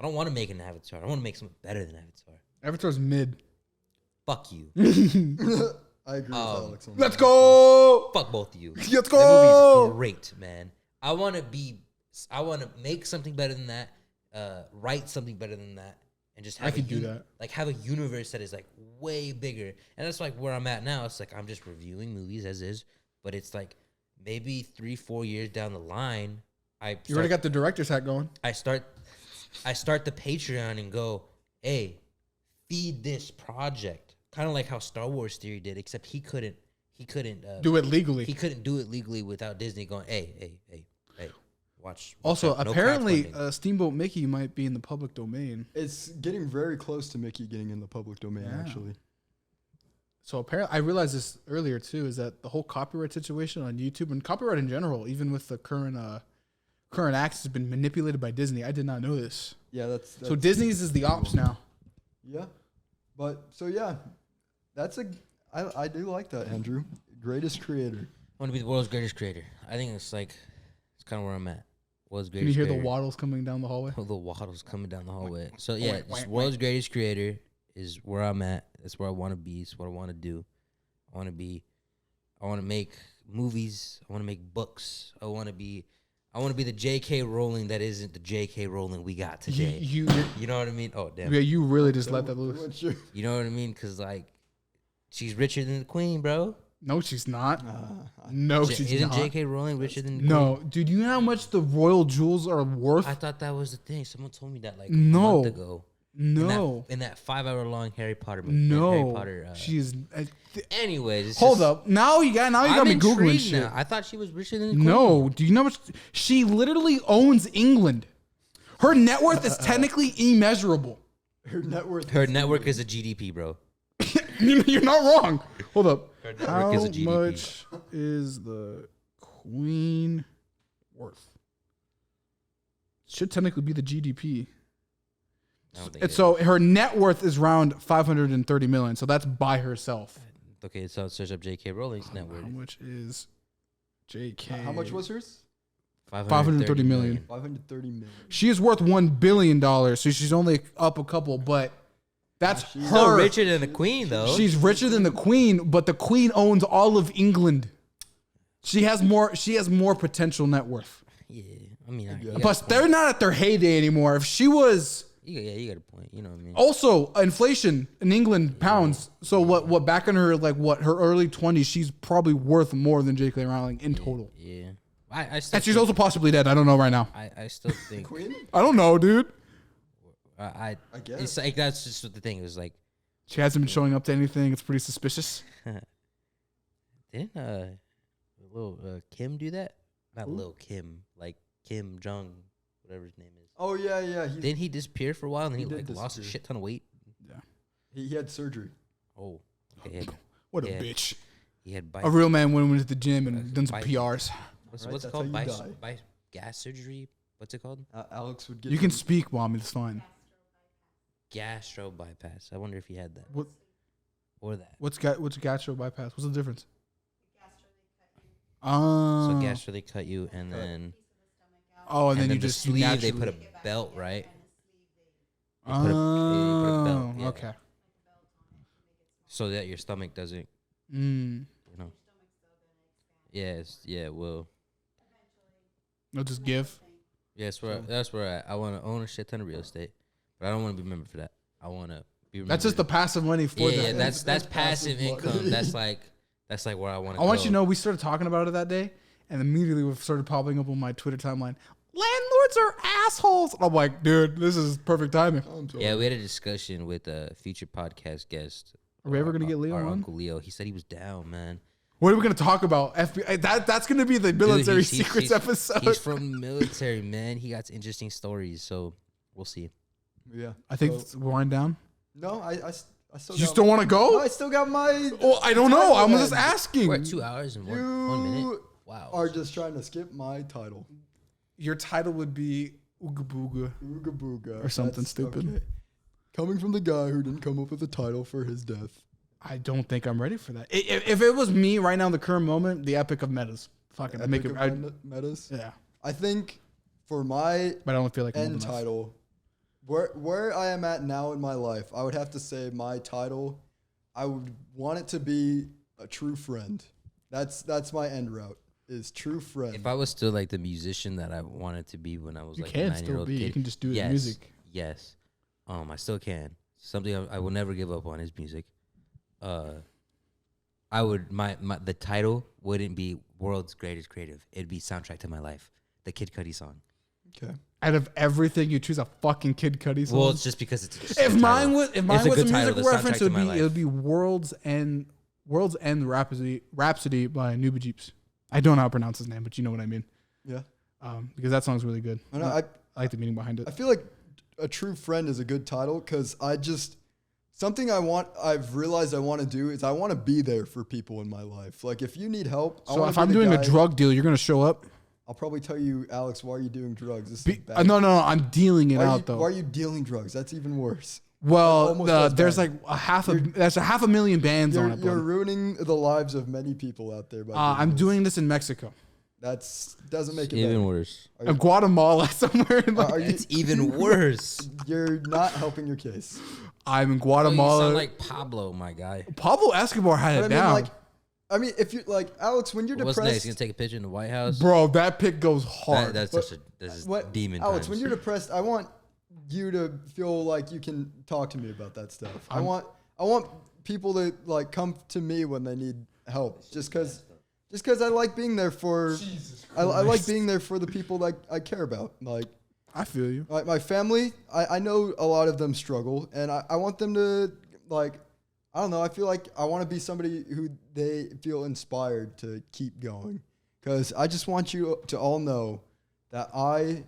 I don't want to make an Avatar. I want to make something better than Avatar. Avatar's mid. Fuck you. I agree with Alex on Let's that. go. Fuck both of you. Let's go. That movie's great, man. I want to make something better than that, write something better than that, and just have I could do that. Like, have a universe that is like way bigger. And that's like where I'm at now. It's like I'm just reviewing movies as is, but it's like maybe 3-4 years down the line, you already got the director's hat going. I start the Patreon and go, hey, feed this project. Kind of like how Star Wars Theory did, except he couldn't do it legally. He couldn't do it legally without Disney going, hey, watch. Also, no apparently, crowdfunding. Steamboat Mickey might be in the public domain. It's getting very close to Mickey getting in the public domain, actually. So apparently, I realized this earlier too, is that the whole copyright situation on YouTube and copyright in general, even with the current acts, has been manipulated by Disney. I did not know this. Yeah, that's so Disney's is the ops now. Yeah, but so yeah, I do like that, Andrew. Greatest creator. I want to be the world's greatest creator. I think it's kind of where I'm at. World's Can greatest. you hear creator. the waddles coming down the hallway? The waddles coming down the hallway. So yeah, just world's greatest creator is where I'm at. That's where I want to be. It's what I want to do. I want to make movies. I want to make books. I want to be the J.K. Rowling that isn't the J.K. Rowling we got today. You know what I mean? Oh, damn. Yeah, you really just let that loose. You know what I mean? Because, like, she's richer than the queen, bro. No, she's not. No, she's Isn't not. J.K. Rowling richer than the queen? No, dude, you know how much the royal jewels are worth? I thought that was the thing. Someone told me that, like, a No. month ago. No. In that 5-hour-long Harry Potter movie. No. Harry Potter. She's... Anyways. It's hold just, up. Now you got me Googling intrigued shit. now. I thought she was richer than the queen. No. Do you know how much... She literally owns England. Her net worth is technically immeasurable. Her net worth. Her network is a GDP, bro. You're not wrong. Hold up. Her net How worth is a GDP. much is the queen worth? Should technically be the GDP. I don't think And it so is. her net worth is around 530 million. So that's by herself. Okay, so search up J.K. Rowling's net worth. How much is JK? How much was hers? 530 million. 530 million. She is worth $1 billion. So she's only up a couple, but that's she's Still her. richer than the queen, though. She's richer than the queen, but the queen owns all of England. She has more potential net worth. Yeah, I mean, But they're not at their heyday anymore. If she was you got a point. You know what I mean? also inflation in England pounds. So what back in her her early 20s, she's probably worth more than J.K. Rowling in total. Yeah, I still. And she's think- also possibly dead. I don't know right now. I still think. Queen? I don't know, dude. I guess. It's like that's just what the thing. It was like, She hasn't been showing up to anything. It's pretty suspicious. didn't little Kim do that? Not Lil Kim, like Kim Jong, whatever his name is. Oh yeah. Didn't he disappear for a while and then He he did like lost a disappear. shit ton of weight? Yeah. He had surgery. Oh, okay. What a Yeah. bitch. He had A real man went to the gym and done some Bite. PRs. what's Right, what's it that's called? how you die. Gas surgery? What's it called? Alex would get. You can them- speak, mom. It's fine. Gastro bypass. I wonder if he had that What, or that. what's gastro bypass? What's the difference? So Oh. gastro, they cut you and then Oh, and then you the just sleeve they put naturally- a belt, right? They Oh, put a belt, yeah. okay. So that your stomach doesn't, Mm. you know. Yes, yeah, well, No, just give. yeah, that's where I want to own a shit ton of real estate, but I don't want to be remembered for that. I want to be remembered. That's just the passive money for yeah, that. that's That's passive passive income. money. That's like where I want to. I want you to know we started talking about it that day, and immediately we started popping up on my Twitter timeline. Landlords are assholes. And I'm like, dude, this is perfect timing. I'm sorry. Yeah, we had a discussion with a future podcast guest. Are we ever gonna get Leo our on? Uncle Leo. He said he was down, man. What are we gonna talk about? FBI. That's gonna be the Dude, military he's- he's- secrets he's- episode. He's from the military, man. He got interesting stories, so we'll see. Yeah. I think So- it's wind down. No, I still. You got- still want to No, go? I still got my. Oh, I don't know. I'm just Timeline. asking. We're at 2 hours and one minute. You Wow. are just trying to skip my title. Your title would be Ooga Booga. Ooga booga. Or something That's- stupid. okay. Coming from the guy who didn't come up with a title for his death. I don't think I'm ready for that. If it was me right now in the current moment, the epic of metas. Fucking Epic make it. of metas. Yeah, I think for my but I don't feel like I'm old end enough. title, where I am at now in my life, I would have to say my title, I would want it to be a true friend. That's my end route. Is true friend. If I was still like the musician that I wanted to be when I was You like can a still 9-year-old be. kid, You can just do the yes, music. Yes, I still can. Something I will never give up on is music. I would the title wouldn't be world's greatest creative. It'd be soundtrack to my life, the Kid Cudi song. Okay. Out of everything, you choose a fucking Kid Cudi song. Well, it's just because it's. Just if the mine title. was It's a a good title, music the reference, soundtrack it to my would life. be World's End Rhapsody by Nuba Jeeps. I don't know how to pronounce his name, but you know what I mean. Yeah. Because that song's really good. I know. I like the meaning behind it. I feel like a true friend is a good title because something I've realized I want to do is I want to be there for people in my life. Like if you need help, I So wanna if be I'm the doing a guy- drug deal, you're gonna show up. I'll probably tell you, Alex, why are you doing drugs? This is bad. No, I'm dealing it why, are out you, though. why are you dealing drugs? That's even worse. Well, almost as there's bad. like there's a half a million bands on it. You're bud. ruining the lives of many people out there. By I'm this. doing this in Mexico, Doesn't make it even better. worse. in Guatemala, somewhere. In Are you? It's even worse. You're not helping your case. I'm in Oh, you Guatemala. sound like Pablo, my guy. Pablo Escobar had But it down. I mean, if you like Alex, when you're What's next? depressed, You gonna take a picture in the White House? Bro, that pick goes hard. That's But such a this is what demon Alex, times. when you're depressed, I want you to feel like you can talk to me about that stuff. I want people to like come to me when they need help. Just because I like being there for I like being there for the people that I care about. Like I feel you. my family, I know a lot of them struggle, and I want them to like. I don't know. I feel like I want to be somebody who they feel inspired to keep going. Because I just want you to all know that I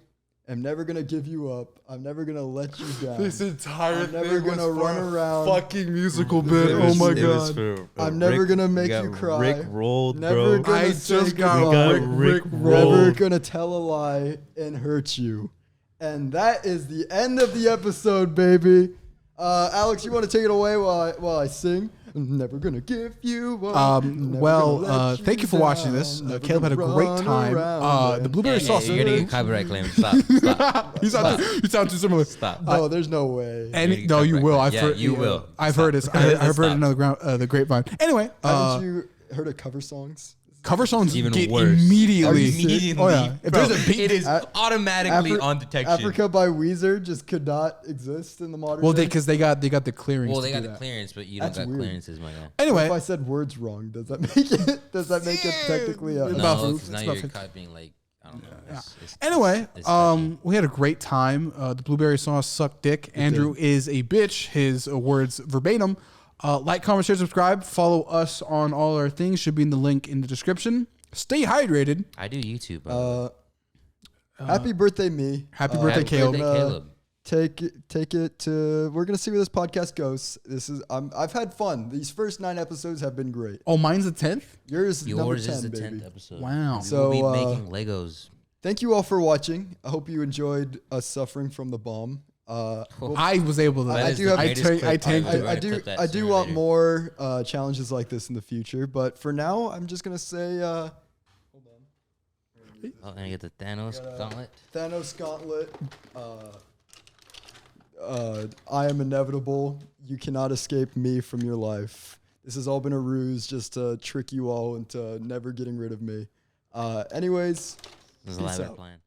am never gonna give you up. I'm never gonna let you down. This entire I'm never thing gonna was run for a around. fucking musical bit. It Oh was- my it was god. for, I'm never gonna make got you cry. Rick rolled, Never bro. gonna I say just got goodbye. Rick Never rolled. gonna tell a lie and hurt you. And that is the end of the episode, baby. Alex, you want to take it away while I sing? I'm never gonna give you up. Never Well, gonna let thank you for watching this. down. Never Caleb had a gonna great run time. around The and- blueberry sauce. You're gonna get copyright claim. Stop. Stop. You sound too similar. Stop. No, there's no way. And no, you will. I've Yeah, heard. you will. I've heard this. I've heard Stop. the grapevine. Anyway, Haven't you heard of cover songs? cover songs Even get worse. immediately. Immediately. Oh yeah. If Bro, there's a beat, it is automatically Afri- on detection. Africa by Weezer just could not exist in the modern. well, day. because they got the clearance. Well, to they do got the that. clearance, but you don't That's got weird. clearances, my guy. Anyway, If I said words wrong, does that make it? Does that make it technically? It's No, about food. because now It's you're about food. copying like I don't know. It's- anyway, it's touchy. we had a great time. The blueberry sauce sucked dick. Andrew is a bitch. His words verbatim. Like, comment, share, subscribe. Follow us on all our things. Should be in the link in the description. Stay hydrated. I do YouTube. Bro. Happy birthday, me. Happy birthday, Happy Caleb. birthday, Caleb. Take it to. We're gonna see where this podcast goes. This is. I've had fun. These first 9 episodes have been great. Oh, mine's the 10th. Yours is number Yours 10, is the baby. 10th episode. Wow. So, we'll be making Legos. Thank you all for watching. I hope you enjoyed us suffering from the bomb. I was able to. I is do the have- greatest I clip tanked ever. it. We're I gonna do. clip that I do sooner or want later. more challenges like this in the future. But for now, I'm just gonna say Oh, and I get the Thanos gauntlet. Thanos Gauntlet. I am inevitable. You cannot escape me from your life. This has all been a ruse just to trick you all into never getting rid of me. Anyways, This is a peace elaborate out. plan.